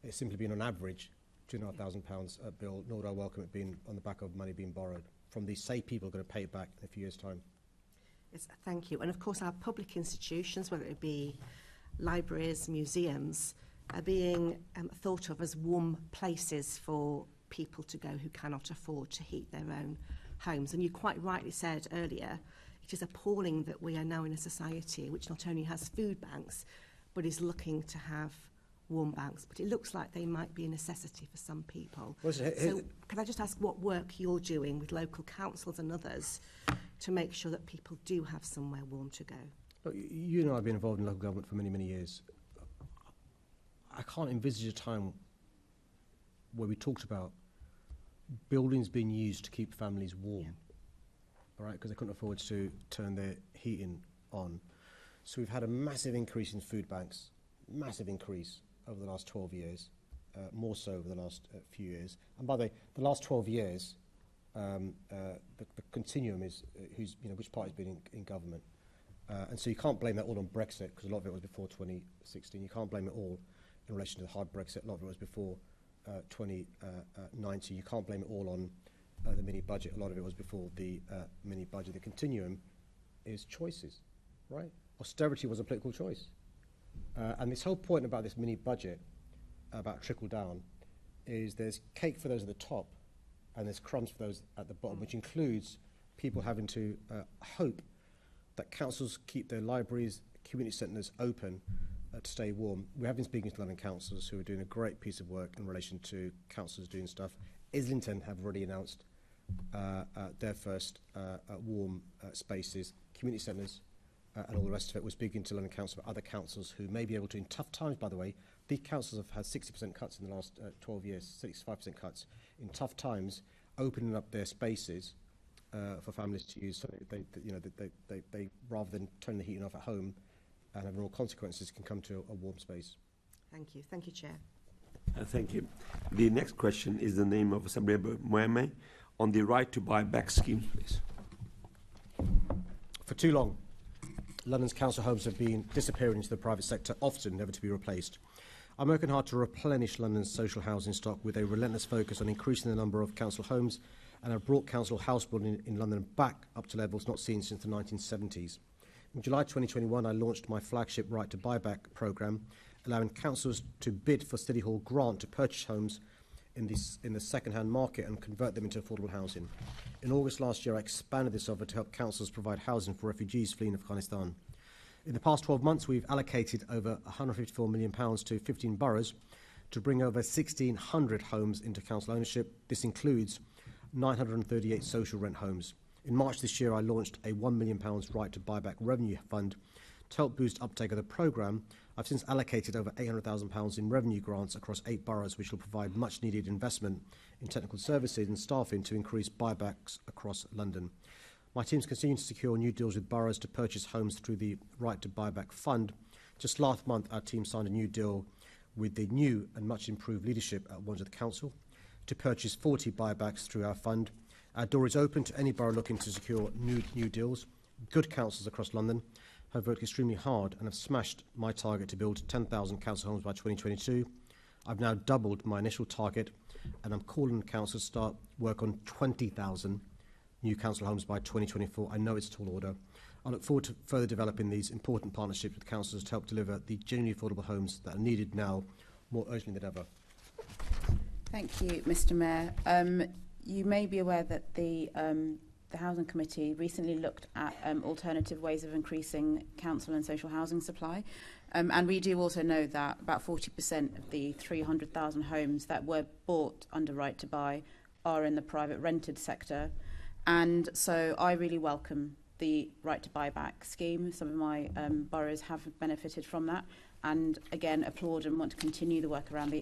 it simply being on average £2,500 bill, nor do I welcome it being on the back of money being borrowed from these same people who are going to pay it back in a few years' time. Yes, thank you. And of course our public institutions, whether it be libraries, museums, are being thought of as warm places for people to go who cannot afford to heat their own homes. And you quite rightly said earlier, it is appalling that we are now in a society which not only has food banks, but is looking to have warm banks. But it looks like they might be a necessity for some people. So can I just ask what work you're doing with local councils and others to make sure that people do have somewhere warm to go? Look, you know I've been involved in local government for many, many years. I can't envisage a time where we talked about buildings being used to keep families warm, all right, because they couldn't afford to turn their heating on. So we've had a massive increase in food banks, massive increase over the last 12 years, more so over the last few years. And by the way, the last 12 years, the continuum is which party's been in government. And so you can't blame that all on Brexit, because a lot of it was before 2016. You can't blame it all in relation to the hard Brexit. A lot of it was before 2019. You can't blame it all on the mini-budget. A lot of it was before the mini-budget. The continuum is choices, right? Austerity was a political choice. And this whole point about this mini-budget, about trickle-down, is there's cake for those at the top and there's crumbs for those at the bottom, which includes people having to hope that councils keep their libraries, community centres open to stay warm. We have been speaking to London councils who are doing a great piece of work in relation to councils doing stuff. Islington have already announced their first warm spaces, community centres, and all the rest of it. We're speaking to London Council about other councils who may be able to, in tough times, by the way, these councils have had 60% cuts in the last 12 years, 65% cuts. In tough times, opening up their spaces for families to use, so they rather than turning the heating off at home and having all consequences, can come to a warm space. Thank you. Thank you, Chair. Thank you. The next question is the name of Assembly Member Moeme on the right to buy back scheme, please. For too long, London's council homes have been disappearing into the private sector, often never to be replaced. I'm working hard to replenish London's social housing stock with a relentless focus on increasing the number of council homes, and have brought council house building in London back up to levels not seen since the 1970s. In July 2021, I launched my flagship Right to Buyback programme, allowing councils to bid for City Hall grant to purchase homes in the second-hand market and convert them into affordable housing. In August last year, I expanded this offer to help councils provide housing for refugees fleeing Afghanistan. In the past 12 months, we've allocated over £154 million to 15 boroughs to bring over 1,600 homes into council ownership. This includes 938 social rent homes. In March this year, I launched a £1 million Right to Buyback revenue fund to help boost uptake of the programme. I've since allocated over £800,000 in revenue grants across 8 boroughs, which will provide much-needed investment in technical services and staffing to increase buybacks across London. My teams continue to secure new deals with boroughs to purchase homes through the Right to Buyback fund. Just last month, our team signed a new deal with the new and much improved leadership at Wandsworth Council to purchase 40 buybacks through our fund. Our door is open to any borough looking to secure new deals. Good councils across London have worked extremely hard and have smashed my target to build 10,000 council homes by 2022. I've now doubled my initial target, and I'm calling on councils to start work on 20,000 new council homes by 2024. I know it's a tall order. I look forward to further developing these important partnerships with councils to help deliver the genuinely affordable homes that are needed now more urgently than ever. Thank you, Mr. Mayor. You may be aware that the Housing Committee recently looked at alternative ways of increasing council and social housing supply. And we do also know that about 40% of the 300,000 homes that were bought under Right to Buy are in the private rented sector. And so I really welcome the Right to Buy Back scheme. Some of my boroughs have benefited from that. And again, applaud and want to continue the work around the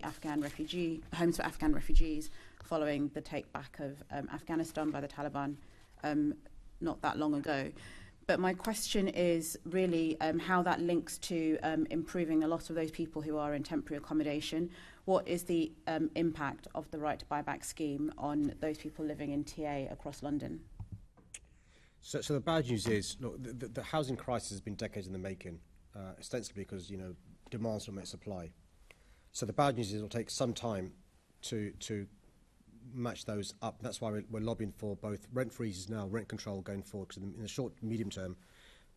homes for Afghan refugees following the take back of Afghanistan by the Taliban not that long ago. But my question is really how that links to improving a lot of those people who are in temporary accommodation. What is the impact of the right to buy back scheme on those people living in TA across London? So the bad news is, look, the housing crisis has been decades in the making, ostensibly because, you know, demand's don't met supply. So the bad news is it'll take some time to match those up. That's why we're lobbying for both rent freezes now, rent control going forward, because in the short, medium term,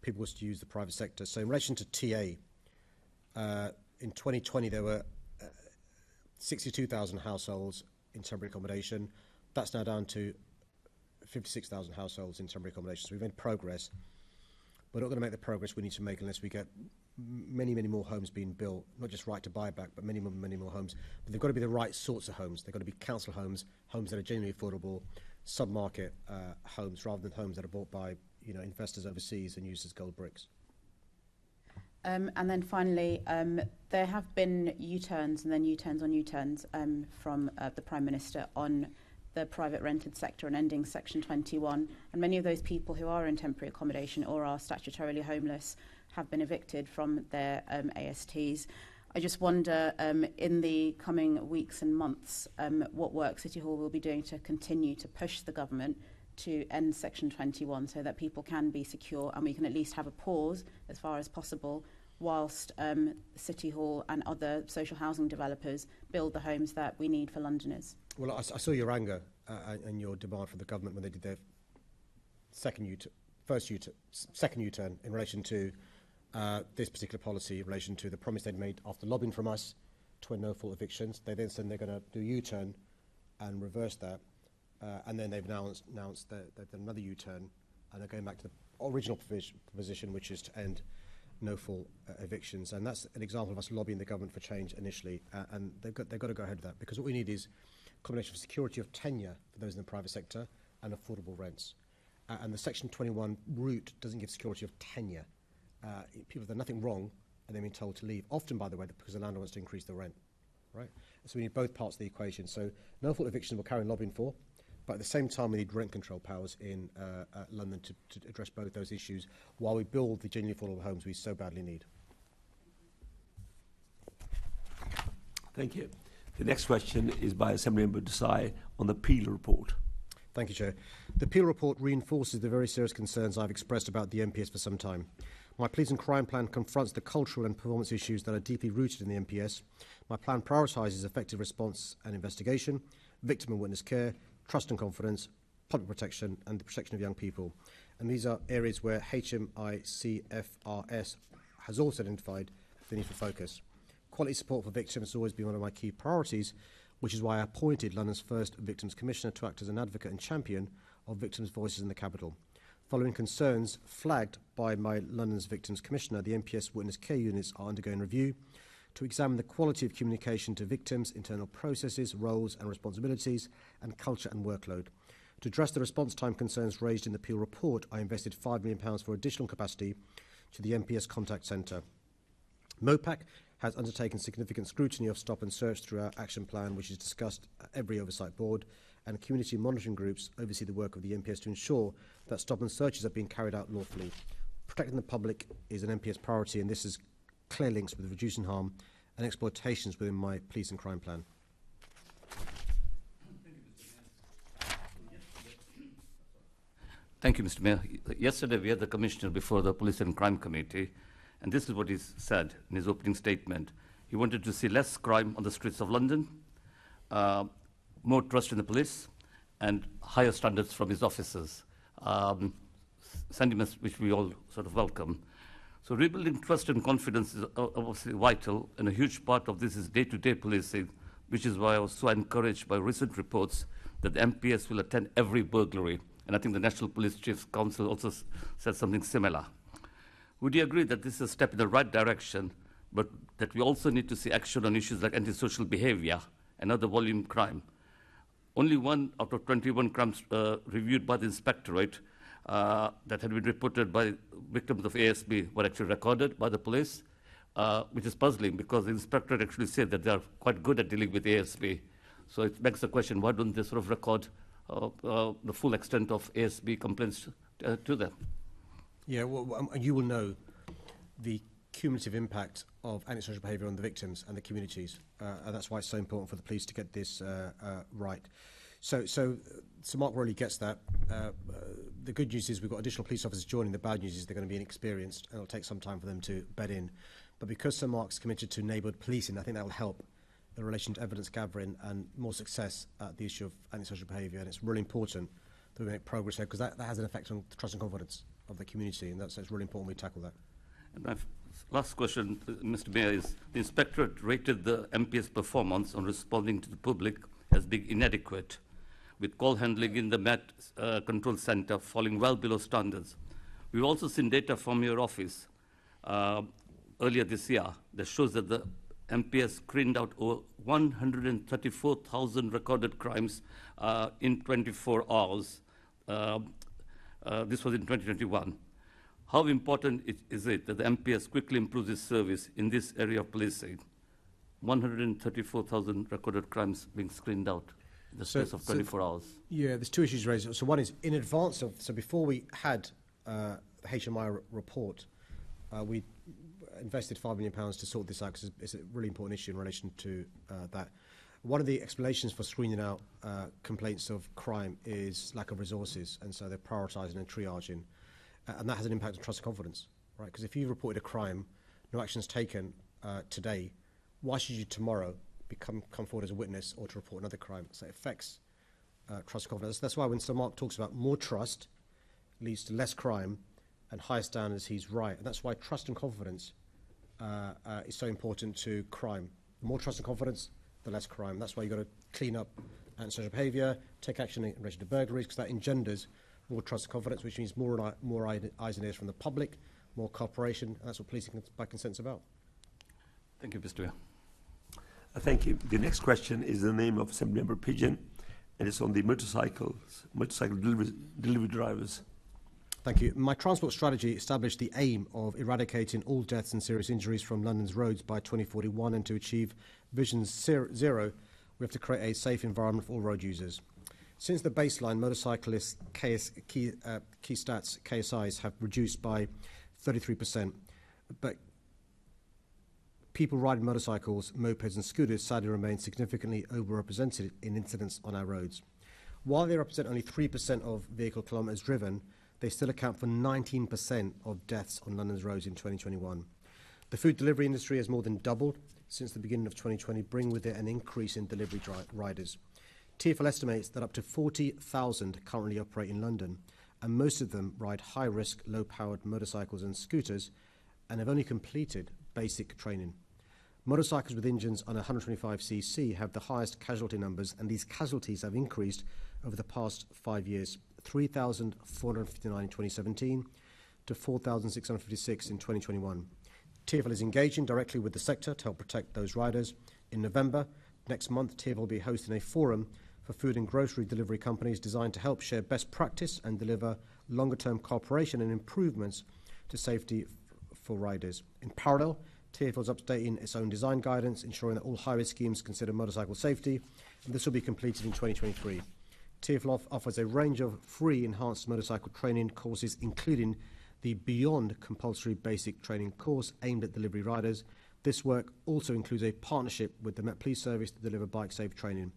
people wish to use the private sector. So in relation to TA, in 2020 there were 62,000 households in temporary accommodation. That's now down to 56,000 households in temporary accommodation. So we've made progress. We're not going to make the progress we need to make unless we get many, many more homes being built, not just right to buy back, but many more homes. But they've got to be the right sorts of homes. They've got to be council homes, homes that are genuinely affordable, sub-market homes, rather than homes that are bought by, you know, investors overseas and used as gold bricks. And then finally, there have been U-turns and then U-turns on U-turns from the Prime Minister on the private rented sector and ending Section 21. And many of those people who are in temporary accommodation or are statutorily homeless have been evicted from their ASTs. I just wonder, in the coming weeks and months, what work City Hall will be doing to continue to push the government to end Section 21 so that people can be secure and we can at least have a pause as far as possible whilst City Hall and other social housing developers build the homes that we need for Londoners. Well, I saw your anger and your demand from the government when they did their second U-turn in relation to this particular policy, in relation to the promise they'd made after lobbying from us to end no-fault evictions. They then said they're going to do a U-turn and reverse that, and then they've announced that they've done another U-turn and they're going back to the original position, which is to end no-fault evictions. And that's an example of us lobbying the government for change initially, and they've got to go ahead with that, because what we need is a combination of security of tenure for those in the private sector and affordable rents. And the Section 21 route doesn't give security of tenure. People have done nothing wrong and they've been told to leave, often, by the way, because the landlord wants to increase the rent, right? So we need both parts of the equation. So no-fault eviction we'll carry on lobbying for, but at the same time we need rent control powers in London to address both those issues while we build the genuinely affordable homes we so badly need. Thank you. The next question is by Assemblymember Desai on the Peel report. Thank you, Chair. The Peel report reinforces the very serious concerns I've expressed about the MPS for some time. My police and crime plan confronts the cultural and performance issues that are deeply rooted in the MPS. My plan prioritises effective response and investigation, victim and witness care, trust and confidence, public protection and the protection of young people. And these are areas where HMICFRS has also identified the need for focus. Quality support for victims has always been one of my key priorities, which is why I appointed London's first Victims Commissioner to act as an advocate and champion of victims' voices in the capital. Following concerns flagged by my London's Victims Commissioner, the MPS witness care units are undergoing review to examine the quality of communication to victims, internal processes, roles and responsibilities, and culture and workload. To address the response time concerns raised in the Peel report, I invested £5 million for additional capacity to the MPS contact centre. MOPAC has undertaken significant scrutiny of stop and search through our action plan, which is discussed at every oversight board, and community monitoring groups oversee the work of the MPS to ensure that stop and searches are being carried out lawfully. Protecting the public is an MPS priority, and this is clear links with reducing harm and exploitations within my police and crime plan. Thank you, Mr. Mayor. Yesterday, we had the Commissioner before the Police and Crime Committee, and this is what he said in his opening statement. He wanted to see less crime on the streets of London, more trust in the police, and higher standards from his officers. Sentiments which we all sort of welcome. So rebuilding trust and confidence is obviously vital, and a huge part of this is day-to-day policing, which is why I was so encouraged by recent reports that the MPS will attend every burglary, and I think the National Police Chiefs Council also said something similar. Would you agree that this is a step in the right direction, but that we also need to see action on issues like antisocial behavior and other volume crime? Only 1 out of 21 crimes reviewed by the Inspectorate that had been reported by victims of ASB were actually recorded by the police, which is puzzling because the Inspectorate actually said that they are quite good at dealing with ASB. So it begs the question, why don't they sort of record the full extent of ASB complaints to them? Yeah, well, you will know the cumulative impact of antisocial behaviour on the victims and the communities, and that's why it's so important for the police to get this right. So Mark really gets that. The good news is we've got additional police officers joining. The bad news is they're going to be inexperienced, and it'll take some time for them to bed in. But because Sir Mark's committed to neighbourhood policing, I think that will help in relation to evidence gathering and more success at the issue of antisocial behaviour. And it's really important that we make progress there, because that has an effect on the trust and confidence of the community, and it's really important we tackle that. And my last question, Mr. Mayor, is the Inspectorate rated the MPS performance on responding to the public as being inadequate, with call handling in the Met Control Centre falling well below standards. We've also seen data from your office earlier this year that shows that the MPS screened out over 134,000 recorded crimes in 24 hours. This was in 2021. How important is it that the MPS quickly improves its service in this area of policing? 134,000 recorded crimes being screened out in the space of 24 hours. Yeah, there's two issues raised. So one is in advance of, so before we had the HMI report, we invested £5 million to sort this out, because it's a really important issue in relation to that. One of the explanations for screening out complaints of crime is lack of resources, and so they're prioritising and triaging. And that has an impact on trust and confidence, right? Because if you reported a crime, no action is taken today, why should you tomorrow come forward as a witness or to report another crime? So it affects trust and confidence. That's why when Sir Mark talks about more trust leads to less crime and higher standards, he's right. And that's why trust and confidence is so important to crime. The more trust and confidence, the less crime. That's why you've got to clean up antisocial behaviour, take action in relation to burglaries, because that engenders more trust and confidence, which means more eyes and ears from the public, more cooperation, and that's what policing by consent is about. Thank you, Mr. Mayor. Thank you. The next question is the name of Assemblymember Pigeon, and it's on the motorcycle delivery drivers. Thank you. My transport strategy established the aim of eradicating all deaths and serious injuries from London's roads by 2041, and to achieve Vision Zero, we have to create a safe environment for all road users. Since the baseline, motorcyclists' key stats, KSIs, have reduced by 33%, but people riding motorcycles, mopeds and scooters sadly remain significantly overrepresented in incidents on our roads. While they represent only 3% of vehicle kilometres driven, they still account for 19% of deaths on London's roads in 2021. The food delivery industry has more than doubled since the beginning of 2020, bringing with it an increase in delivery riders. TfL estimates that up to 40,000 currently operate in London, and most of them ride high-risk, low-powered motorcycles and scooters and have only completed basic training. Motorcycles with engines under 125cc have the highest casualty numbers, and these casualties have increased over the past 5 years, 3,459 in 2017 to 4,656 in 2021. TfL is engaging directly with the sector to help protect those riders. In November, next month, TfL will be hosting a forum for food and grocery delivery companies designed to help share best practice and deliver longer-term cooperation and improvements to safety for riders. In parallel, TfL is updating its own design guidance, ensuring that all highway schemes consider motorcycle safety, and this will be completed in 2023. TfL offers a range of free enhanced motorcycle training courses, including the Beyond Compulsory Basic Training course aimed at delivery riders. This work also includes a partnership with the Met Police Service to deliver bike-safe training.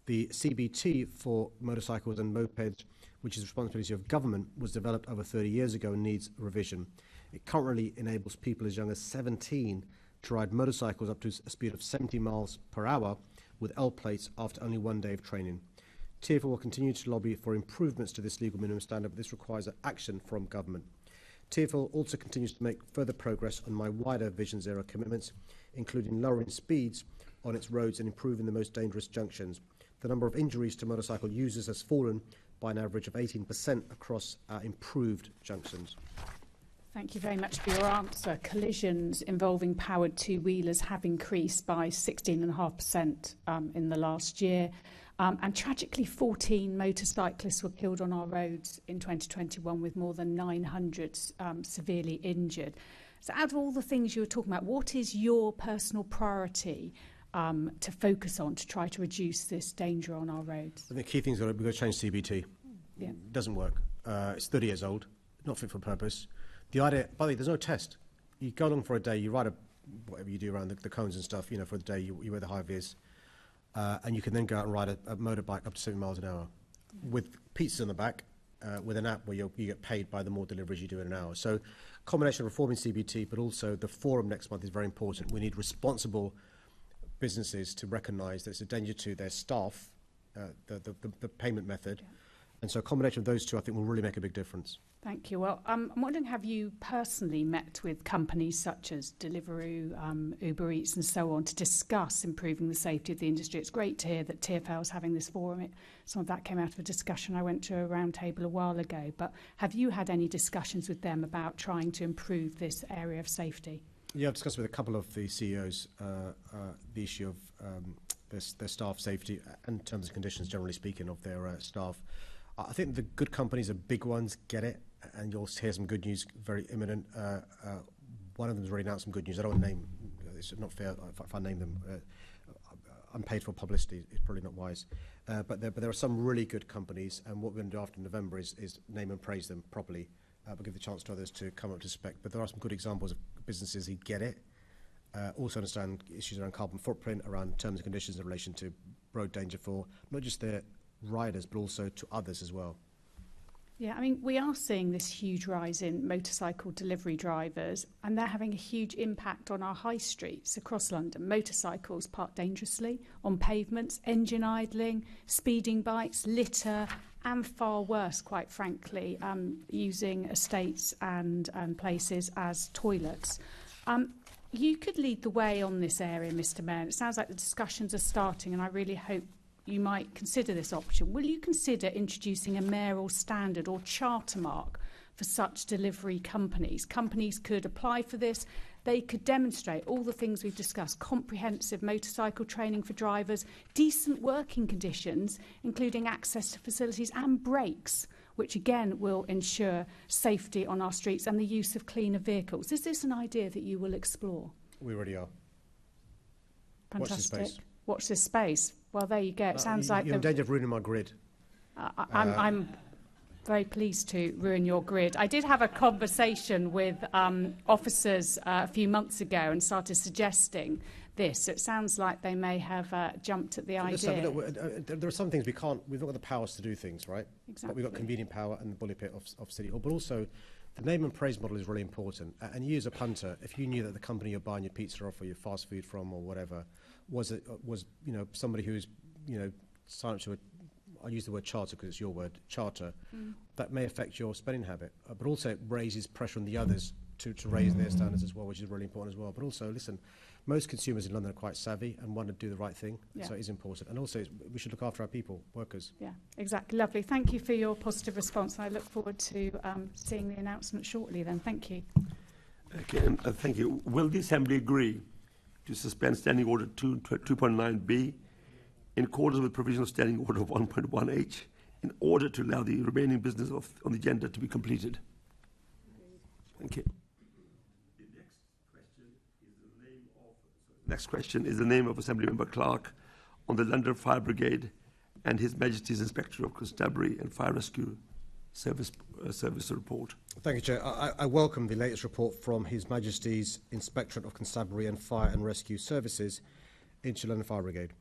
The CBT for motorcycles and mopeds, which is the responsibility of government, was developed over 30 years ago and needs revision. It currently enables people as young as 17 to ride motorcycles up to a speed of 70 miles per hour with L plates after only 1 day of training. TfL will continue to lobby for improvements to this legal minimum standard, but this requires action from government. TfL also continues to make further progress on my wider Vision Zero commitments, including lowering speeds on its roads and improving the most dangerous junctions. The number of injuries to motorcycle users has fallen by an average of 18% across our improved junctions. Thank you very much for your answer. Collisions involving powered two-wheelers have increased by 16.5% in the last year. And tragically, 14 motorcyclists were killed on our roads in 2021, with more than 900 severely injured. So out of all the things you were talking about, what is your personal priority to focus on to try to reduce this danger on our roads? I think the key thing is we've got to change CBT. Yeah. It doesn't work. It's 30 years old. not fit for purpose. The idea, by the way, there's no test. You go along for a day, you ride whatever you do around the cones and stuff, you know, for the day, you wear the high vis, and you can then go out and ride a motorbike up to 70 miles an hour with pizzas in the back, with an app where you get paid by the more deliveries you do in an hour. So combination of reforming CBT, but also the forum next month is very important. We need responsible businesses to recognise that it's a danger to their staff, the payment method. Yeah. And so a combination of those two, I think, will really make a big difference. Thank you. Well, I'm wondering, have you personally met with companies such as Deliveroo, Uber Eats and so on to discuss improving the safety of the industry? It's great to hear that TfL is having this forum. Some of that came out of a discussion I went to a round table a while ago. But have you had any discussions with them about trying to improve this area of safety? Yeah, I've discussed with a couple of the CEOs the issue of their staff safety and terms and conditions, generally speaking, of their staff. I think the good companies, the big ones, get it, and you'll hear some good news very imminent. One of them has already announced some good news. I don't want to name, it's not fair if I name them. Unpaid for publicity is probably not wise. But there are some really good companies, and what we're going to do after November is name and praise them properly, but give the chance to others to come up to spec. But there are some good examples of businesses who get it, also understand issues around carbon footprint, around terms and conditions in relation to road danger for not just their riders, but also to others as well. Yeah, I mean, we are seeing this huge rise in motorcycle delivery drivers, and they're having a huge impact on our high streets across London. Motorcycles parked dangerously on pavements, engine idling, speeding bikes, litter, and far worse, quite frankly, using estates and places as toilets. You could lead the way on this area, Mr. Mayor. It sounds like the discussions are starting, and I really hope you might consider this option. Will you consider introducing a mayoral standard or charter mark for such delivery companies? Companies could apply for this. They could demonstrate all the things we've discussed: comprehensive motorcycle training for drivers, decent working conditions, including access to facilities and brakes, which again will ensure safety on our streets and the use of cleaner vehicles. Is this an idea that you will explore? We already are. Fantastic. Watch this space. Watch this space. Well, there you go. It sounds like you're in danger of ruining my grid. I'm very pleased to ruin your grid. I did have a conversation with officers a few months ago and started suggesting this. It sounds like they may have jumped at the idea. There are some things we've not got the powers to do things, right? Exactly. But we've got convening power and the bully pit of City Hall. But also, the name and praise model is really important. And you as a punter, if you knew that the company you're buying your pizza off or your fast food from or whatever was somebody who's signed up to I use the word charter because it's your word, charter, that may affect your spending habit. But also it raises pressure on the others to raise their standards as well, which is really important as well. But also, listen, most consumers in London are quite savvy and want to do the right thing, so it is important. And also, we should look after our people, workers. Yeah, exactly. Lovely. Thank you for your positive response. I look forward to seeing the announcement shortly then. Thank you. Okay, thank you. Will the Assembly agree to suspend Standing Order 2.9b in accordance with Provisional Standing Order of 1.1h in order to allow the remaining business on the agenda to be completed? Thank you. Next question is the name of Assembly Member Clark on the London Fire Brigade and His Majesty's Inspector of Constabulary and Fire Rescue Service report. Thank you, Chair. I welcome the latest report from His Majesty's Inspectorate of Constabulary and Fire and Rescue Services into London Fire Brigade.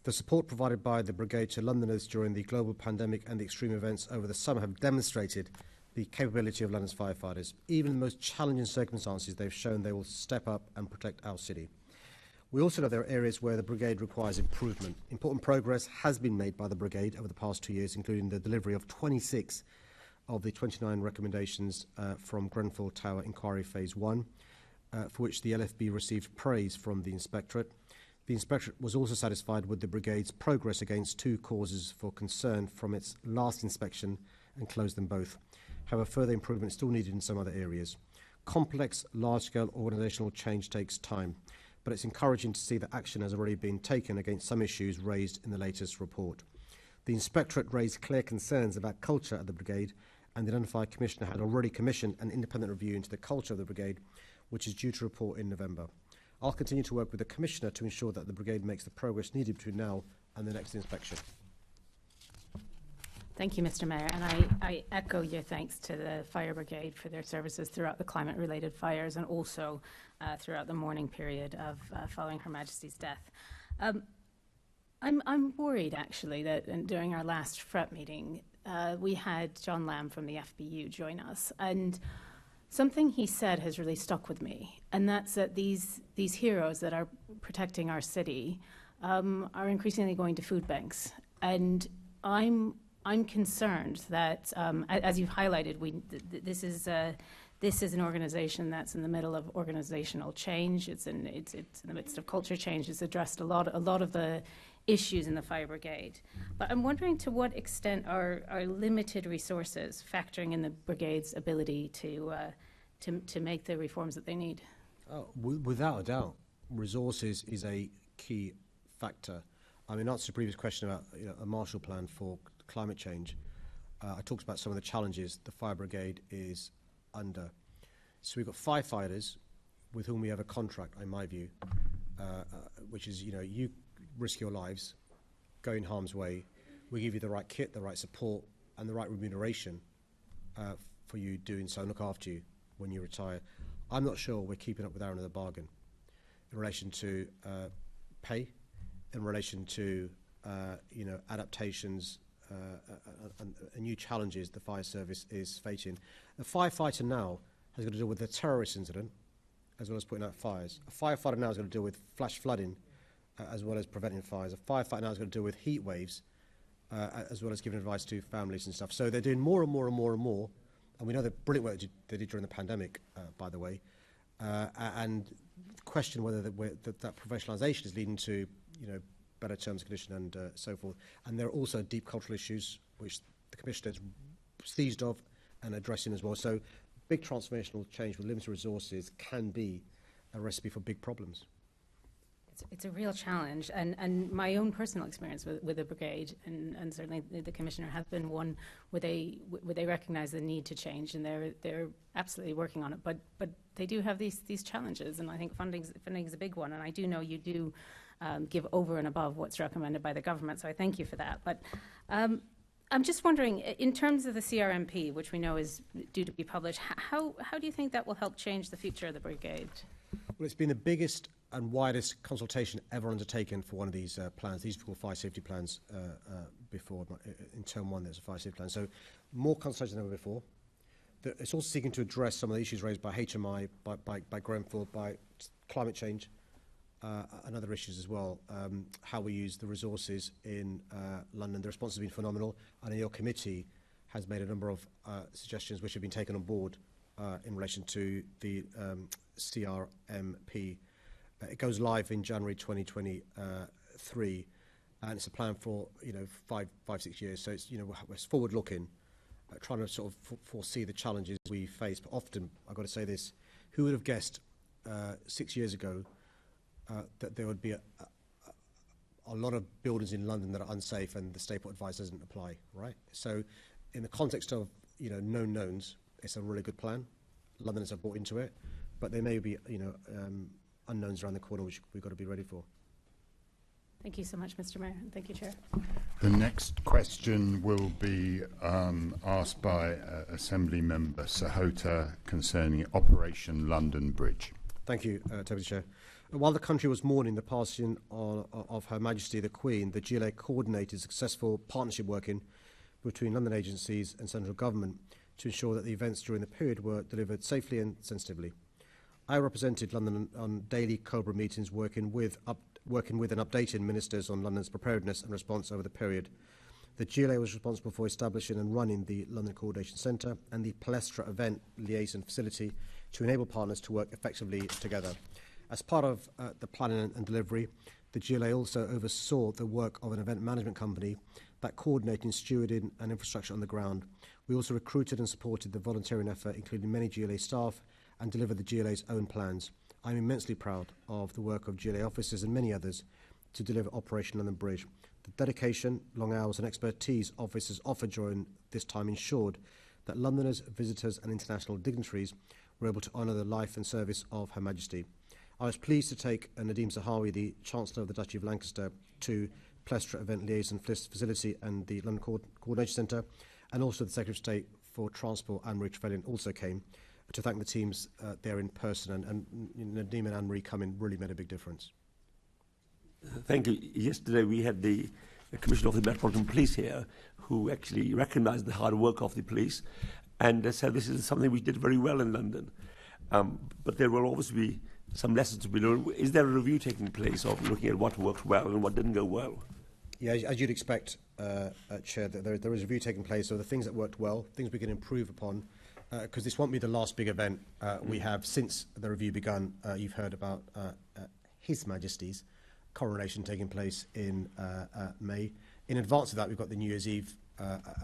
The support provided by the Brigade to Londoners during the global pandemic and the extreme events over the summer have demonstrated the capability of London's firefighters. Even in the most challenging circumstances, they've shown they will step up and protect our city. We also know there are areas where the Brigade requires improvement. Important progress has been made by the Brigade over the past 2 years, including the delivery of 26 of the 29 recommendations from Grenfell Tower Inquiry Phase 1, for which the LFB received praise from the Inspectorate. The Inspectorate was also satisfied with the Brigade's progress against 2 causes for concern from its last inspection and closed them both. However, further improvement is still needed in some other areas. Complex, large-scale organisational change takes time, but it's encouraging to see that action has already been taken against some issues raised in the latest report. The Inspectorate raised clear concerns about culture at the Brigade, and the Identified Commissioner had already commissioned an independent review into the culture of the Brigade, which is due to report in November. I'll continue to work with the Commissioner to ensure that the Brigade makes the progress needed between now and the next inspection. Thank you, Mr. Mayor, and I echo your thanks to the Fire Brigade for their services throughout the climate-related fires and also throughout the mourning period of following Her Majesty's death. I'm worried, actually, that during our last FREP meeting, we had John Lamb from the FBU join us, and something he said has really stuck with me, and that's that these heroes that are protecting our city are increasingly going to food banks, and I'm concerned that, as you've highlighted, this is an organisation that's in the middle of organisational change. It's in the midst of culture change. It's addressed a lot of the issues in the Fire Brigade. But I'm wondering to what extent are limited resources factoring in the Brigade's ability to make the reforms that they need? Without a doubt, resources is a key factor. I mean, answer to the previous question about a Marshall Plan for climate change, I talked about some of the challenges the Fire Brigade is under. So we've got firefighters with whom we have a contract, in my view, which is, you risk your lives, go in harm's way, we give you the right kit, the right support, and the right remuneration for you doing so, and look after you when you retire. I'm not sure we're keeping up with our end of the bargain in relation to pay, in relation to adaptations and new challenges the fire service is facing. A firefighter now has got to deal with a terrorist incident as well as putting out fires. A firefighter now has got to deal with flash flooding as well as preventing fires. A firefighter now has got to deal with heat waves as well as giving advice to families and stuff. So they're doing more and more and more and more. And we know the brilliant work they did during the pandemic, by the way, and question whether that professionalisation is leading to, better terms and conditions and so forth. And there are also deep cultural issues which the Commissioner has seized of and addressing as well. So big transformational change with limited resources can be a recipe for big problems. It's a real challenge, and my own personal experience with the Brigade, and certainly the Commissioner, has been one where they recognise the need to change, and they're absolutely working on it. But they do have these challenges, and I think funding is a big one. And I do know you do give over and above what's recommended by the government, so I thank you for that. But I'm just wondering, in terms of the CRMP, which we know is due to be published, how do you think that will help change the future of the Brigade? Well, it's been the biggest and widest consultation ever undertaken for one of these plans. These are called fire safety plans before. In term one, there's a fire safety plan. So more consultation than ever before. It's also seeking to address some of the issues raised by HMI, by Grenfell, by climate change, and other issues as well. How we use the resources in London. The response has been phenomenal, and your committee has made a number of suggestions which have been taken on board in relation to the CRMP. It goes live in January 2023, and it's a plan for 5-6 years. So it's forward-looking, trying to sort of foresee the challenges we face. But often, I've got to say this: who would have guessed 6 years ago that there would be a lot of buildings in London that are unsafe and the stay put advice doesn't apply, right? So, in the context of known knowns, it's a really good plan. Londoners have bought into it, but there may be unknowns around the corner which we've got to be ready for. Thank you so much, Mr. Mayor. Thank you, Chair. The next question will be asked by Assembly Member Sahota concerning Operation London Bridge. Thank you, Deputy Chair. While the country was mourning the passing of Her Majesty the Queen, the GLA coordinated successful partnership working between London agencies and central government to ensure that the events during the period were delivered safely and sensitively. I represented London on daily COBRA meetings working with and updating ministers on London's preparedness and response over the period. The GLA was responsible for establishing and running the London Coordination Centre and the Palestra Event Liaison Facility to enable partners to work effectively together. As part of the planning and delivery, the GLA also oversaw the work of an event management company that coordinated stewarding and infrastructure on the ground. We also recruited and supported the volunteering effort, including many GLA staff, and delivered the GLA's own plans. I'm immensely proud of the work of GLA officers and many others to deliver Operation London Bridge. The dedication, long hours and expertise officers offered during this time ensured that Londoners, visitors and international dignitaries were able to honour the life and service of Her Majesty. I was pleased to take Nadeem Zahawi, the Chancellor of the Duchy of Lancaster, to Plestra Event Liaison Facility and the London Coordination Centre, and also the Secretary of State for Transport, Anne-Marie Trevelyan, also came to thank the teams there in person, and Nadeem and Anne-Marie coming really made a big difference. Thank you. Yesterday we had the Commissioner of the Metropolitan Police here, who actually recognised the hard work of the police, and said this is something we did very well in London. But there will obviously be some lessons to be learned. Is there a review taking place of looking at what worked well and what didn't go well? Yeah, as you'd expect, Chair, that there is a review taking place. So the things that worked well, things we can improve upon, because this won't be the last big event we have since the review begun. You've heard about His Majesty's coronation taking place in May. In advance of that, we've got the New Year's Eve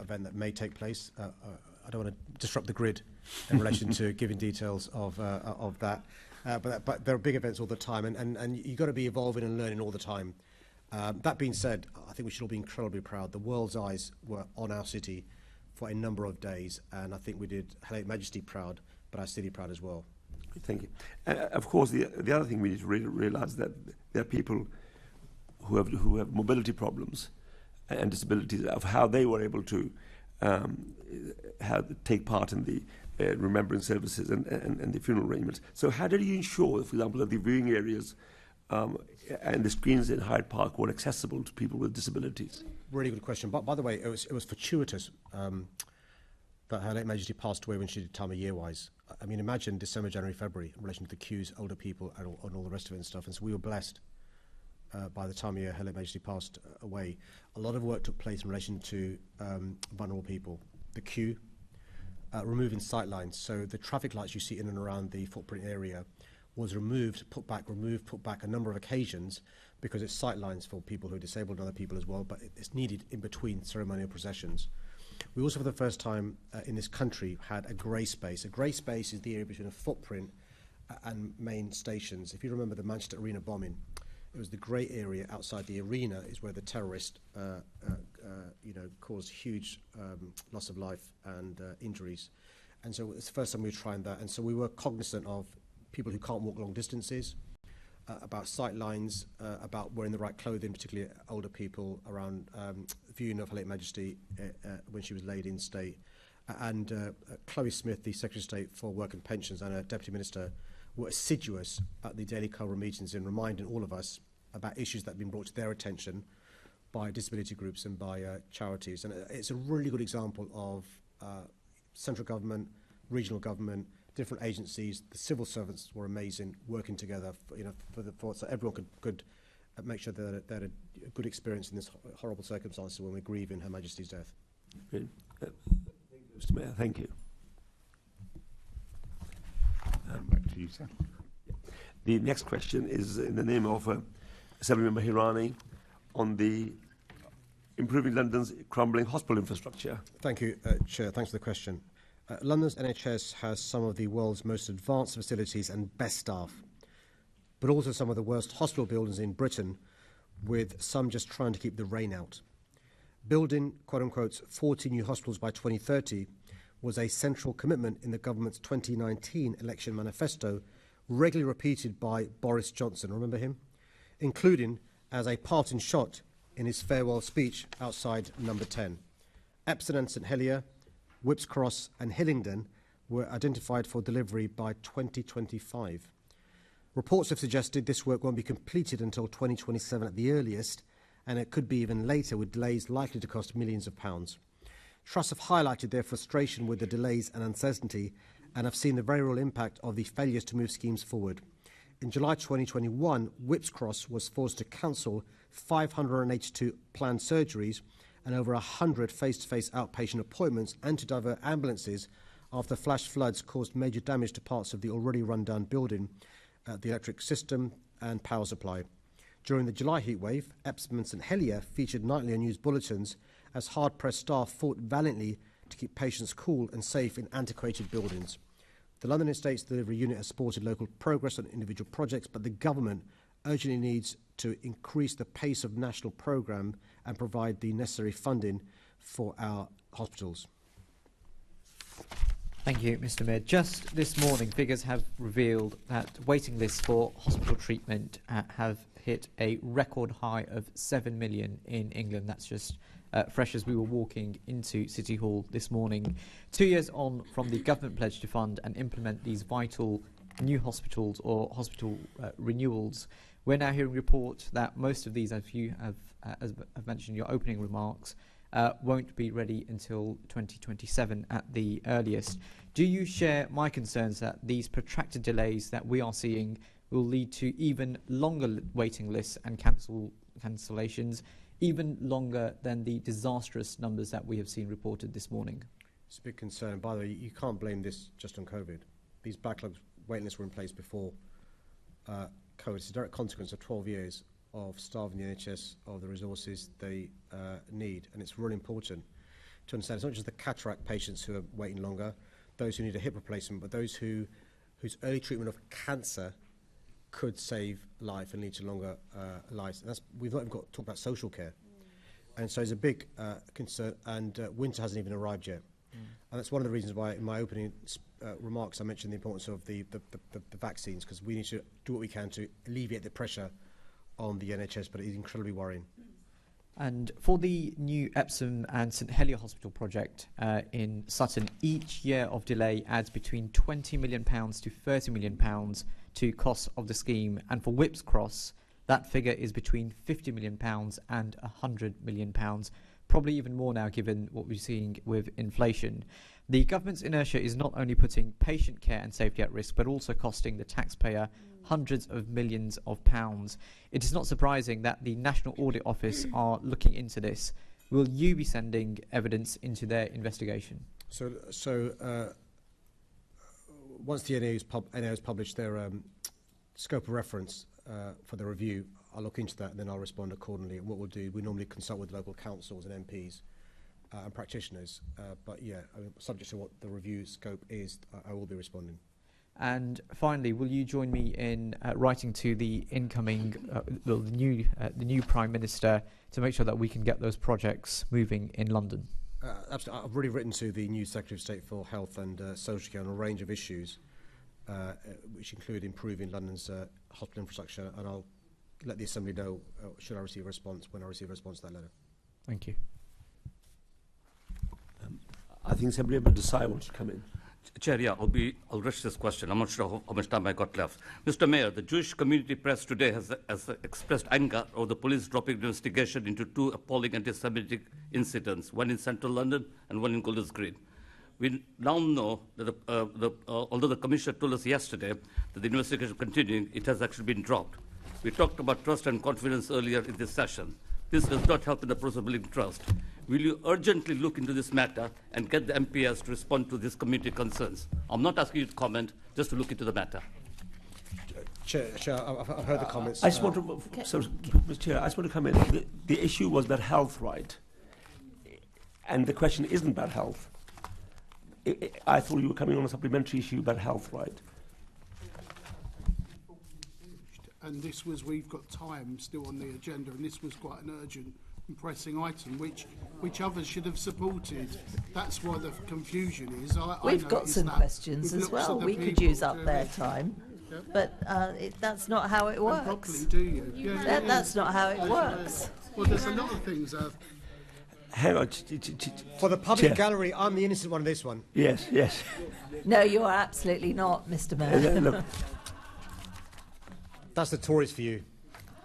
event that may take place. I don't want to disrupt the grid in relation to giving details of that. But there are big events all the time, and you've got to be evolving and learning all the time. That being said, I think we should all be incredibly proud. The world's eyes were on our city for a number of days, and I think we did Her Majesty proud, but our city proud as well. Thank you. Of course, the other thing we need to realise that there are people who have mobility problems and disabilities, of how they were able to take part in the remembrance services and the funeral arrangements. So how did you ensure, for example, that the viewing areas and the screens in Hyde Park were accessible to people with disabilities? Really good question. But by the way, it was fortuitous that Her Late Majesty passed away when she did time of year-wise. I mean, imagine December, January, February in relation to the queues, older people, and all the rest of it and stuff. And so we were blessed by the time of year Her Late Majesty passed away. A lot of work took place in relation to vulnerable people. The queue, removing sight lines. So the traffic lights you see in and around the footprint area was removed, put back a number of occasions, because it's sight lines for people who are disabled and other people as well, but it's needed in between ceremonial processions. We also, for the first time in this country, had a grey space. A grey space is the area between a footprint and main stations. If you remember the Manchester Arena bombing, it was the grey area outside the arena is where the terrorist caused huge loss of life and injuries. And so it's the first time we were trying that. And so we were cognizant of people who can't walk long distances, about sight lines, about wearing the right clothing, particularly older people, around viewing of Her Late Majesty when she was laid in state. And Chloe Smith, the Secretary of State for Work and Pensions, and her Deputy Minister were assiduous at the daily Cobra meetings in reminding all of us about issues that have been brought to their attention by disability groups and by charities. And it's a really good example of central government, regional government, different agencies. The civil servants were amazing, working together, so everyone could make sure that they had a good experience in this horrible circumstances when we're grieving Her Majesty's death. Thank you, Mr. Mayor. Thank you. Back to you, sir. The next question is in the name of Assemblymember Hirani on the improving London's crumbling hospital infrastructure. Thank you, Chair. Thanks for the question. London's NHS has some of the world's most advanced facilities and best staff, but also some of the worst hospital buildings in Britain, with some just trying to keep the rain out. Building, quote-unquote, 40 new hospitals by 2030 was a central commitment in the government's 2019 election manifesto, regularly repeated by Boris Johnson, remember him? Including as a parting shot in his farewell speech outside Number 10. Epsom and St Helier, Whipps Cross and Hillingdon were identified for delivery by 2025. Reports have suggested this work won't be completed until 2027 at the earliest, and it could be even later, with delays likely to cost millions of pounds. Trusts have highlighted their frustration with the delays and uncertainty, and have seen the very real impact of the failures to move schemes forward. In July 2021, Whipps Cross was forced to cancel 582 planned surgeries and over 100 face-to-face outpatient appointments, and to divert ambulances after flash floods caused major damage to parts of the already run-down building, the electric system and power supply. During the July heatwave, Epsom and St Helier featured nightly on news bulletins as hard-pressed staff fought valiantly to keep patients cool and safe in antiquated buildings. The London Estates Delivery Unit has supported local progress on individual projects, but the government urgently needs to increase the pace of national programme and provide the necessary funding for our hospitals. Thank you, Mr. Mayor. Just this morning, figures have revealed that waiting lists for hospital treatment have hit a record high of 7 million in England. That's just fresh as we were walking into City Hall this morning. 2 years on from the government pledge to fund and implement these vital new hospitals or hospital renewals, we're now hearing reports that most of these, as you have mentioned in your opening remarks, won't be ready until 2027 at the earliest. Do you share my concerns that these protracted delays that we are seeing will lead to even longer waiting lists and cancellations, even longer than the disastrous numbers that we have seen reported this morning? It's a big concern. By the way, you can't blame this just on COVID. These backlogs, waiting lists were in place before COVID. It's a direct consequence of 12 years of starving the NHS of the resources they need. And it's really important to understand it's not just the cataract patients who are waiting longer, those who need a hip replacement, but those whose early treatment of cancer could save life and lead to longer lives. And we've not even got to talk about social care. And so it's a big concern, and winter hasn't even arrived yet. And that's one of the reasons why in my opening remarks I mentioned the importance of the vaccines, because we need to do what we can to alleviate the pressure on the NHS, but it is incredibly worrying. And for the new Epsom and St Helier Hospital project in Sutton, each year of delay adds between £20 million to £30 million to costs of the scheme. And for Whipps Cross, that figure is between £50 million and £100 million, probably even more now given what we're seeing with inflation. The government's inertia is not only putting patient care and safety at risk, but also costing the taxpayer hundreds of millions of pounds. It is not surprising that the National Audit Office are looking into this. Will you be sending evidence into their investigation? So once the NAO has published their scope of reference for the review, I'll look into that and then I'll respond accordingly. And what we'll do, we normally consult with local councils and MPs and practitioners. But yeah, subject to what the review scope is, I will be responding. And finally, will you join me in writing to the incoming, the new Prime Minister to make sure that we can get those projects moving in London? Absolutely. I've already written to the new Secretary of State for Health and Social Care on a range of issues, which include improving London's hospital infrastructure, and I'll let the Assembly know should I receive a response, when I receive a response to that letter. Thank you. I think Assembly Member Desai wants to come in. Chair, yeah, I'll rush this question. I'm not sure how much time I got left. Mr. Mayor, the Jewish community press today has expressed anger over the police dropping the investigation into two appalling anti-Semitic incidents, one in central London and one in Golders Green. We now know that although the Commissioner told us yesterday that the investigation is continuing, it has actually been dropped. We talked about trust and confidence earlier in this session. This does not help in the process of building trust. Will you urgently look into this matter and get the MPs to respond to these community concerns? I'm not asking you to comment, just to look into the matter. Chair, I've heard the comments. I just want to, Mr. Chair, I just want to come in. The issue was about health, right? And the question isn't about health. I thought you were coming on a supplementary issue about health, right? And this was, we've got time still on the agenda, and this was quite an urgent and pressing item, which others should have supported. That's why the confusion is. We've got some questions as well. We could use up their time, but that's not how it works. Properly, do you? That's not how it works. Well, there's a lot of things. Hang on. For the public Chair. gallery, I'm the innocent one in this one. Yes, yes. No, you are absolutely not, Mr. Mayor. Look, that's the Tories for you.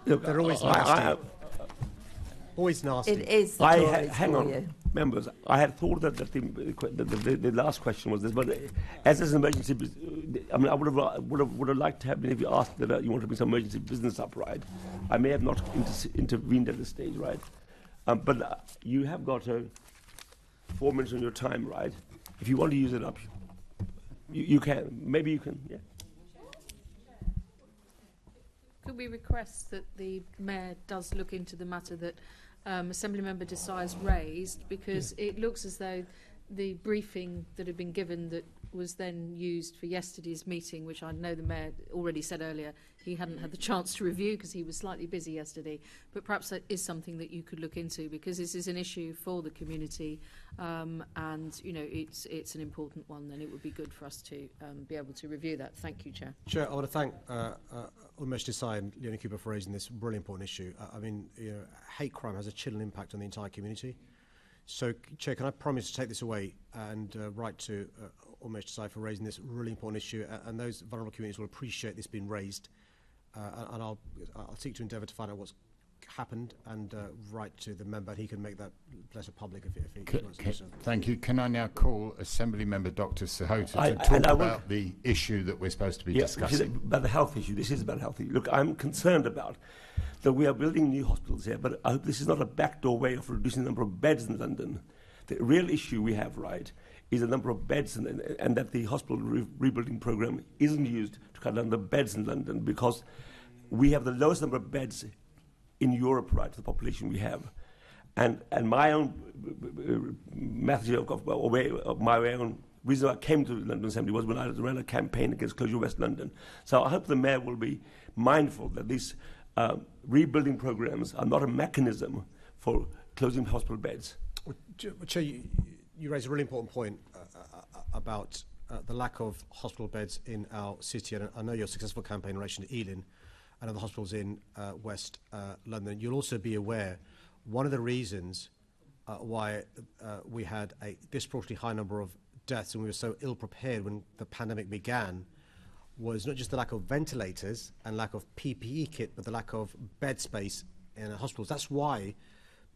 Look, they're always nasty. Always nasty. It is the Tories hang for on, you. members. I had thought that the last question was this, but as an emergency, I mean, I would have liked to have been, if you asked that you want to bring some emergency business up, right? I may have not intervened at this stage, right? But you have got 4 minutes on your time, right? If you want to use it up, you can. Maybe you can. Yeah. Could we request that the Mayor does look into the matter that Assembly Member Desai has raised, because it looks as though the briefing that had been given that was then used for yesterday's meeting, which I know the Mayor already said earlier he hadn't had the chance to review because he was slightly busy yesterday, but perhaps that is something that you could look into, because this is an issue for the community, and you know it's an important one, and it would be good for us to be able to review that. Thank you, Chair. Chair, I want to thank Umesh Desai and Leonie Cooper for raising this really important issue. I mean, you know, hate crime has a chilling impact on the entire community. So, Chair, can I promise to take this away and write to Umesh Desai for raising this really important issue, and those vulnerable communities will appreciate this being raised, and I'll seek to endeavour to find out what's happened and write to the member, and he can make that letter public if he wants to. Thank you. Can I now call Assembly Member Dr. Sahota to talk about the issue that we're supposed to be discussing? About the health issue. This is about health issue. Look, I'm concerned about that we are building new hospitals here, but I hope this is not a backdoor way of reducing the number of beds in London. The real issue we have, right, is the number of beds, and that the hospital rebuilding programme isn't used to cut down the beds in London, because we have the lowest number of beds in Europe, right, for the population we have. And my own method of my own reason I came to the London Assembly was when I ran a campaign against Closure West London. So I hope the Mayor will be mindful that these rebuilding programmes are not a mechanism for closing hospital beds. Chair, you raise a really important point about the lack of hospital beds in our city, and I know your successful campaign in relation to Ealing and other hospitals in West London. You'll also be aware one of the reasons why we had a disproportionately high number of deaths and we were so ill prepared when the pandemic began was not just the lack of ventilators and lack of PPE kit, but the lack of bed space in hospitals. That's why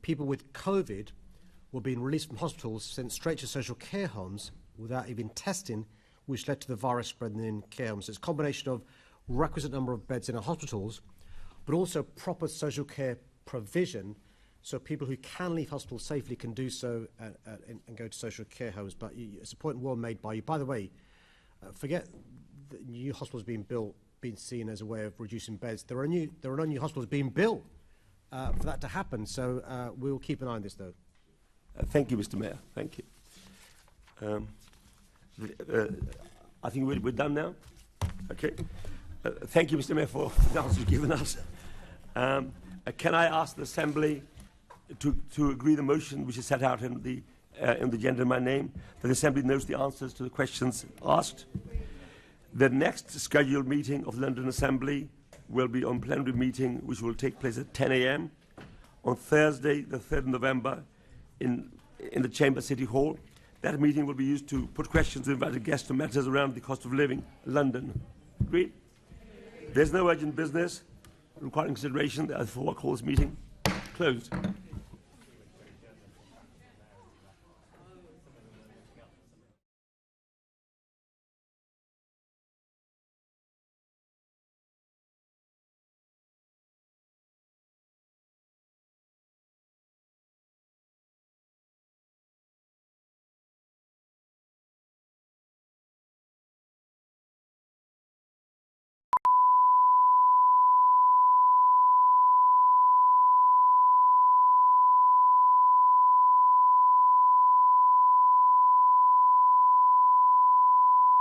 people with COVID were being released from hospitals, sent straight to social care homes without even testing, which led to the virus spreading in care homes. So it's a combination of requisite number of beds in our hospitals, but also proper social care provision, so people who can leave hospital safely can do so and go to social care homes. But it's a point well made by you. By the way, forget the new hospitals being built, being seen as a way of reducing beds. There are no new hospitals being built for that to happen. So we will keep an eye on this, though. Thank you, Mr. Mayor. Thank you. I think we're done now. Okay. Thank you, Mr. Mayor, for the answers you've given us. Can I ask the Assembly to agree the motion which is set out in the agenda in my name, that the Assembly knows the answers to the questions asked? The next scheduled meeting of the London Assembly will be on plenary meeting, which will take place at 10 a.m. on Thursday, the 3rd of November, in the Chamber City Hall. That meeting will be used to put questions to invited guests on matters around the cost of living in London. Agreed? There's no urgent business requiring consideration. Therefore, I call this meeting closed.